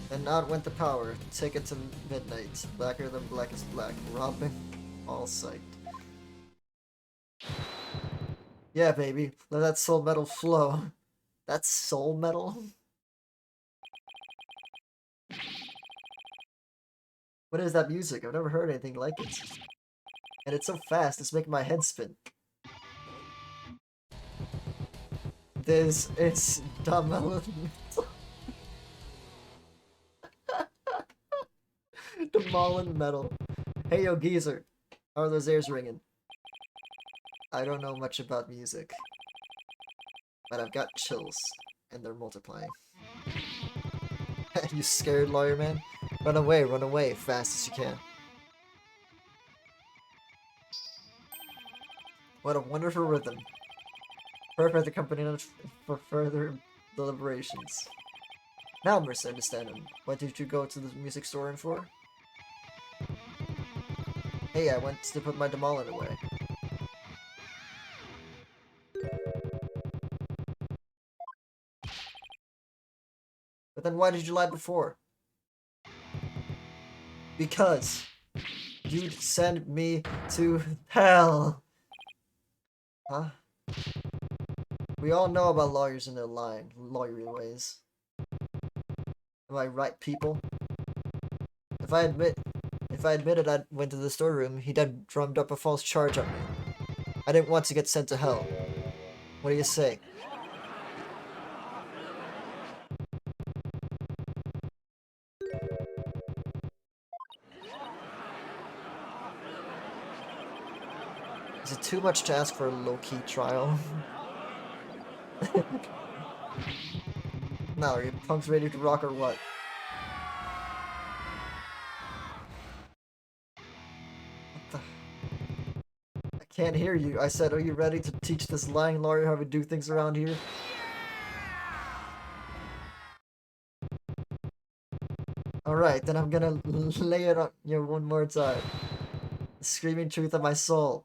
Then out went the power, take it to midnight, blacker than blackest black, robbing all sight. Yeah, baby, let that soul metal flow. That's soul metal? What is that music? I've never heard anything like it. And it's so fast, it's making my head spin. This is dumb elemental. Demolin metal. Hey yo, geezer. How are those ears ringing? I don't know much about music, but I've got chills, and they're multiplying. You scared, lawyer man? Run away, fast as you can. What a wonderful rhythm. Perfect accompaniment for further deliberations. Now, Mr. Understanding, what did you go to the music store in for? Hey, I went to put my Demolin away. But then why did you lie before? Because you'd send me to hell. Huh? We all know about lawyers and their lying, lawyery ways. Am I right, people? If I admitted I went to the storeroom, he'd have drummed up a false charge on me. I didn't want to get sent to hell. What do you say? Is it too much to ask for a low-key trial? Now, are you punks ready to rock or what? I can't hear you. I said, are you ready to teach this lying lawyer how we do things around here? Alright, then I'm gonna lay it on you one more time. The screaming truth of my soul.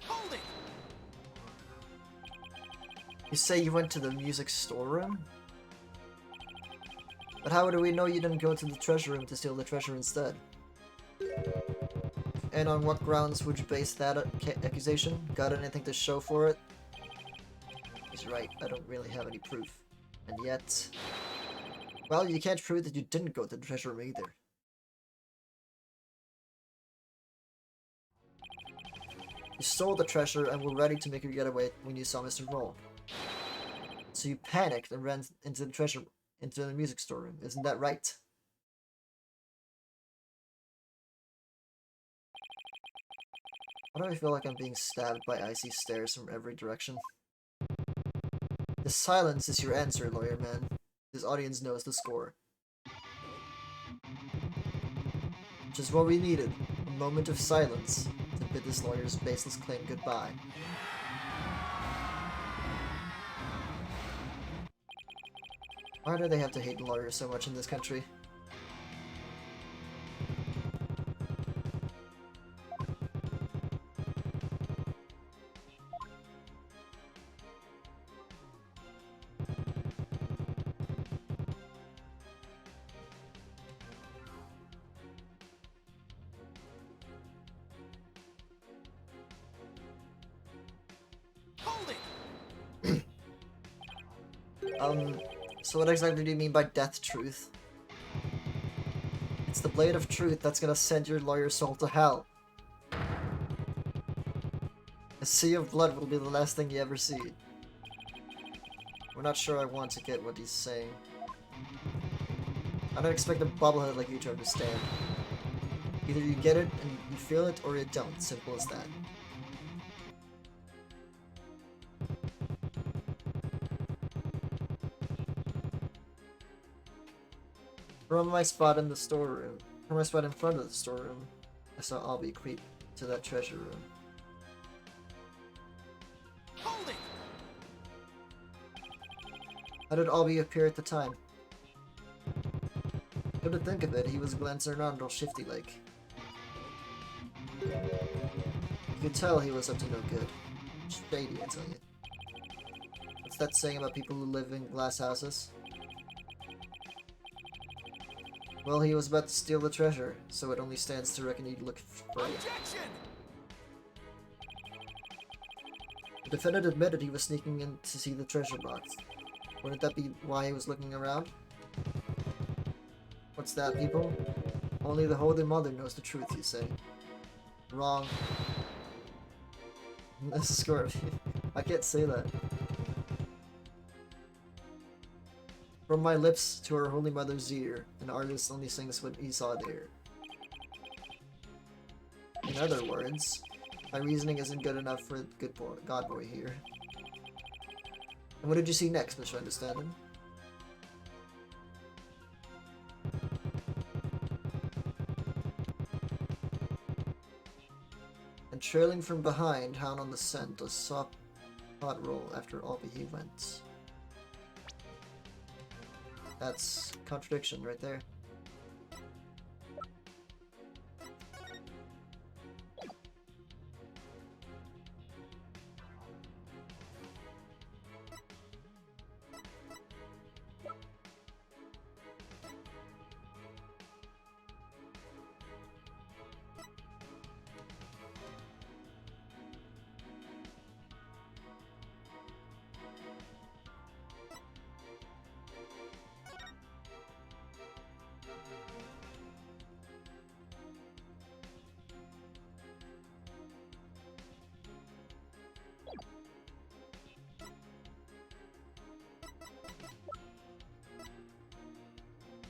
Hold it! You say you went to the music storeroom? But how do we know you didn't go to the treasure room to steal the treasure instead? And on what grounds would you base that accusation? Got anything to show for it? He's right, I don't really have any proof. And yet... Well, you can't prove that you didn't go to the treasure room either. You stole the treasure and were ready to make your getaway when you saw Mr. Roll. So you panicked and ran into the music storeroom, isn't that right? Why do I feel like I'm being stabbed by icy stares from every direction? The silence is your answer, lawyer man. This audience knows the score. Just what we needed. A moment of silence to bid this lawyer's baseless claim goodbye. Why do they have to hate lawyers so much in this country? So what exactly do you mean by death truth? It's the blade of truth that's gonna send your lawyer's soul to hell. A sea of blood will be the last thing you ever see. We're not sure I want to get what he's saying. I don't expect a bobblehead like you to understand. Either you get it and you feel it, or you don't. Simple as that. From my spot in the storeroom, from my spot in front of the storeroom, I saw Albie creep to that treasure room. Hold it! How did Albie appear at the time? Come to think of it, he was glancing around all shifty-like. You could tell he was up to no good. Shady, I tell you. What's that saying about people who live in glass houses? Well, he was about to steal the treasure, so it only stands to reckon he'd look for it. Objection! The defendant admitted he was sneaking in to see the treasure box. Wouldn't that be why he was looking around? What's that, people? Only the Holy Mother knows the truth, you say. Wrong. This is Scorpion. I can't say that. From my lips to our Holy Mother's ear, an artist only sings what he saw there. In other words, my reasoning isn't good enough for good boy, God boy here. And what did you see next, Mr. Understanding? And trailing from behind, hound on the scent, a soft pot roll after all he went. That's contradiction right there.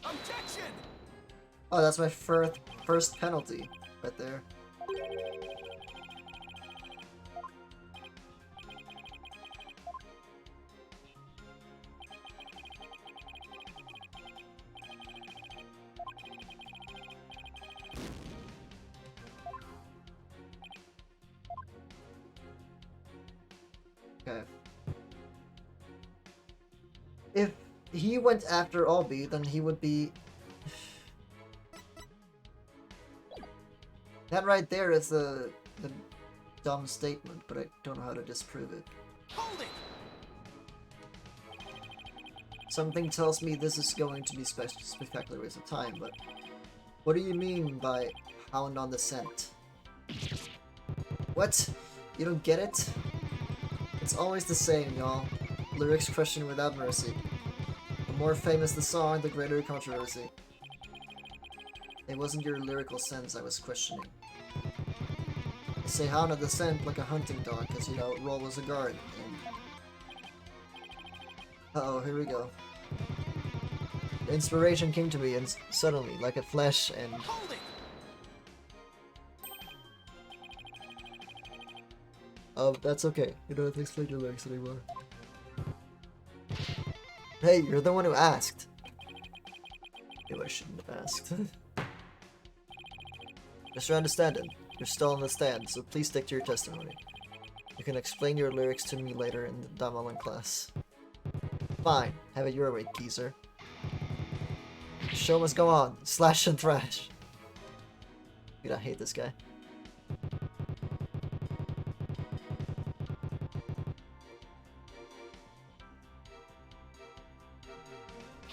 Objection! Oh, that's my first penalty right there. Okay. If he went after Albie, then he would be... That right there is the dumb statement, but I don't know how to disprove it. Hold it! Something tells me this is going to be spectacular waste of time, but what do you mean by hound on the scent? What? You don't get it? It's always the same, y'all. Lyrics question without mercy. The more famous the song, the greater controversy. It wasn't your lyrical sense I was questioning. I say hound on the scent like a hunting dog, because, you know, roll as a guard, and... Uh-oh, here we go. The inspiration came to me, and suddenly, like a flash, and... Hold it! That's okay. You don't have to explain your lyrics anymore. Hey, you're the one who asked. Maybe I shouldn't have asked. Mr. Understanding, you're still on the stand, so please stick to your testimony. You can explain your lyrics to me later in the Damalin class. Fine, have it your way, geezer. The show must go on. Slash and thrash. Dude, I hate this guy.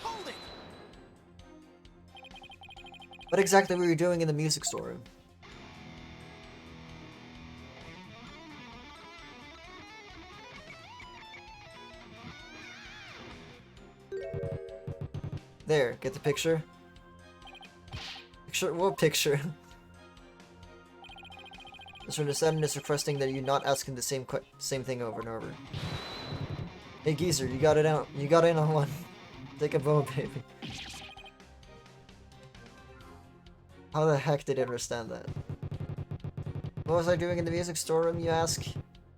Hold it! What exactly were you doing in the music storeroom? There, get the picture? Picture? What picture? Mr. Understanding is requesting that you not asking the same thing over and over. Hey geezer, you got it out. You got in on one. Take a bow, baby. How the heck did I understand that? What was I doing in the music storeroom, you ask?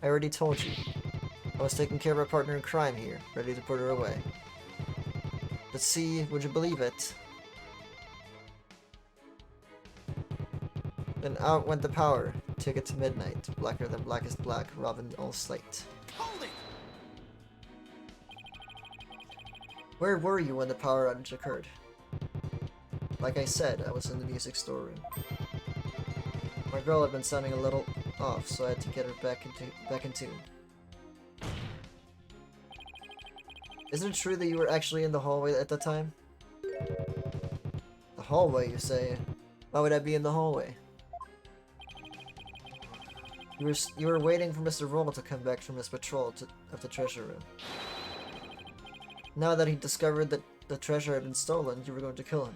I already told you. I was taking care of my partner in crime here, ready to put her away. Let's see, would you believe it? Then out went the power. Took it to midnight. Blacker than blackest black, Robin all slate. Hold it! Where were you when the power outage occurred? Like I said, I was in the music storeroom. My girl had been sounding a little off, so I had to get her back in tune. Isn't it true that you were actually in the hallway at that time? The hallway, you say? Why would I be in the hallway? You were waiting for Mr. Roll to come back from his patrol of the treasure room. Now that he discovered that the treasure had been stolen, you were going to kill him.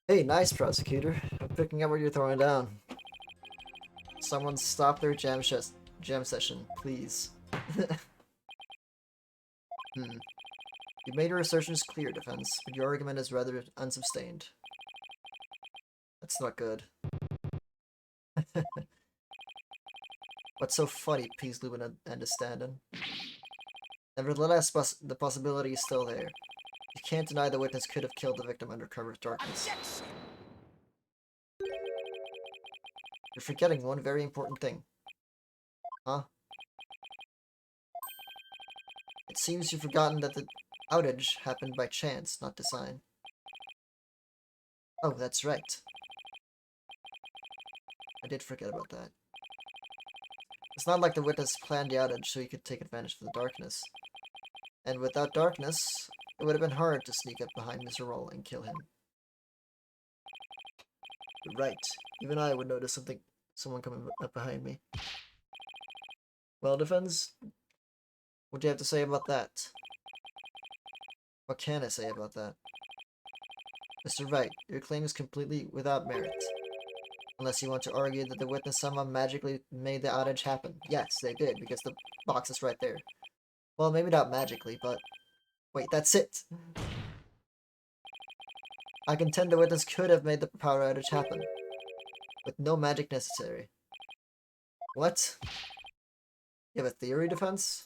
Hey, nice, prosecutor. I'm picking up what you're throwing down. Someone stop their jam session, please. You made your assertions clear, defense, but your argument is rather unsustained. That's not good. What's so funny, Peasley would understand. Nevertheless, the possibility is still there. You can't deny the witness could have killed the victim under cover of darkness. You're forgetting one very important thing. Huh? It seems you've forgotten that the outage happened by chance, not design. Oh, that's right. I did forget about that. It's not like the witness planned the outage so he could take advantage of the darkness. And without darkness, it would have been hard to sneak up behind Mr. Roll and kill him. You're right. Even I would notice someone coming up behind me. Well, defense, what do you have to say about that? What can I say about that? Mr. Wright, your claim is completely without merit. Unless you want to argue that the witness somehow magically made the outage happen. Yes, they did, because the box is right there. Well, maybe not magically, but... Wait, that's it! I contend the witness could have made the power outage happen. With no magic necessary. What? You have a theory, defense?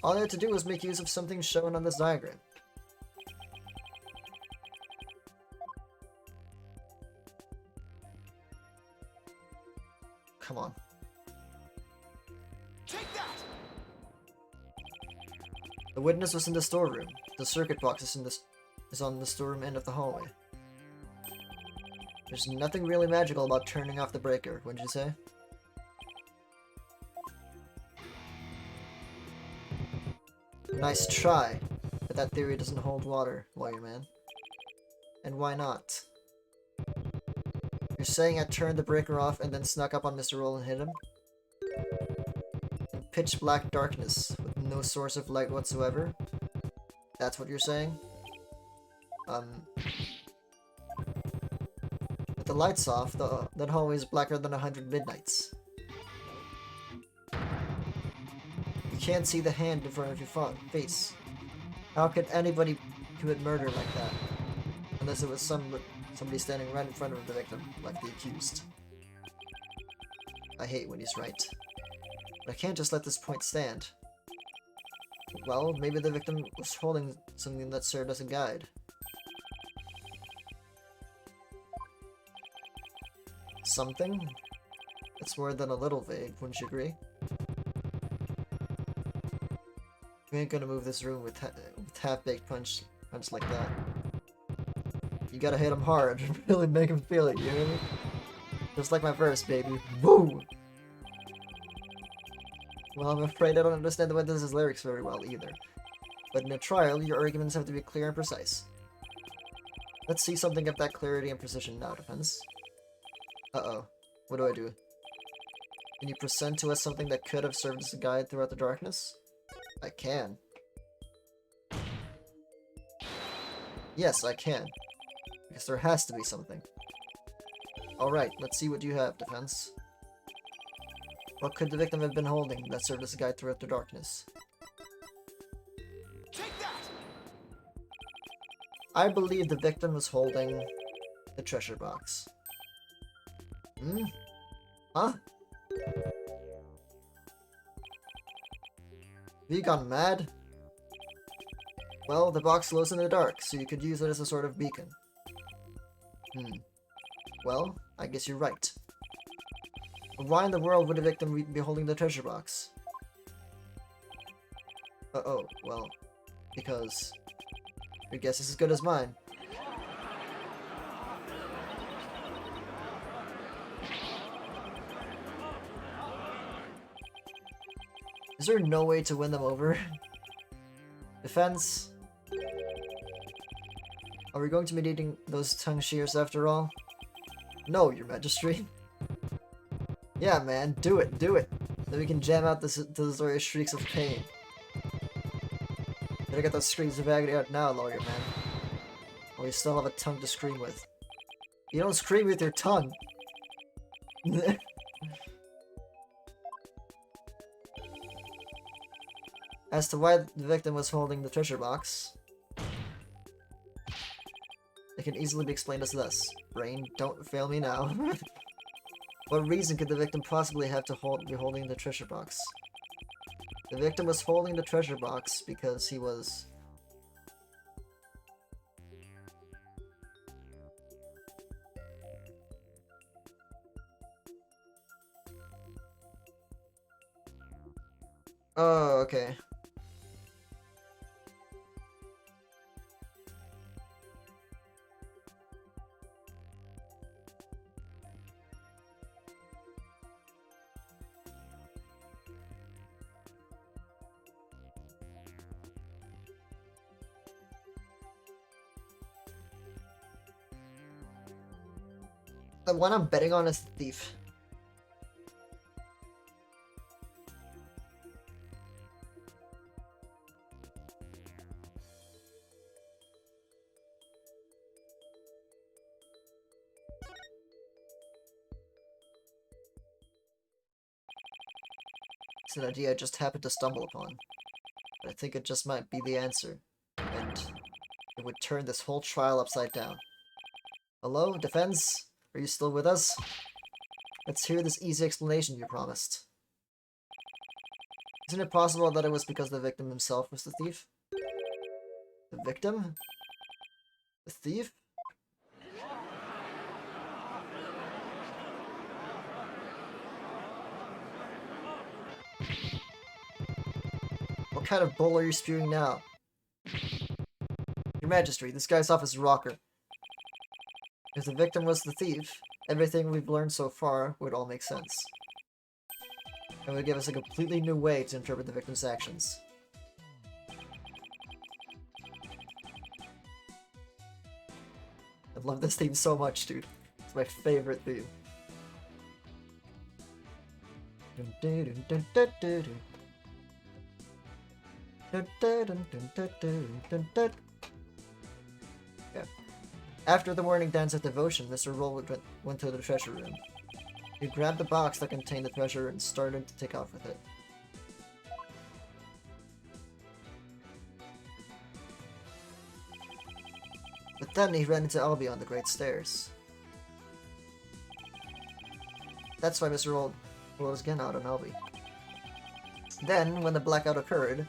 All I had to do was make use of something shown on this diagram. Come on. Take that! The witness was in the storeroom. The circuit box is on the storeroom end of the hallway. There's nothing really magical about turning off the breaker, wouldn't you say? Nice try, but that theory doesn't hold water, lawyer man. And why not? You're saying I turned the breaker off and then snuck up on Mr. Roll and hit him? In pitch black darkness, with no source of light whatsoever? That's what you're saying? With the lights off, that hallway is blacker than 100 midnights. You can't see the hand in front of your face. How could anybody commit murder like that? Unless it was somebody standing right in front of the victim, like the accused. I hate when he's right. But I can't just let this point stand. Well, maybe the victim was holding something that served as a guide. Something? It's more than a little vague, wouldn't you agree? We ain't gonna move this room with half-baked punch like that. You gotta hit him hard, really make him feel it, you hear me? Just like my verse, baby. Woo! Well, I'm afraid I don't understand the witness's lyrics very well either. But in a trial, your arguments have to be clear and precise. Let's see something of that clarity and precision now, defense. Uh-oh. What do I do? Can you present to us something that could have served as a guide throughout the darkness? I can. Yes, I can. Because there has to be something. Alright, let's see what you have, defense. What could the victim have been holding that served as a guide throughout the darkness? Take that! I believe the victim was holding the treasure box. Hmm? Huh? Have you gone mad? Well, the box glows in the dark, so you could use it as a sort of beacon. Well, I guess you're right. But why in the world would a victim be holding the treasure box? Oh, well, because your guess is as good as mine. Is there no way to win them over? Defense? Are we going to be needing those tongue shears after all? No, your majesty. Yeah, man, do it, do it. Then we can jam out the various shrieks of pain. Better get those screams of agony out now, lawyer man. While we still have a tongue to scream with. You don't scream with your tongue! As to why the victim was holding the treasure box, it can easily be explained as thus. Brain, don't fail me now. What reason could the victim possibly have to be holding the treasure box? The victim was holding the treasure box because he was... Oh, okay. The one I'm betting on is the thief. It's an idea I just happened to stumble upon. But I think it just might be the answer. And it would turn this whole trial upside down. Hello, defense? Are you still with us? Let's hear this easy explanation you promised. Isn't it possible that it was because the victim himself was the thief? The victim? The thief? What kind of bull are you spewing now? Your Majesty, this guy's off his rocker. If the victim was the thief, everything we've learned so far would all make sense. It would give us a completely new way to interpret the victim's actions. I love this theme so much, dude. It's my favorite theme. Yeah. After the morning dance of devotion, Mr. Roll went to the treasure room. He grabbed the box that contained the treasure and started to take off with it. But then he ran into Albie on the Great Stairs. That's why Mr. Roll was again out on Albie. Then, when the blackout occurred,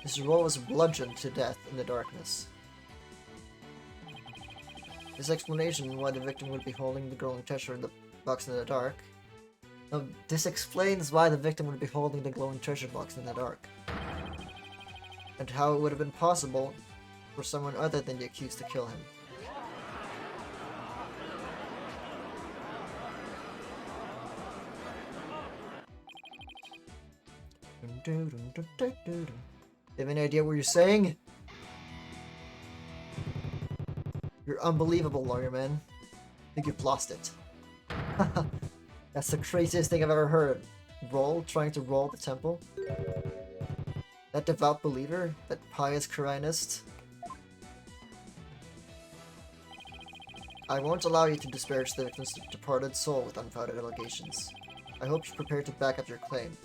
Mr. Roll was bludgeoned to death in the darkness. This explanation why the victim would be holding the glowing treasure in the box in the dark. No, this explains why the victim would be holding the glowing treasure box in the dark. And how it would have been possible for someone other than the accused to kill him. Do you have any idea what you're saying? You're unbelievable, lawyer man. I think you've lost it. That's the craziest thing I've ever heard. Roll trying to roll the temple? That devout believer? That pious Koreanist? I won't allow you to disparage the victim's departed soul with unfounded allegations. I hope you're prepared to back up your claim.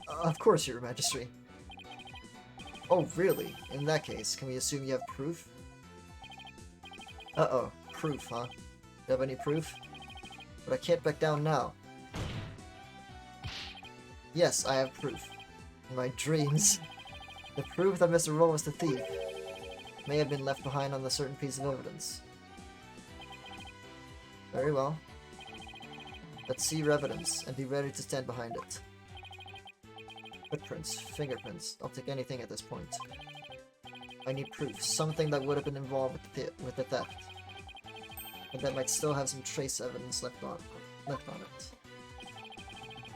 Of course, Your Majesty. Oh, really? In that case, can we assume you have proof? Uh-oh. Proof, huh? Do you have any proof? But I can't back down now. Yes, I have proof. In my dreams. The proof that Mr. Roll was the thief may have been left behind on a certain piece of evidence. Very well. Let's see your evidence and be ready to stand behind it. Footprints, fingerprints, I'll take anything at this point. I need proof, something that would have been involved with the theft. But that might still have some trace evidence left on it.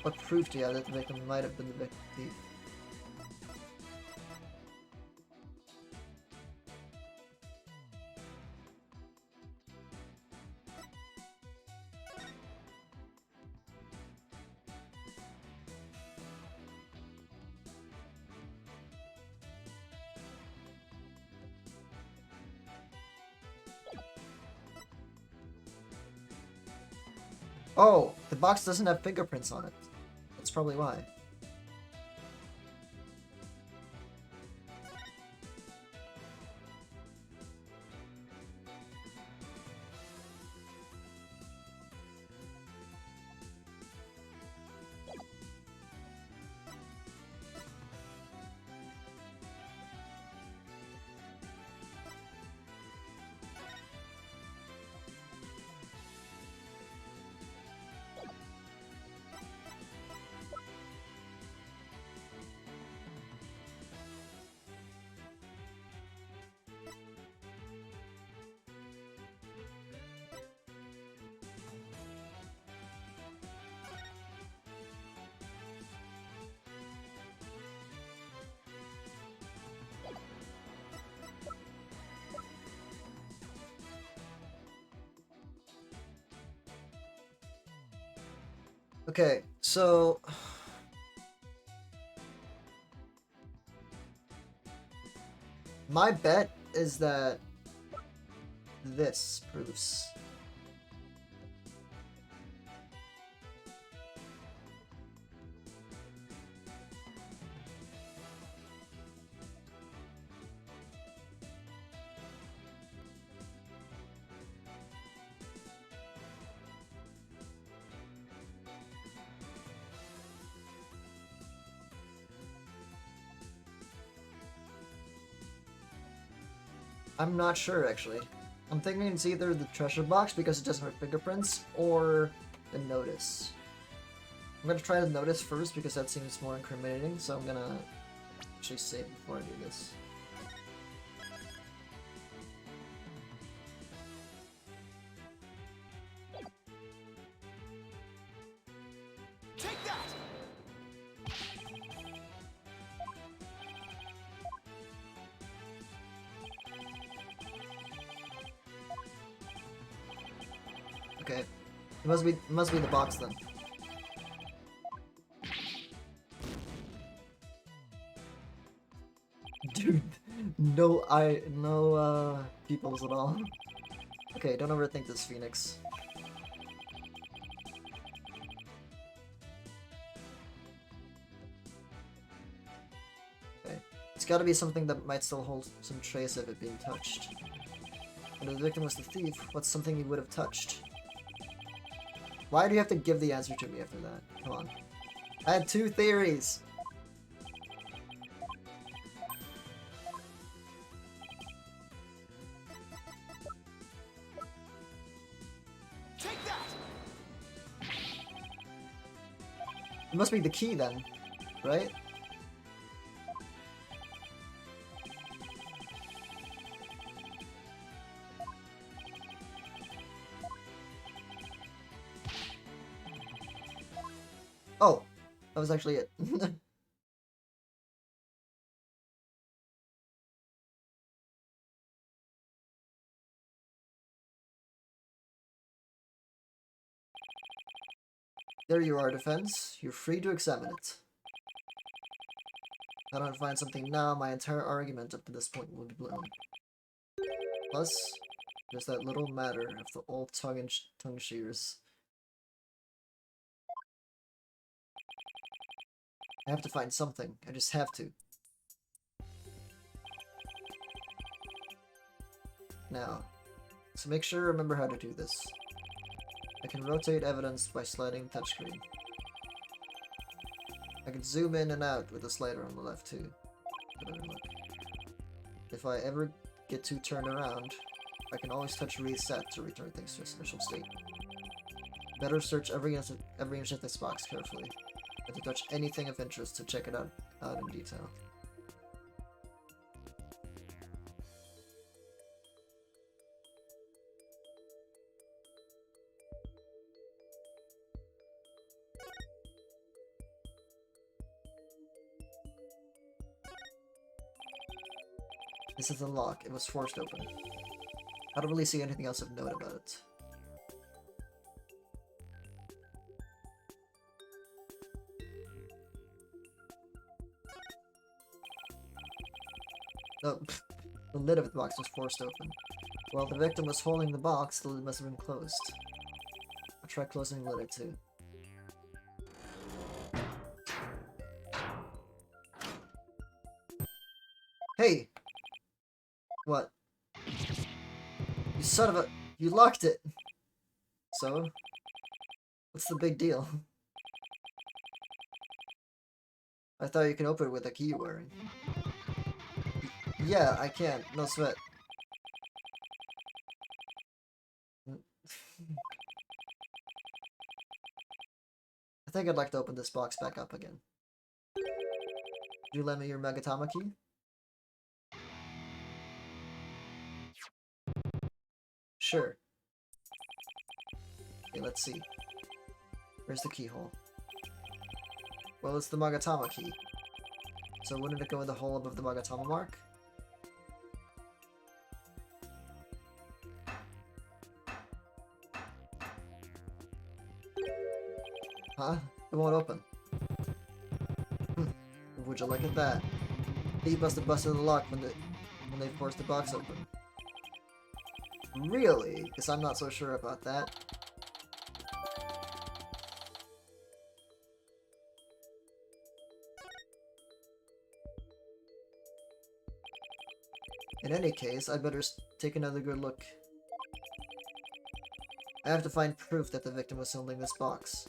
What proof do you have that the victim might have been the thief? Oh, the box doesn't have fingerprints on it. That's probably why. Okay, so my bet is that this proves. I'm not sure, actually. I'm thinking it's either the treasure box because it doesn't have fingerprints, or the notice. I'm gonna try the notice first because that seems more incriminating, so I'm gonna actually save before I do this. Take that! Okay. It must be the box then. Dude, no peoples at all. Okay, don't overthink this, Phoenix. Okay. It's gotta be something that might still hold some trace of it being touched. And if the victim was the thief, what's something he would have touched? Why do you have to give the answer to me after that? Come on. I had two theories! Take that! It must be the key then, right? Oh, that was actually it. There you are, defense. You're free to examine it. If I don't find something now, my entire argument up to this point will be blown. Plus, there's that little matter of the old tongue shears. I have to find something. I just have to. Now, so make sure to remember how to do this. I I can rotate evidence by sliding touchscreen. I can zoom in and out with the slider on the left too. If I ever get too turned around, I can always touch reset to return things to its initial state. Better search every inch of this box carefully, and to touch anything of interest to check it out in detail. This is the lock. It was forced open. I don't really see anything else of note about it. Oh, the lid of the box was forced open. While the victim was holding the box, the lid must have been closed. I'll try closing the lid too. Hey! What? You son of a... You locked it! So? What's the big deal? I thought you can open it with a key you're wearing. Yeah, I can. No sweat. I think I'd like to open this box back up again. Could you lend me your Megatama key? Sure. Okay, let's see. Where's the keyhole? Well, it's the Magatama key. So wouldn't it go in the hole above the Magatama mark? Huh? It won't open. Would you look at that? He must have busted the lock when they forced the box open. Really? Because I'm not so sure about that. In any case, I'd better take another good look. I have to find proof that the victim was holding this box.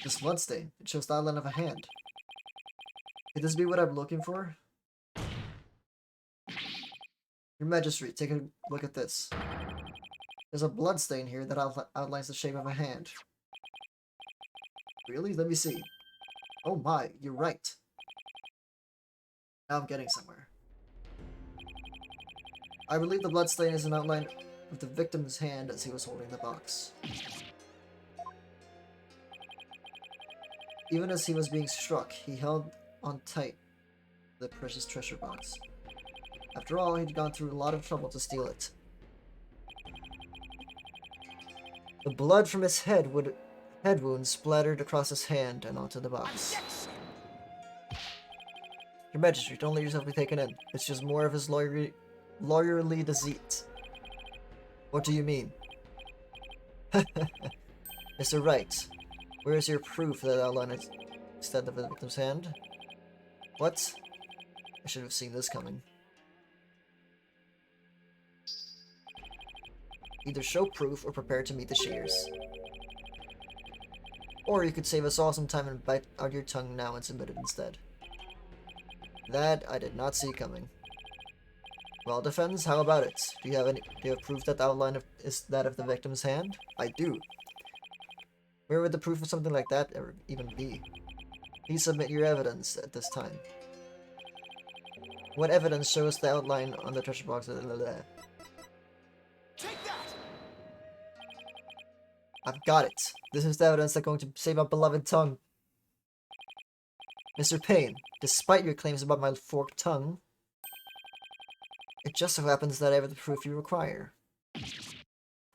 This bloodstain. It shows the outline of a hand. Could this be what I'm looking for? Your Majesty, take a look at this. There's a bloodstain here that outlines the shape of a hand. Really? Let me see. Oh my, you're right. Now I'm getting somewhere. I believe the bloodstain is an outline of the victim's hand as he was holding the box. Even as he was being struck, he held on tight the precious treasure box. After all, he'd gone through a lot of trouble to steal it. The blood from his head wound splattered across his hand and onto the box. Your Majesty, don't let yourself be taken in. It's just more of his lawyerly deceit. What do you mean? Mr. Wright, where is your proof that outline is instead of the victim's hand? What? I should have seen this coming. Either show proof or prepare to meet the shears. Or you could save us all some time and bite out your tongue now and submit it instead. That I did not see coming. Well, defense, how about it? Do you have proof that the outline is that of the victim's hand? I do. Where would the proof of something like that ever even be? Please submit your evidence at this time. What evidence shows the outline on the treasure box? Take that! I've got it. This is the evidence that's going to save our beloved tongue. Mr. Payne, despite your claims about my forked tongue, it just so happens that I have the proof you require.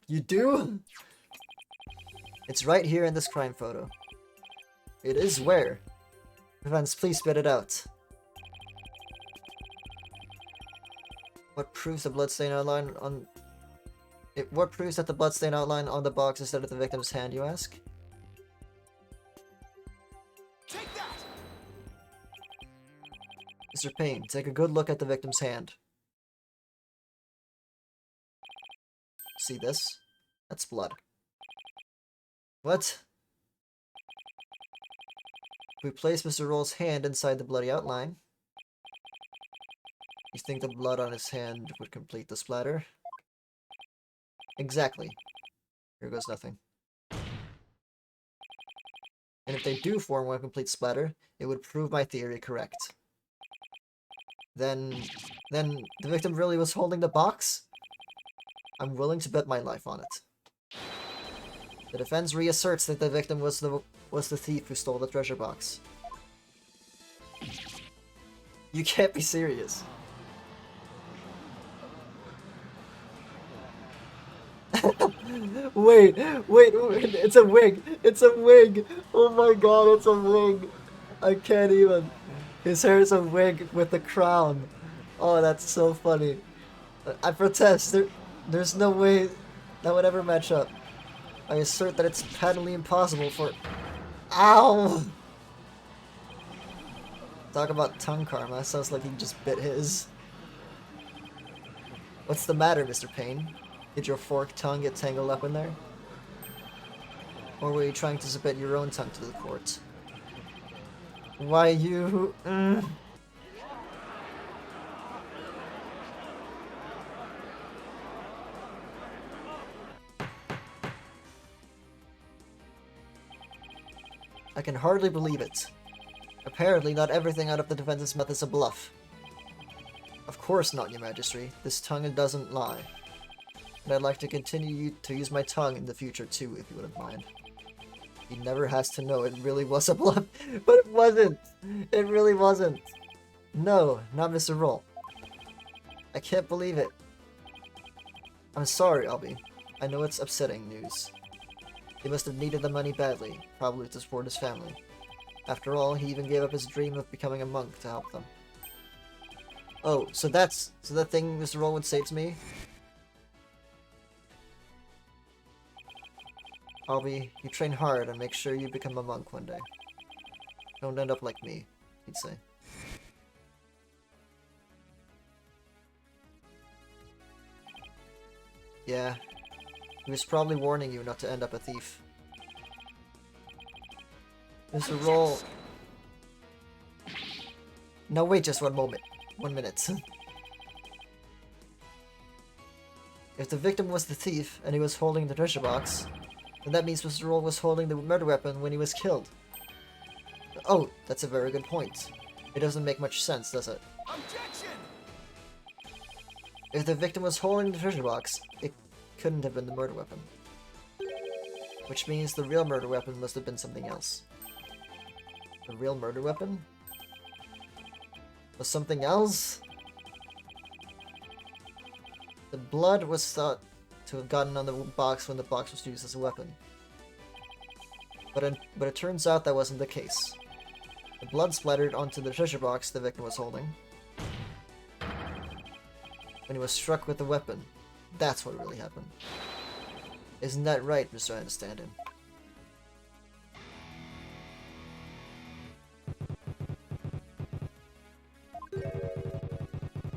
You do? It's right here in this crime photo. It is where? Evans, please spit it out. What proves the bloodstain outline on... What proves that the bloodstain outline on the box instead of the victim's hand, you ask? Take that! Mr. Payne, take a good look at the victim's hand. See this? That's blood. What? If we place Mr. Roll's hand inside the bloody outline, you think the blood on his hand would complete the splatter? Exactly. Here goes nothing. And if they do form one complete splatter, it would prove my theory correct. Then the victim really was holding the box? I'm willing to bet my life on it. The defense reasserts that the victim was the thief who stole the treasure box. You can't be serious. Wait, it's a wig! It's a wig! Oh my god, it's a wig! I can't even. His hair is a wig with a crown. Oh, that's so funny. I protest. There's no way that would ever match up. I assert that it's patently impossible for... Ow! Talk about tongue karma. Sounds like he just bit his. What's the matter, Mr. Payne? Did your forked tongue get tangled up in there? Or were you trying to submit your own tongue to the court? Why you... I can hardly believe it. Apparently not everything out of the defense's mouth is a bluff. Of course not, Your Majesty. This tongue doesn't lie. And I'd like to continue to use my tongue in the future too, if you wouldn't mind. He never has to know it really was a bluff. But it wasn't! It really wasn't! No, not Mr. Roll. I can't believe it. I'm sorry, Albie. I know it's upsetting news. He must have needed the money badly, probably to support his family. After all, he even gave up his dream of becoming a monk to help them. Oh, so that thing Mr. Roll would say to me? Albie, you train hard and make sure you become a monk one day. Don't end up like me, he'd say. Yeah, he was probably warning you not to end up a thief. Mr. Roll... No, wait just one moment. 1 minute. If the victim was the thief and he was holding the treasure box, then that means Mr. Roll was holding the murder weapon when he was killed. Oh, that's a very good point. It doesn't make much sense, does it? Objection! If the victim was holding the treasure box, it couldn't have been the murder weapon. Which means the real murder weapon must have been something else. The real murder weapon? Was something else? The blood was thought to have gotten on the box when the box was used as a weapon. But it turns out that wasn't the case. The blood splattered onto the treasure box the victim was holding when he was struck with the weapon. That's what really happened. Isn't that right, Mr. Understanding?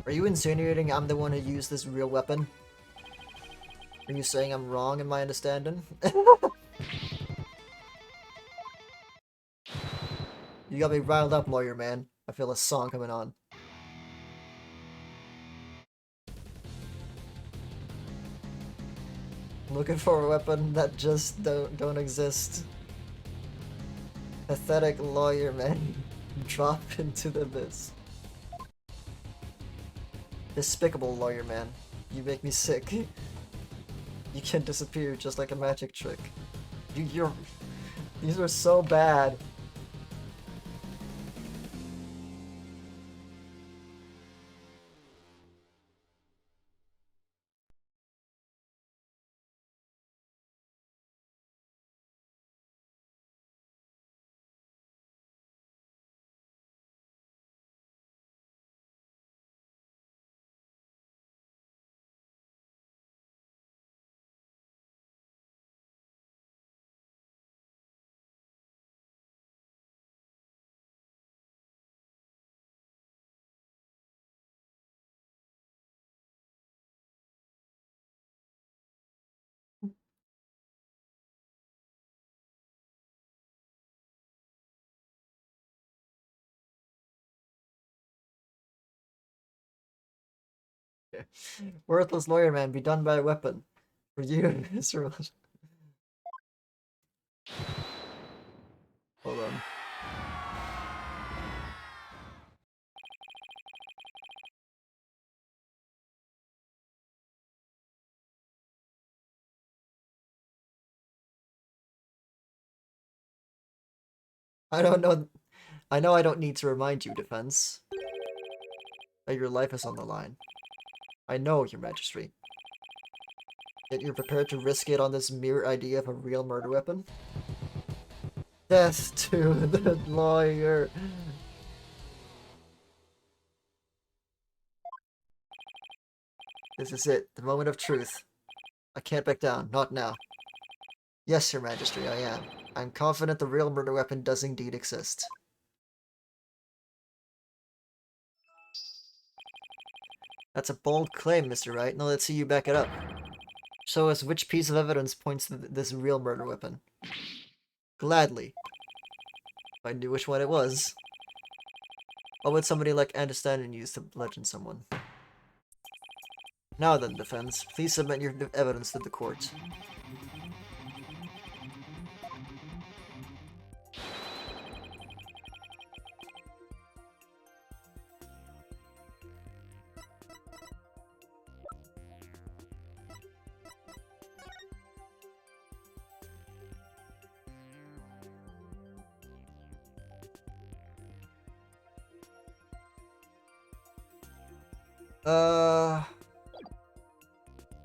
Are you insinuating I'm the one who used this real weapon? Are you saying I'm wrong in my understanding? You got me riled up, lawyer man. I feel a song coming on. Looking for a weapon that just don't exist. Pathetic lawyer man. Drop into the abyss. Despicable lawyer man. You make me sick. You can disappear just like a magic trick. These are so bad. Worthless lawyer man, be done by a weapon. For you, Mr. Hold on. I don't know. I know I don't need to remind you, defense, that your life is on the line. I know, your majesty. Yet you're prepared to risk it on this mere idea of a real murder weapon? Death to the lawyer. This is it, the moment of truth. I can't back down, not now. Yes, your majesty, I am. I'm confident the real murder weapon does indeed exist. That's a bold claim, Mr. Wright. Now let's see you back it up. Show us which piece of evidence points to this real murder weapon. Gladly. If I knew which one it was. What would somebody like Anderson use to bludgeon someone? Now then, defense, please submit your evidence to the court.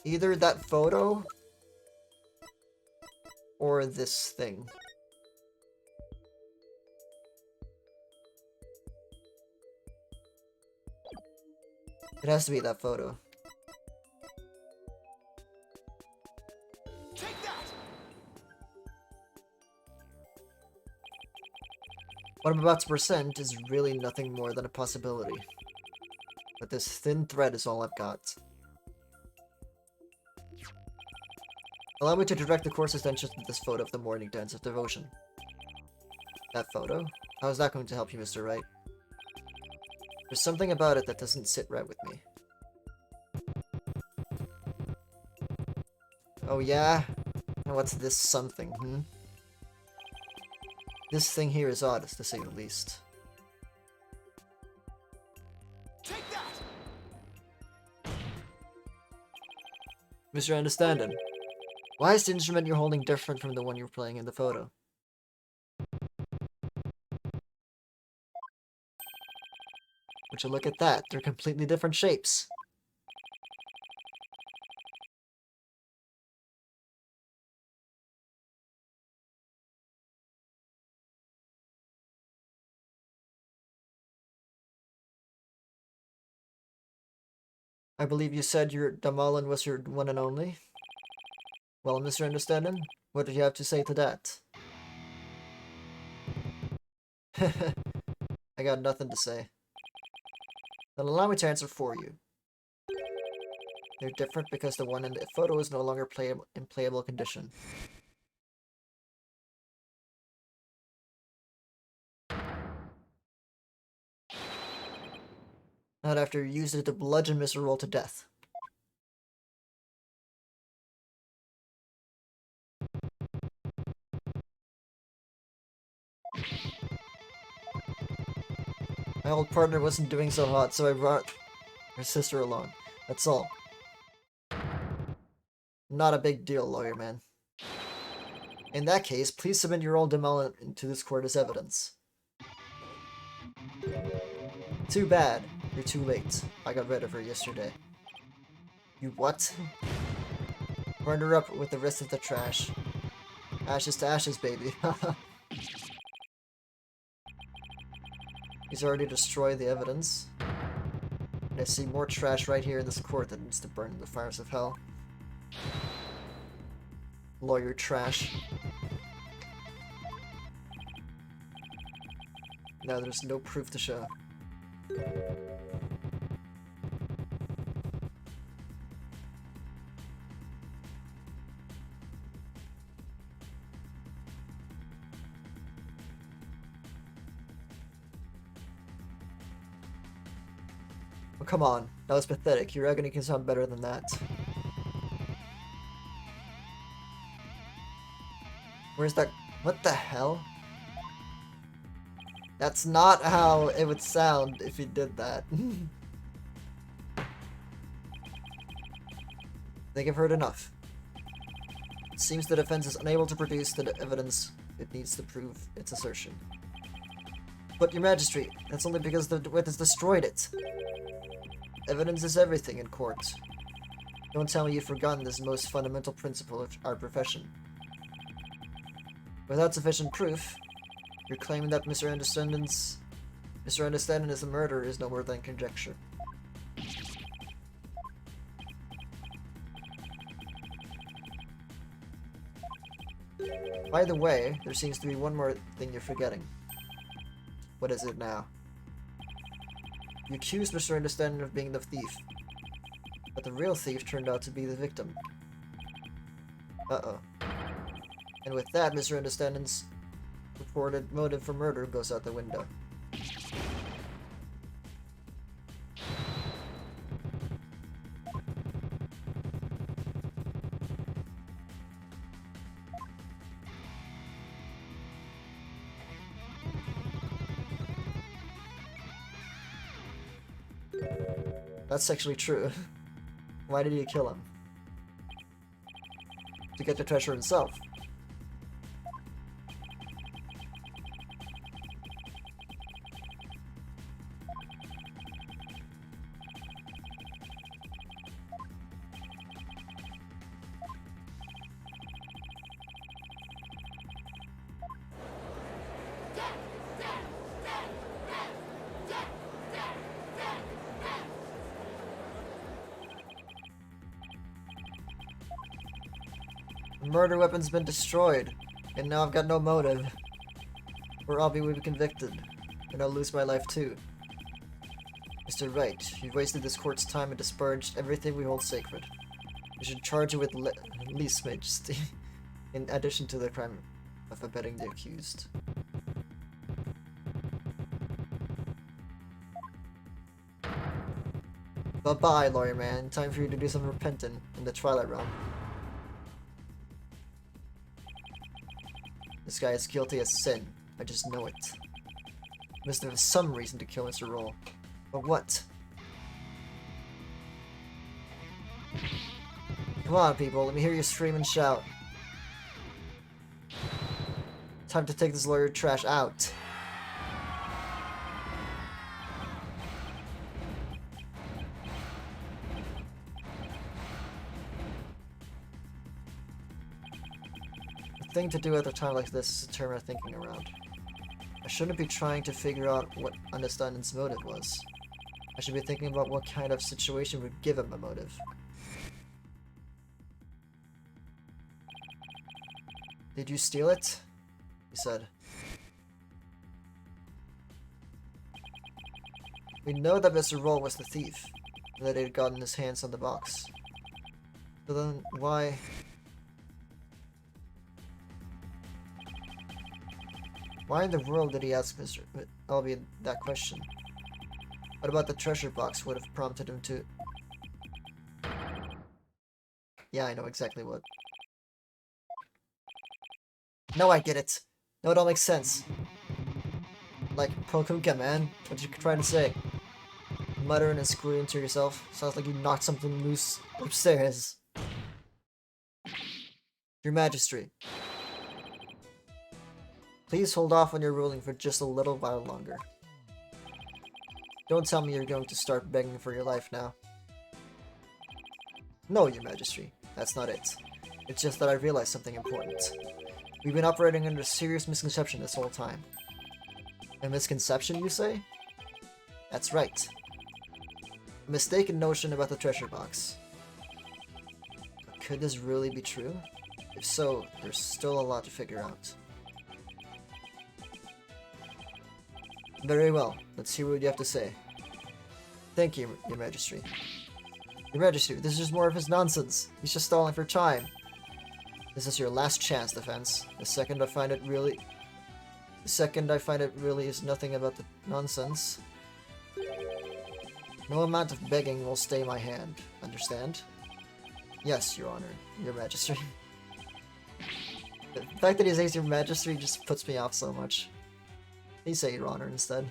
Either that photo or this thing. It has to be that photo. Take that! What I'm about to present is really nothing more than a possibility. But this thin thread is all I've got. Allow me to direct the court's attention to this photo of the morning dance of devotion. That photo? How is that going to help you, Mr. Wright? There's something about it that doesn't sit right with me. Oh yeah? And what's this something, hmm? This thing here is odd, to say the least. Take that! Mr. Understanding, why is the instrument you're holding different from the one you're playing in the photo? Would you look at that? They're completely different shapes. I believe you said your Damalin was your one and only? Well, Mr. Understanding, what did you have to say to that? I got nothing to say. Then allow me to answer for you. They're different because the one in the photo is no longer in playable condition. Not after you used it to bludgeon Mr. Roll to death. My old partner wasn't doing so hot, so I brought her sister along. That's all. Not a big deal, lawyer man. In that case, please submit your old demolition to this court as evidence. Too bad. You're too late. I got rid of her yesterday. You what? Burned her up with the rest of the trash. Ashes to ashes, baby. He's already destroyed the evidence. And I see more trash right here in this court that needs to burn in the fires of hell. Lawyer trash. Now there's no proof to show. Oh, come on. That was pathetic. Your agony can sound better than that. Where's that? What the hell? That's not how it would sound if he did that. I think I've heard enough. It seems the defense is unable to produce the evidence it needs to prove its assertion. But, Your Majesty, that's only because the witness destroyed it. Evidence is everything in court. Don't tell me you've forgotten this most fundamental principle of our profession. Without sufficient proof, your claim that Mr. Understanding is the murderer is no more than conjecture. By the way, there seems to be one more thing you're forgetting. What is it now? You accused Mr. Understanding of being the thief, but the real thief turned out to be the victim. Uh-oh. And with that, Mr. Understanding's reported motive for murder goes out the window. That's actually true. Why did he kill him? To get the treasure himself. The murder weapon's been destroyed, and now I've got no motive. Or I'll be convicted, and I'll lose my life too. Mr. Wright, you've wasted this court's time and disparaged everything we hold sacred. We should charge you with lese majesty, in addition to the crime of abetting the accused. Bye-bye, lawyer man. Time for you to do some repenting in the Twilight Realm. This guy is guilty as sin. I just know it. He must have some reason to kill Mr. Roll. But what? Come on, people. Let me hear you scream and shout. Time to take this lawyer trash out. The thing to do at a time like this is to turn my thinking around. I shouldn't be trying to figure out what Understanding's motive was. I should be thinking about what kind of situation would give him a motive. Did you steal it? He said. We know that Mr. Roll was the thief, and that he had gotten his hands on the box. So then, why... Why in the world did he ask Mr. Albion that question? What about the treasure box would have prompted him to... Yeah, I know exactly what. No, I get it. No, it all makes sense. Like, Pokuka, man. What you trying to say? Muttering and screaming to yourself. Sounds like you knocked something loose upstairs. Your Majesty. Please hold off on your ruling for just a little while longer. Don't tell me you're going to start begging for your life now. No, Your Majesty. That's not it. It's just that I realized something important. We've been operating under a serious misconception this whole time. A misconception, you say? That's right. A mistaken notion about the treasure box. But could this really be true? If so, there's still a lot to figure out. Very well. Let's hear what you have to say. Thank you, Your Majesty. Your Majesty, this is just more of his nonsense. He's just stalling for time. This is your last chance, defense. The second I find it really is nothing about the nonsense. No amount of begging will stay my hand. Understand? Yes, Your Honor. Your Majesty. The fact that he says Your Majesty just puts me off so much. Please say Your Honor instead.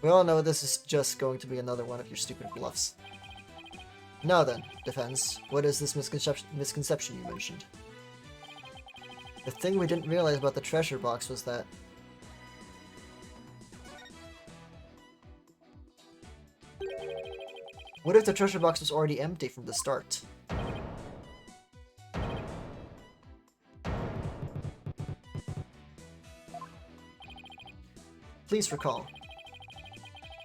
We all know this is just going to be another one of your stupid bluffs. Now then, defense, what is this misconception you mentioned? The thing we didn't realize about the treasure box was that... What if the treasure box was already empty from the start? Please recall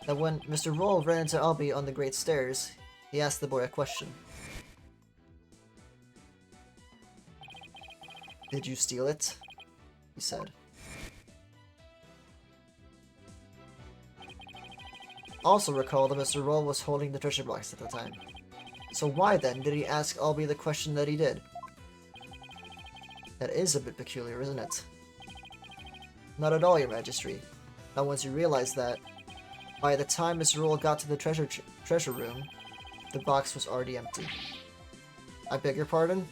that when Mr. Roll ran into Albie on the Great Stairs, he asked the boy a question. Did you steal it? He said. Also recall that Mr. Roll was holding the treasure box at the time. So why then did he ask Albie the question that he did? That is a bit peculiar, isn't it? Not at all, Your Majesty. Not once you realize that, by the time Mr. Roll got to the treasure room, the box was already empty. I beg your pardon?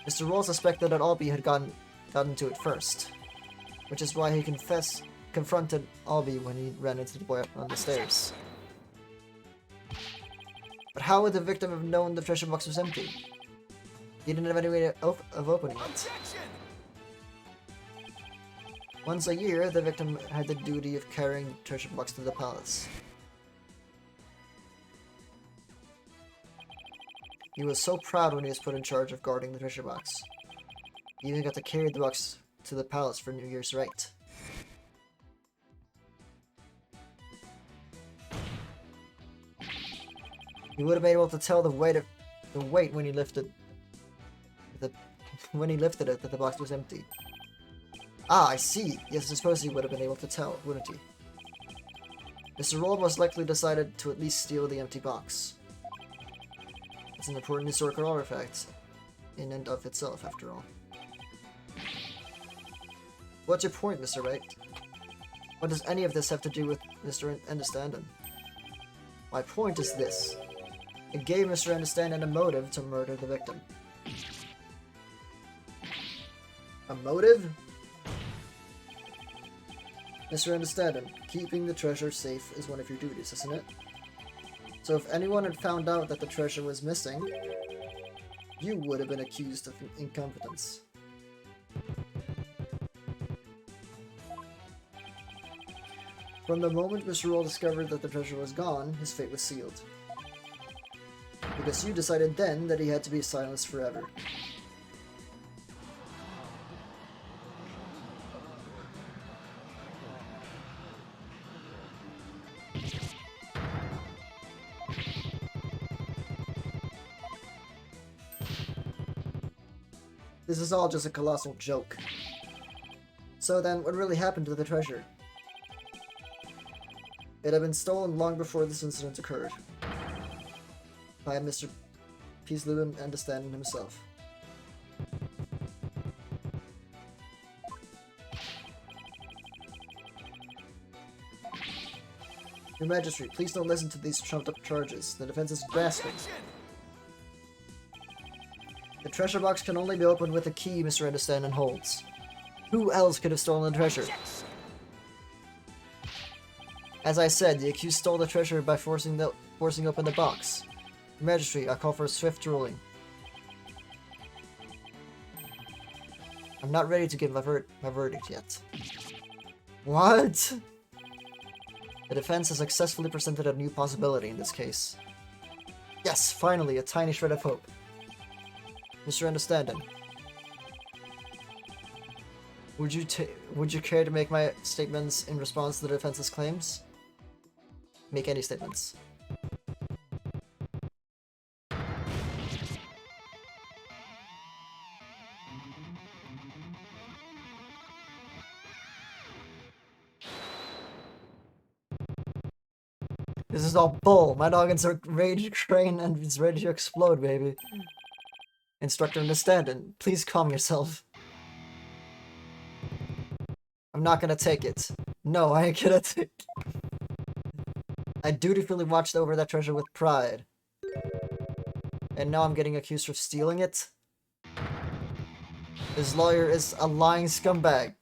Mr. Roll suspected that Albie had gotten to it first, which is why he confronted Albie when he ran into the boy on the stairs. But how would the victim have known the treasure box was empty? He didn't have any way of opening it. Once a year, the victim had the duty of carrying the treasure box to the palace. He was so proud when he was put in charge of guarding the treasure box. He even got to carry the box to the palace for New Year's Rite. He would have been able to tell the weight when he lifted it that the box was empty. Ah, I see. Yes, I suppose he would have been able to tell, wouldn't he? Mr. Roll most likely decided to at least steal the empty box. It's an important historical artifact, in and of itself, after all. What's your point, Mr. Wright? What does any of this have to do with Mr. Understanding? My point is this. It gave Mr. Understanding a motive to murder the victim. A motive? Mr. Understanding, keeping the treasure safe is one of your duties, isn't it? So if anyone had found out that the treasure was missing, you would have been accused of incompetence. From the moment Mr. Roll discovered that the treasure was gone, his fate was sealed. Because you decided then that he had to be silenced forever. This is all just a colossal joke. So then, what really happened to the treasure? It had been stolen long before this incident occurred. By Mr. Peasley Understanding himself. Your Majesty, please don't listen to these trumped-up charges. The defense is grasping. The treasure box can only be opened with a key Mr. Understanding holds. Who else could have stolen the treasure? As I said, the accused stole the treasure by forcing open the box. Your Majesty, I call for a swift ruling. I'm not ready to give my verdict yet. What? The defense has successfully presented a new possibility in this case. Yes, finally, a tiny shred of hope. Mr. Understanding, would you care to make my statements in response to the defense's claims? Make any statements. This is all bull. My noggins are ready to train and it's ready to explode, baby. Instructor Understanding, please calm yourself. I'm not gonna take it. No, I ain't gonna take it. I dutifully watched over that treasure with pride. And now I'm getting accused of stealing it? This lawyer is a lying scumbag.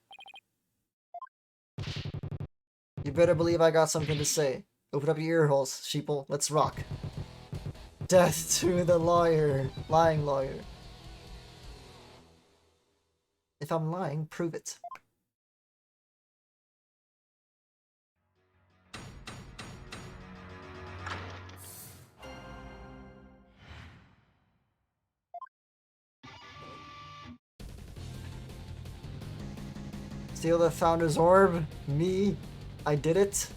You better believe I got something to say. Open up your ear holes, sheeple. Let's rock. Death to the lawyer. Lying lawyer. If I'm lying, prove it. Steal the founder's orb? Me? I did it?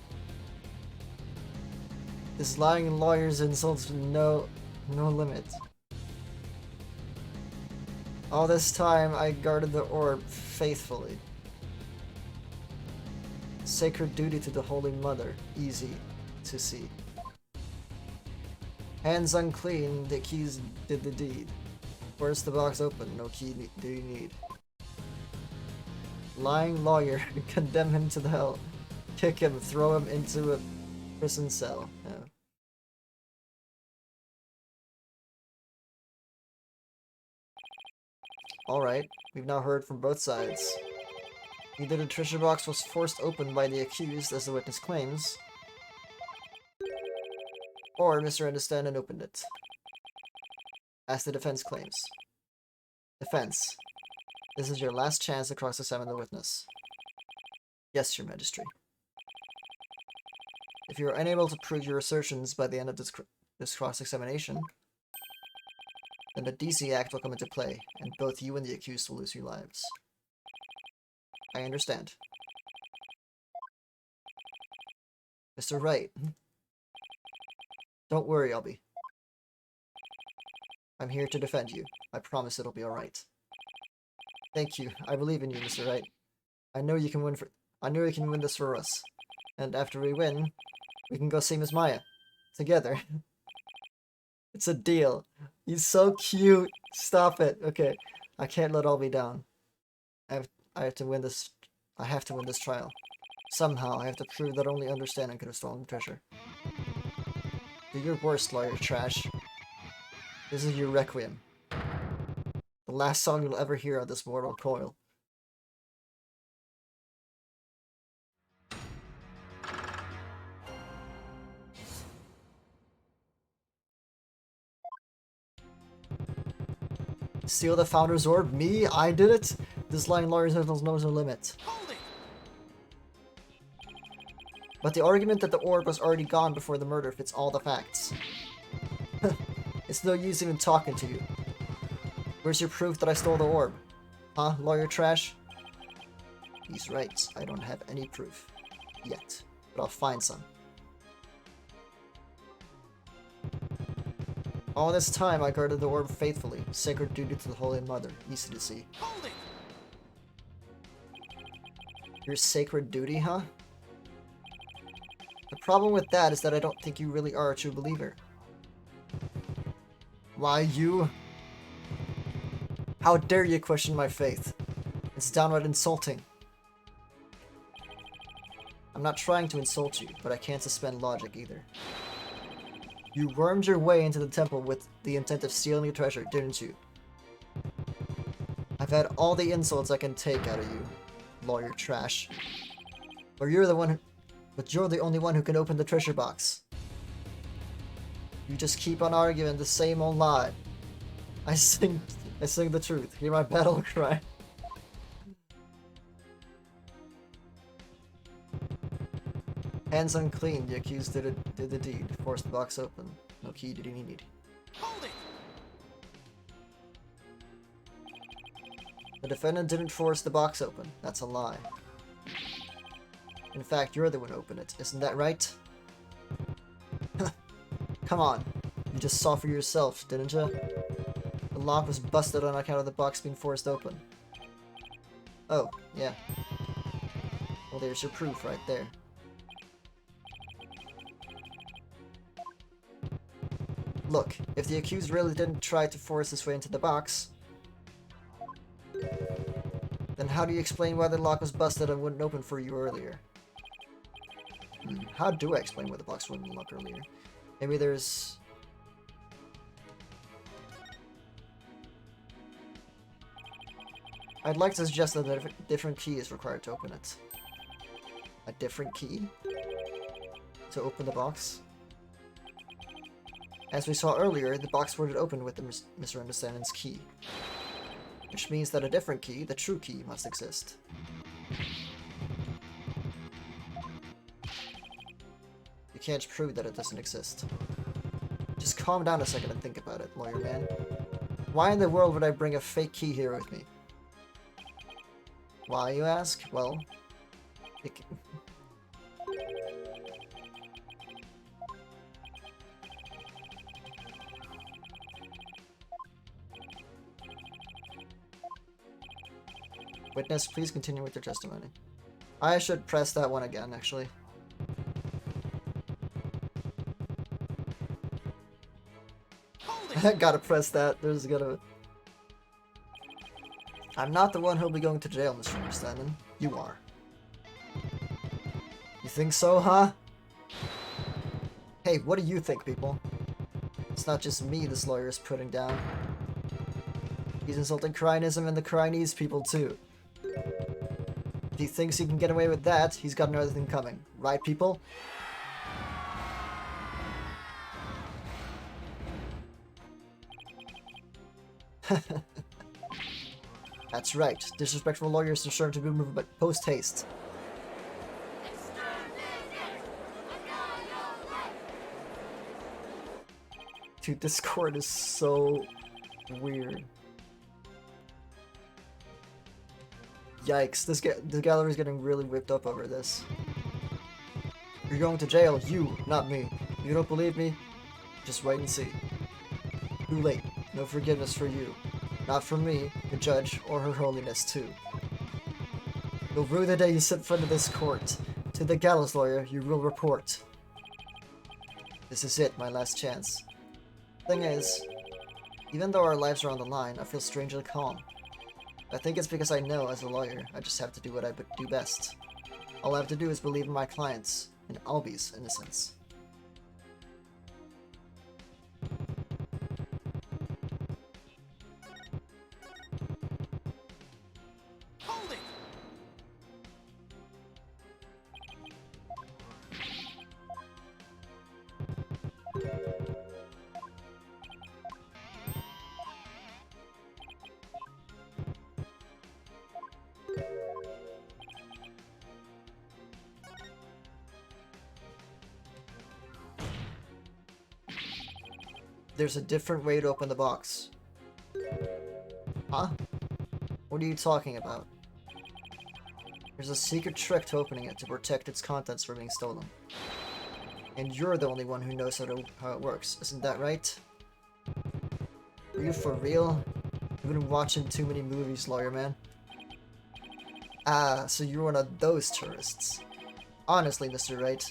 This lying lawyer's insults no limit. All this time I guarded the orb faithfully. Sacred duty to the Holy Mother. Easy to see. Hands unclean, the keys did the deed. Force the box open, no key do you need. Lying lawyer, condemn him to the hell. Kick him, throw him into a prison cell. Yeah. Alright, we've now heard from both sides. Either the treasure box was forced open by the accused, as the witness claims, or Mr. Understand opened it, as the defense claims. Defense. This is your last chance to cross-examine the witness. Yes, Your Majesty. If you are unable to prove your assertions by the end of this cross-examination, then the DC Act will come into play, and both you and the accused will lose your lives. I understand. Mr. Wright. Don't worry, Albie. I'm here to defend you. I promise it'll be alright. Thank you. I believe in you, Mr. Wright. I know you can win this for us. And after we win, we can go see Miss Maya. Together. It's a deal. He's so cute. Stop it. Okay. I can't let Albie down. I have to win this. I have to win this trial. Somehow, I have to prove that only understanding could have stolen the treasure. Do your worst, lawyer trash. This is your requiem. The last song you'll ever hear on this mortal coil. Steal the Founder's Orb? Me? I did it? This lying lawyer knows no limit. But the argument that the orb was already gone before the murder fits all the facts. It's no use even talking to you. Where's your proof that I stole the orb? Huh, lawyer trash? He's right. I don't have any proof. Yet. But I'll find some. All this time I guarded the orb faithfully. Sacred duty to the Holy Mother. Easy to see. Your sacred duty, huh? The problem with that is that I don't think you really are a true believer. Why, you? How dare you question my faith? It's downright insulting. I'm not trying to insult you, but I can't suspend logic either. You wormed your way into the temple with the intent of stealing the treasure, didn't you? I've had all the insults I can take out of you, lawyer trash. But you're the only one who can open the treasure box. You just keep on arguing the same old lie. I sing the truth. Hear my battle cry. Hands unclean, the accused did the deed. Forced the box open. No key did he need. Hold it! The defendant didn't force the box open. That's a lie. In fact, you're the one who opened it. Isn't that right? Come on. You just saw for yourself, didn't you? The lock was busted on account of the box being forced open. Oh, yeah. Well, there's your proof right there. Look, if the accused really didn't try to force his way into the box, then how do you explain why the lock was busted and wouldn't open for you earlier? How do I explain why the box wouldn't unlock earlier? Maybe there's... I'd like to suggest that a different key is required to open it. A different key? To open the box? As we saw earlier, the box worded open with the Mr. Understanding's key. Which means that a different key, the true key, must exist. You can't prove that it doesn't exist. Just calm down a second and think about it, lawyer man. Why in the world would I bring a fake key here with me? Why, you ask? Well, Witness, please continue with your testimony. I should press that one again, actually. Gotta press that. There's gotta... I'm not the one who'll be going to jail, Mr. Understanding. You are. You think so, huh? Hey, what do you think, people? It's not just me this lawyer is putting down. He's insulting Cryanism and the Cryinese people, too. If he thinks he can get away with that, he's got another thing coming. Right, people? That's right. Disrespectful lawyers deserve to be removed post-haste. Dude, this court is so weird. Yikes, the gallery's getting really whipped up over this. You're going to jail, you, not me. You don't believe me? Just wait and see. Too late. No forgiveness for you. Not from me, the judge, or Her Holiness, too. You'll rue the day you sit in front of this court. To the gallows, lawyer, you will report. This is it, my last chance. Thing is, even though our lives are on the line, I feel strangely calm. I think it's because I know, as a lawyer, I just have to do what I do best. All I have to do is believe in my clients, and Albie's innocence. Hold it! There's a different way to open the box. Huh? What are you talking about? There's a secret trick to opening it to protect its contents from being stolen. And you're the only one who knows how it works, isn't that right? Are you for real? You've been watching too many movies, lawyer man. Ah, so you're one of those tourists. Honestly, Mr. Wright,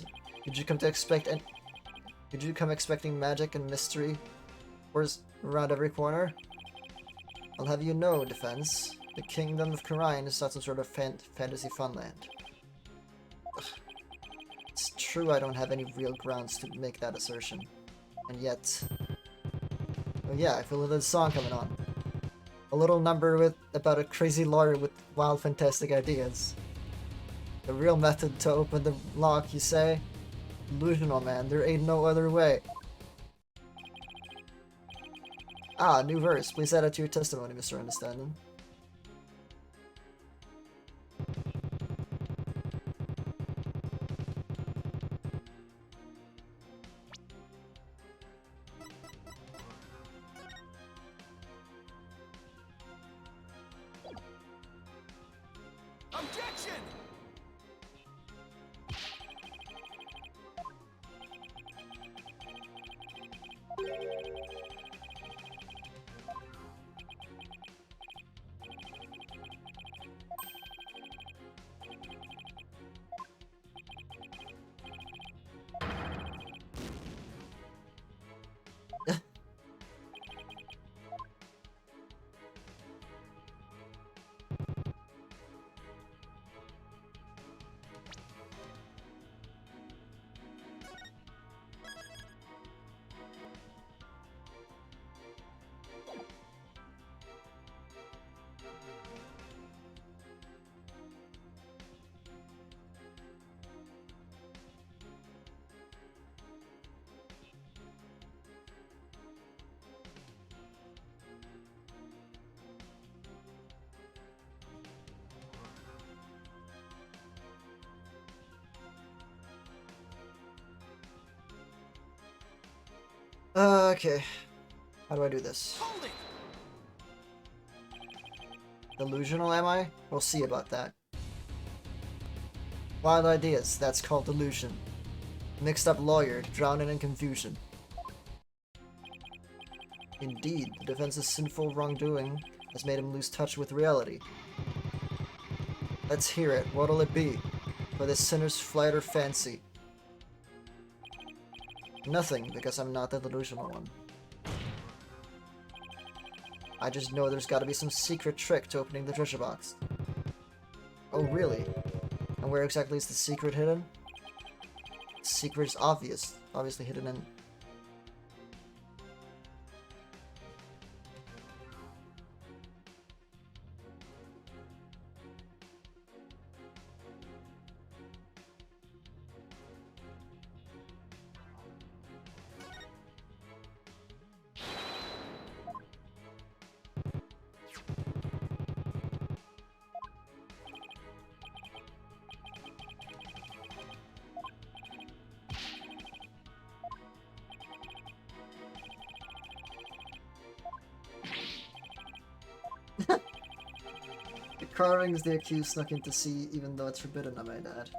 did you come expecting magic and mystery around every corner? I'll have you know, defense, the kingdom of Karain is not some sort of fantasy funland. It's true I don't have any real grounds to make that assertion. And yet... Oh yeah, I feel a little song coming on. A little number about a crazy lawyer with wild fantastic ideas. The real method to open the lock, you say? Delusional, man. There ain't no other way. Ah, new verse. Please add it to your testimony, Mr. Understanding. Objection! Okay. How do I do this? Hold it! Delusional, am I? We'll see about that. Wild ideas, that's called delusion. Mixed up lawyer, drowning in confusion. Indeed, the defense's sinful wrongdoing has made him lose touch with reality. Let's hear it. What'll it be? For this sinner's flight or fancy? Nothing, because I'm not the delusional one. I just know there's gotta be some secret trick to opening the treasure box. Oh, really? And where exactly is the secret hidden? The secret is obvious. Obviously hidden in... The carvings the accused snuck in to see, even though it's forbidden, I might add.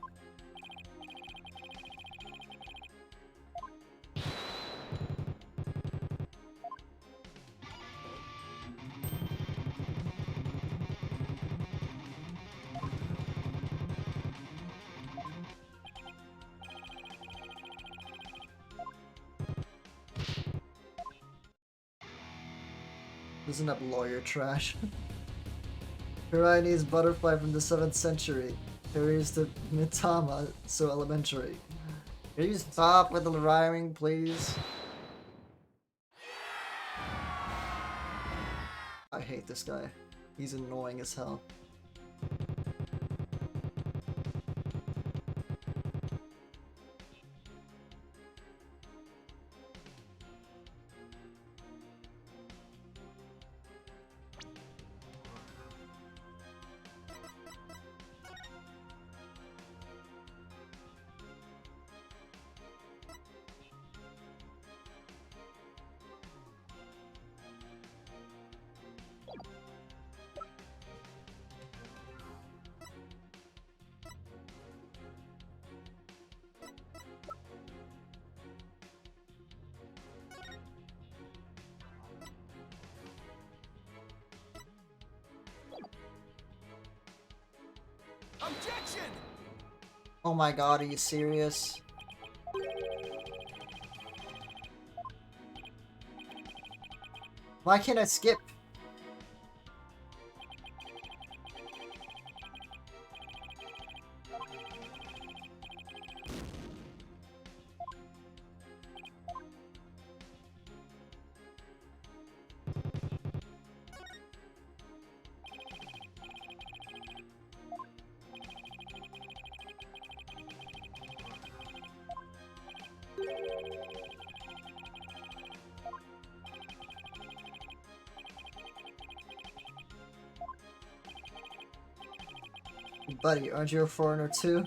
Isn't that lawyer trash? Chinese butterfly from the 7th century. Carries the Mitama, so elementary. Can you stop with the rhyming, please? I hate this guy. He's annoying as hell. Objection! Oh my god, are you serious? Why can't I skip? Buddy, aren't you a foreigner too?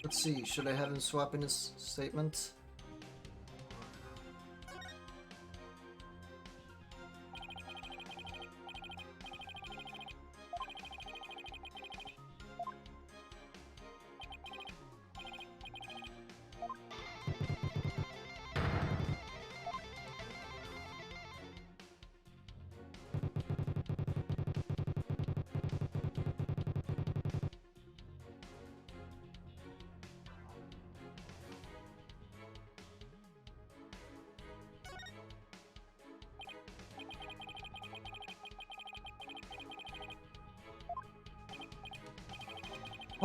Let's see, should I have him swap in his statement?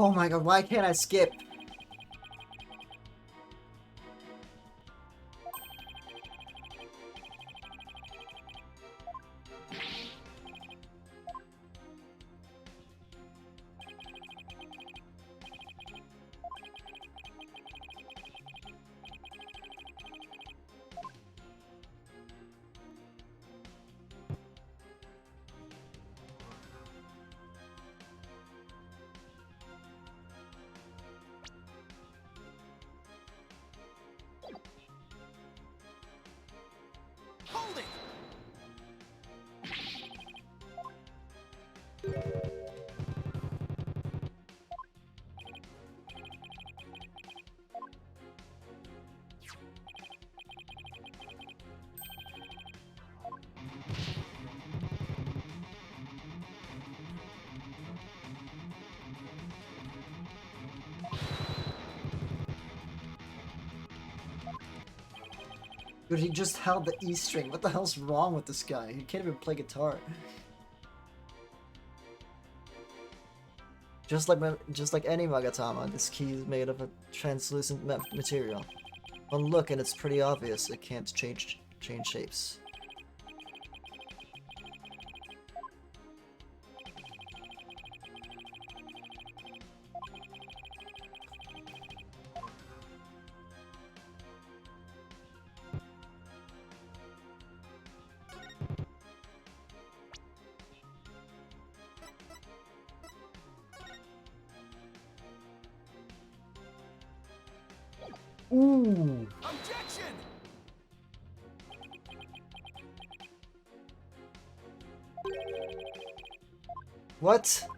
Oh my god, why can't I skip? Hold it! Dude, he just held the E string. What the hell's wrong with this guy? He can't even play guitar. Just like any Magatama, this key is made of a translucent material. One look and it's pretty obvious it can't change shapes. Ooh. Objection! What?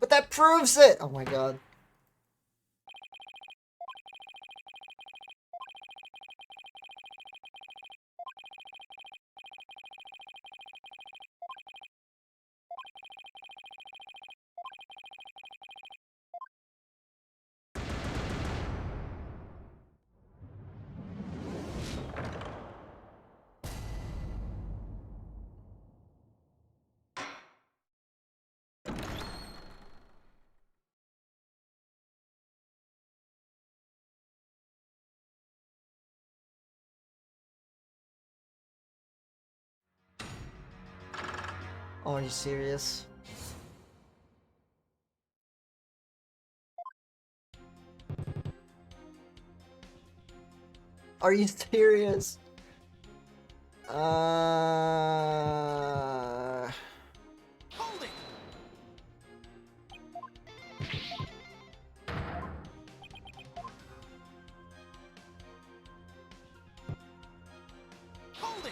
But that proves it! Oh my god. Oh, are you serious? Are you serious? Hold it! Hold it!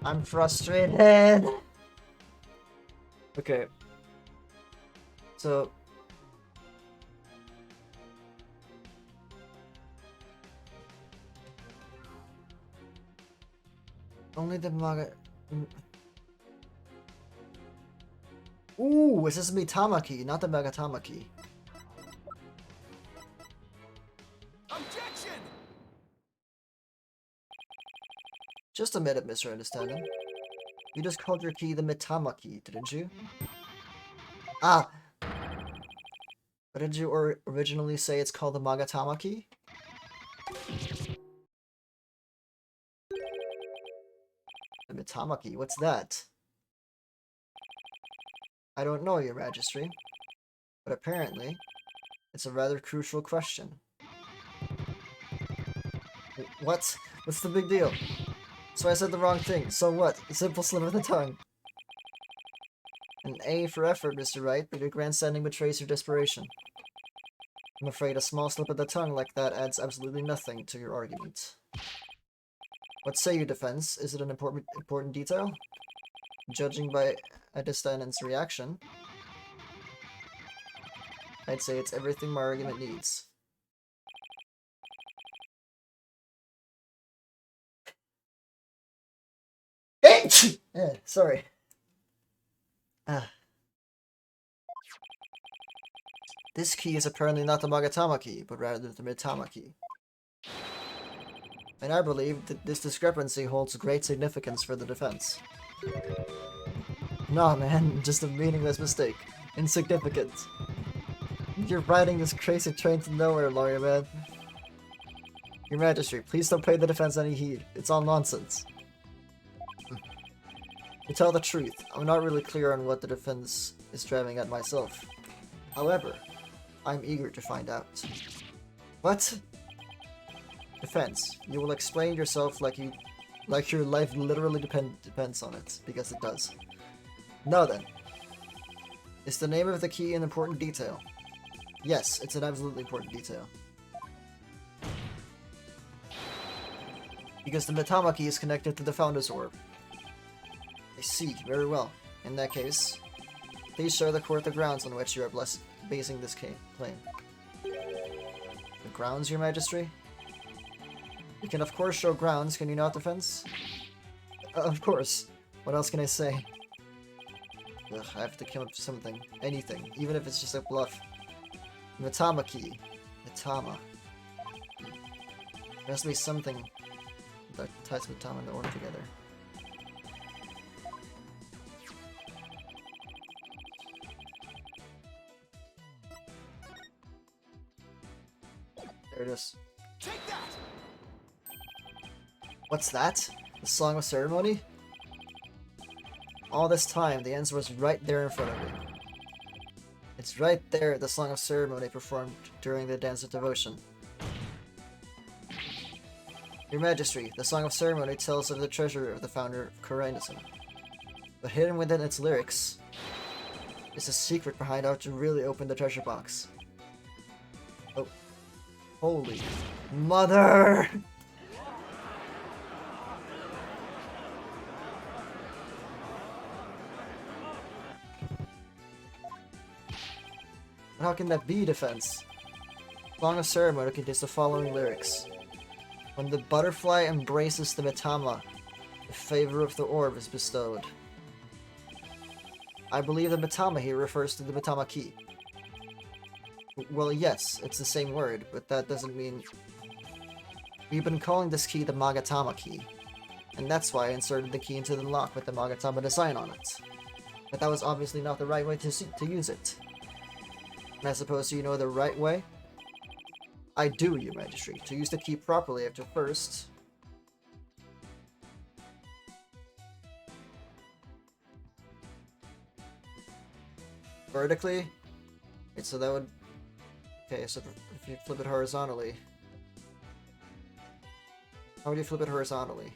I'm frustrated. Okay. So only the manga. Ooh, this is Mitamaki, not the Megatamaki. Objection! Just a minute, Mr. Understanding. You just called your key the Mitamaki, didn't you? Ah! But did you originally say it's called the Magatamaki? The Mitamaki, what's that? I don't know, Your Majesty. But apparently, it's a rather crucial question. What? What's the big deal? So I said the wrong thing. So what? A simple slip of the tongue. An A for effort, Mr. Wright, but your grandstanding betrays your desperation. I'm afraid a small slip of the tongue like that adds absolutely nothing to your argument. What say you, defense? Is it an important detail? Judging by a descendant's reaction, I'd say it's everything my argument needs. Sorry. This key is apparently not the Magatama key, but rather the Mitama key. And I believe that this discrepancy holds great significance for the defense. Nah, man, just a meaningless mistake. Insignificant. You're riding this crazy train to nowhere, lawyer man. Your Majesty, please don't pay the defense any heed. It's all nonsense. To tell the truth, I'm not really clear on what the defense is driving at myself. However, I'm eager to find out. What? Defense, you will explain yourself like your life literally depends on it, because it does. Now then, is the name of the key an important detail? Yes, it's an absolutely important detail. Because the Mitama key is connected to the Founder's Orb. I see, very well. In that case, please show the court the grounds on which you are basing this claim. The grounds, Your Majesty? You can of course show grounds, can you not, defense? Of course. What else can I say? Ugh, I have to come up with something. Anything. Even if it's just a bluff. Mitama key. Mitama. There has to be something that ties Mitama and the orb together. There it is. Take that! What's that? The Song of Ceremony? All this time, the answer was right there in front of me. It's right there, the Song of Ceremony performed during the Dance of Devotion. Your Majesty, the Song of Ceremony tells of the treasure of the founder of Koreanism. But hidden within its lyrics is a secret behind how to really open the treasure box. Oh. Holy mother! But how can that be defense? Song of Ceremony contains the following lyrics. When the butterfly embraces the Mitama, the favor of the orb is bestowed. I believe the Mitama here refers to the Mitama key. Well, yes, it's the same word, but that doesn't mean... We've been calling this key the Magatama key, and that's why I inserted the key into the lock with the Magatama design on it. But that was obviously not the right way to use it. And I suppose you know the right way? I do, Your Majesty. To use the key properly, I have to first... Vertically? Wait, so that would... Okay, so if you flip it horizontally... How would you flip it horizontally?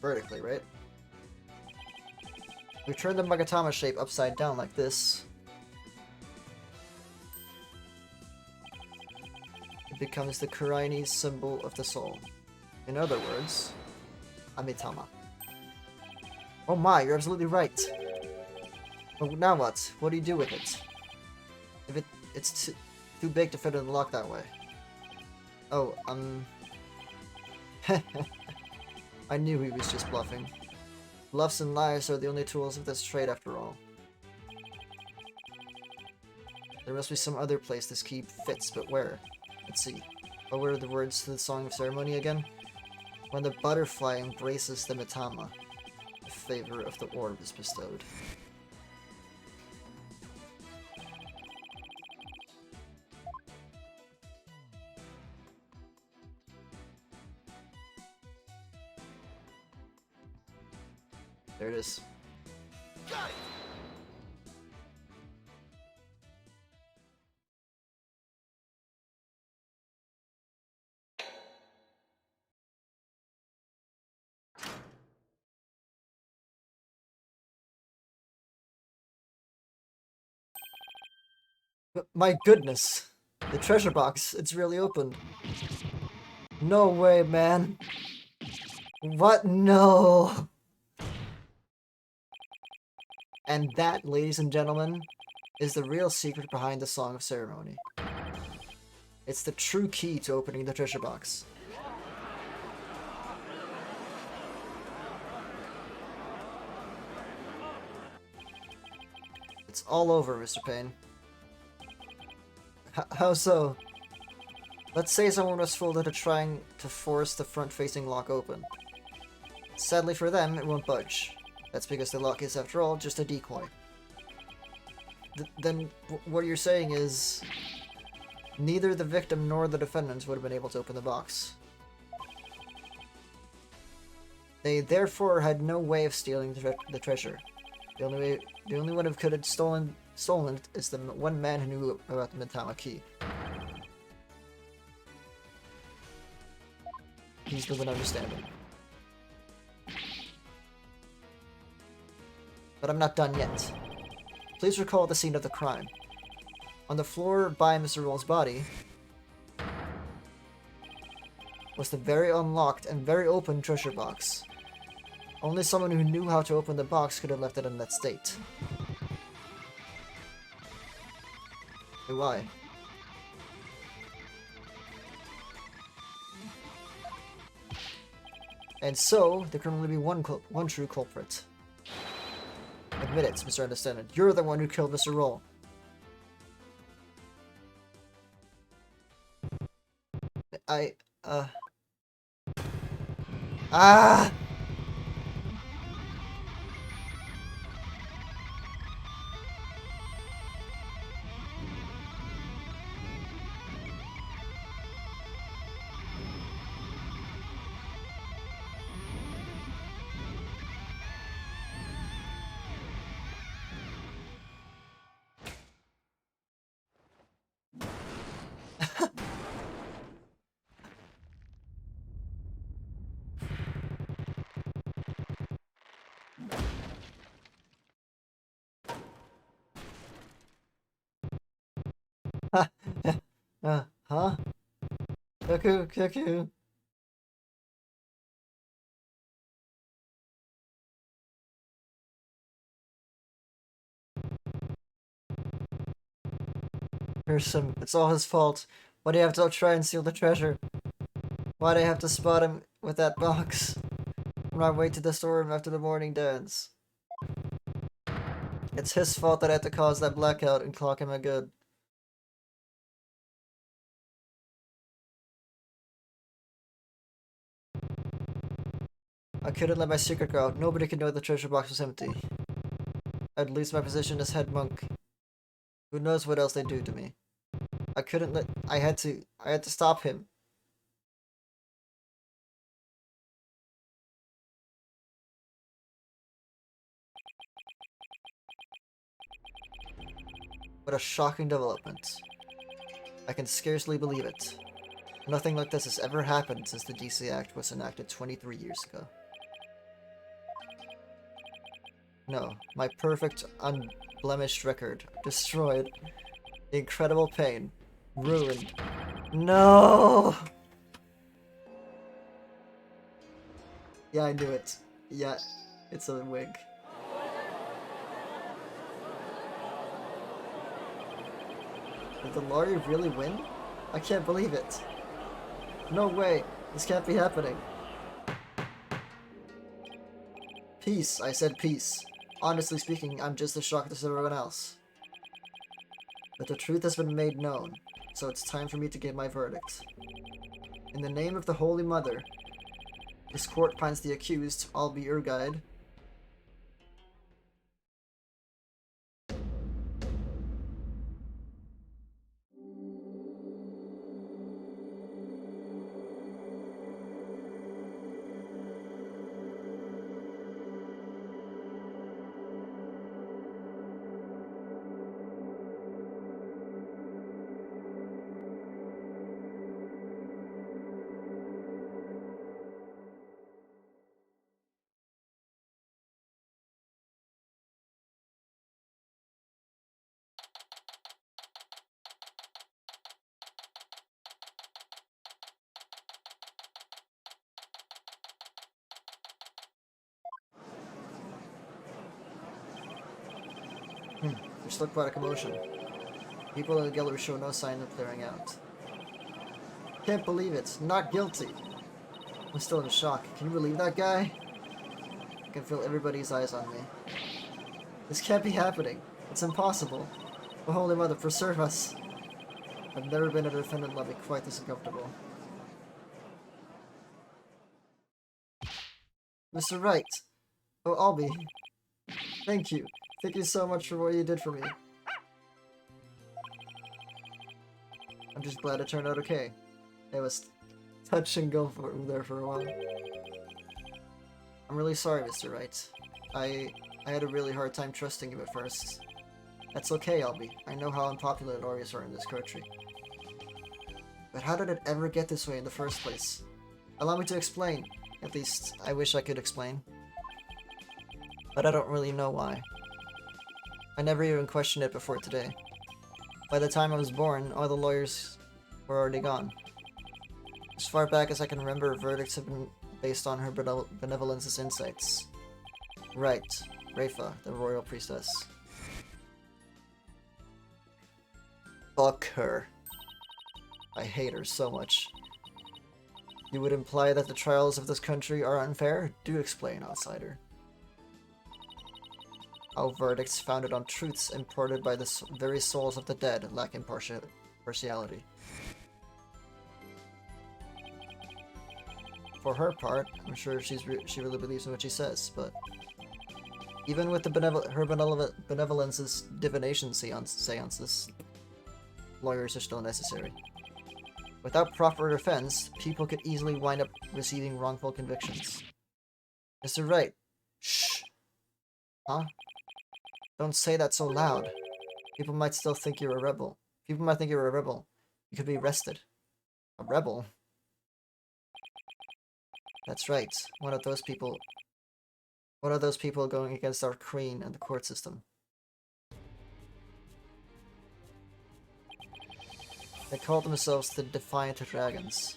Vertically, right? We turn the Magatama shape upside down like this. It becomes the Kuraini's symbol of the soul. In other words, Amitama. Oh my, you're absolutely right. But now what? What do you do with it? If it's too big to fit in the lock that way. Oh, I knew he was just bluffing. Bluffs and lies are the only tools of this trade after all. There must be some other place this key fits, but where? Let's see. What were the words to the Song of Ceremony again? When the butterfly embraces the Mitama, the favor of the orb is bestowed. There it is. Got it! My goodness! The treasure box, it's really open. No way, man. What? No! And that, ladies and gentlemen, is the real secret behind the Song of Ceremony. It's the true key to opening the treasure box. It's all over, Mr. Payne. How so? Let's say someone was fooled into trying to force the front-facing lock open. Sadly for them, it won't budge. That's because the lock is, after all, just a decoy. Then what you're saying is... neither the victim nor the defendants would have been able to open the box. They therefore had no way of stealing the treasure. The only one who could have stolen it is the one man who knew about the Mitama key. He's the one understanding. But I'm not done yet. Please recall the scene of the crime. On the floor by Mr. Roll's body was the very unlocked and very open treasure box. Only someone who knew how to open the box could have left it in that state. Why? And so, there can only be one true culprit. Admit it, Mr. Understanding. You're the one who killed Mr. Roll. Ah! Huh? Cuckoo. Curse him. It's all his fault. Why do you have to try and steal the treasure? Why do I have to spot him with that box? On my way to the storeroom after the morning dance. It's his fault that I had to cause that blackout and clock him a good. I couldn't let my secret go out. Nobody could know the treasure box was empty. I'd lose my position as head monk. Who knows what else they'd do to me. I couldn't let... I had to stop him. What a shocking development. I can scarcely believe it. Nothing like this has ever happened since the DC Act was enacted 23 years ago. No, my perfect, unblemished record. Destroyed. Incredible pain. Ruined. No! Yeah, I knew it. Yeah, it's a wig. Did the lawyer really win? I can't believe it. No way. This can't be happening. Peace. I said peace. Honestly speaking, I'm just as shocked as everyone else. But the truth has been made known, so it's time for me to give my verdict. In the name of the Holy Mother, this court finds the accused, I'll be your guide. There's still quite a commotion. People in the gallery show no sign of clearing out. Can't believe it. Not guilty. I'm still in shock. Can you believe that guy? I can feel everybody's eyes on me. This can't be happening. It's impossible. The Holy Mother, preserve us. I've never been at a defendant lobby quite this uncomfortable. Mr. Wright. Oh, Albie. Thank you. Thank you so much for what you did for me. I'm just glad it turned out okay. It was touch and go there for a while. I'm really sorry, Mr. Wright. I had a really hard time trusting you at first. That's okay, Albie. I know how unpopular lawyers are in this country. But how did it ever get this way in the first place? Allow me to explain. At least, I wish I could explain. But I don't really know why. I never even questioned it before today. By the time I was born, all the lawyers were already gone. As far back as I can remember, verdicts have been based on her benevolence's insights. Right, Rafa, the royal priestess. Fuck her. I hate her so much. You would imply that the trials of this country are unfair? Do explain, outsider. How verdicts founded on truths imported by the very souls of the dead lack impartiality. For her part, I'm sure she really believes in what she says, but even with her benevolence's divination seances, lawyers are still necessary. Without proper defense, people could easily wind up receiving wrongful convictions. Mr. Wright. Shh. Huh? Don't say that so loud. People might still think you're a rebel. People might think you're a rebel. You could be arrested. A rebel? That's right. One of those people going against our queen and the court system. They call themselves the Defiant Dragons.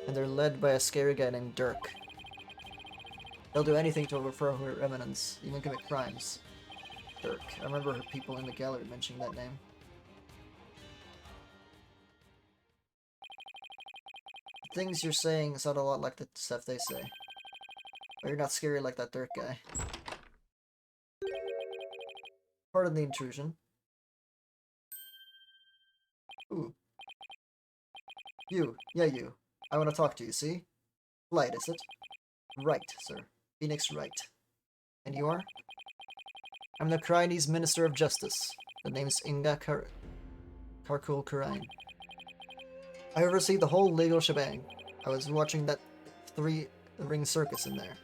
And they're led by a scary guy named Dirk. They'll do anything to overthrow her eminence, even commit crimes. Dirk. I remember people in the gallery mentioning that name. things you're saying sound a lot like the stuff they say. But you're not scary like that dirt guy. Pardon the intrusion. Ooh. You. Yeah, you. I want to talk to you, see? Light, is it? Right, sir. Phoenix Wright. And you are? I'm the Chinese Minister of Justice. The name's Inga Karkul Karain. I oversee the whole legal shebang. I was watching that three-ring circus in there.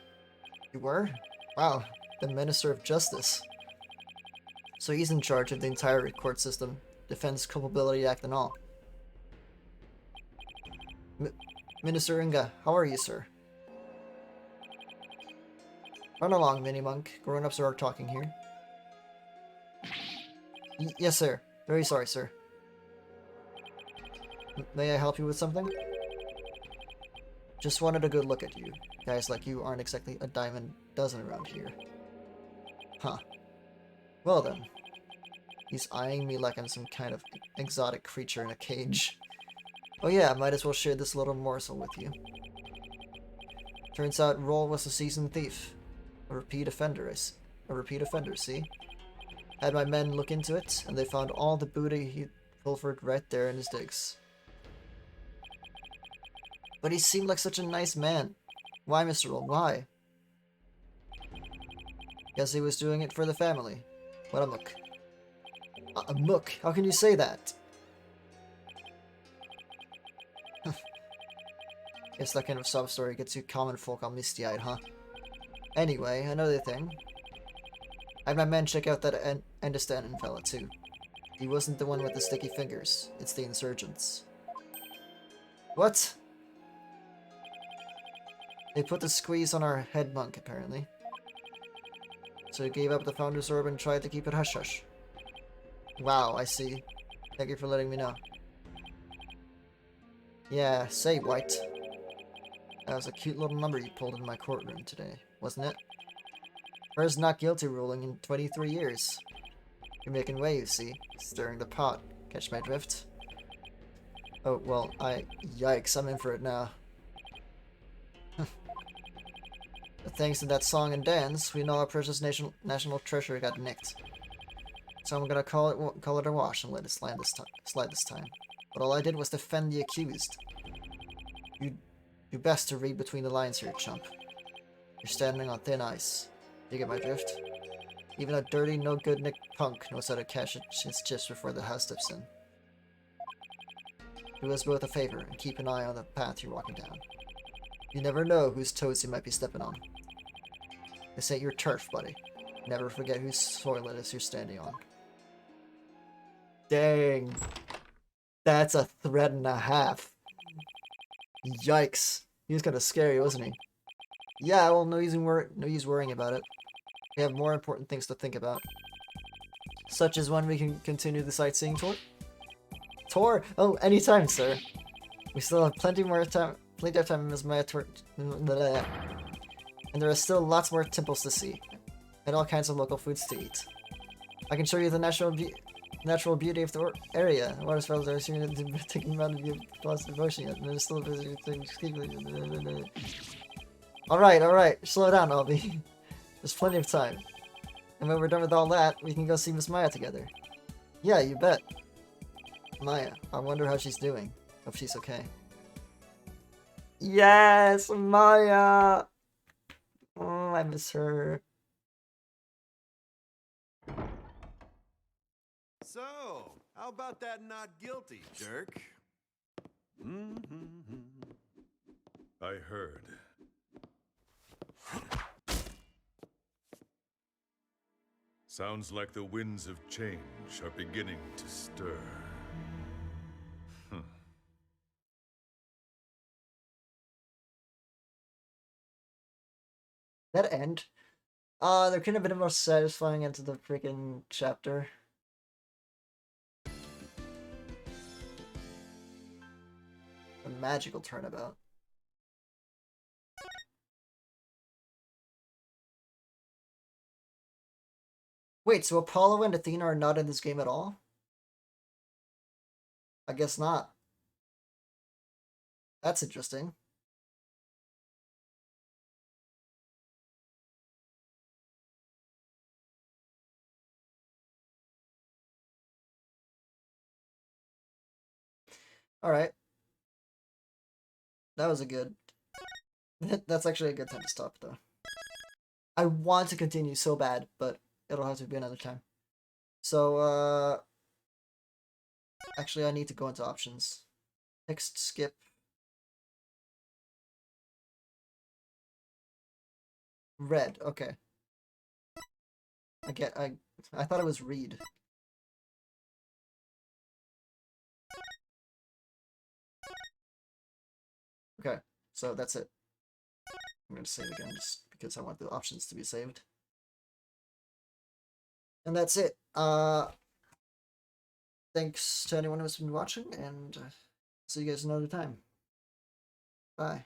You were? Wow, the Minister of Justice. So he's in charge of the entire court system, Defense Culpability Act and all. Minister Inga, how are you, sir? Run along, Mini-Monk. Grown-ups are talking here. Yes, sir. Very sorry, sir. May I help you with something? Just wanted a good look at you. Guys like you aren't exactly a dime a dozen around here. Huh. Well then. He's eyeing me like I'm some kind of exotic creature in a cage. Oh yeah, I might as well share this little morsel with you. Turns out Roll was a seasoned thief. A repeat offender, see? Had my men look into it, and they found all the booty he pilfered right there in his digs. But he seemed like such a nice man. Why, Mr. Roll, why? Guess he was doing it for the family. What a mook. A mook? How can you say that? Guess that kind of sob story gets you common folk all misty-eyed, huh? Anyway, another thing. I had my men check out that Endistanen fella, too. He wasn't the one with the sticky fingers. It's the insurgents. What? They put the squeeze on our head monk, apparently. So he gave up the Founder's Orb and tried to keep it hush-hush. Wow, I see. Thank you for letting me know. Yeah, say, White. That was a cute little number you pulled in my courtroom today, wasn't it? First not guilty ruling in 23 years. You're making waves, see? Stirring the pot. Catch my drift? Oh, well, yikes, I'm in for it now. But thanks to that song and dance, we know our precious national treasure got nicked. So I'm gonna call it a wash and let it slide this time. But all I did was defend the accused. You do best to read between the lines here, chump. You're standing on thin ice. You get my drift? Even a dirty, no-good Nick punk knows how to catch his chips before the house steps in. Do us both a favor and keep an eye on the path you're walking down. You never know whose toes you might be stepping on. This ain't your turf, buddy. Never forget whose soil it is you're standing on. Dang. That's a threat and a half. Yikes. He was kind of scary, wasn't he? Yeah, well, no use worrying about it. We have more important things to think about. Such as when we can continue the sightseeing tour? Tour? Oh, anytime, sir. We still have plenty of time in Ms. Maya tour. And there are still lots more temples to see. And all kinds of local foods to eat. I can show you the natural beauty of the area. Waterfalls are soon taking out of your lost devotion yet. And there's still Alright. Slow down, Albie. There's plenty of time. And when we're done with all that, we can go see Miss Maya together. Yeah, you bet. Maya, I wonder how she's doing. Hope she's okay. Yes, Maya! Oh, I miss her. So, how about that not guilty, jerk? I heard. Sounds like the winds of change are beginning to stir. That end? There could have been a more satisfying end to the freaking chapter. A magical turnabout. Wait, so Apollo and Athena are not in this game at all? I guess not. That's interesting. Alright. That was a good... That's actually a good time to stop, though. I want to continue so bad, but it'll have to be another time. So, actually, I need to go into options. Text skip. Red, okay. I thought it was read. Okay, so that's it. I'm gonna save again just because I want the options to be saved. And that's it. Thanks to anyone who's been watching, and see you guys another time. Bye.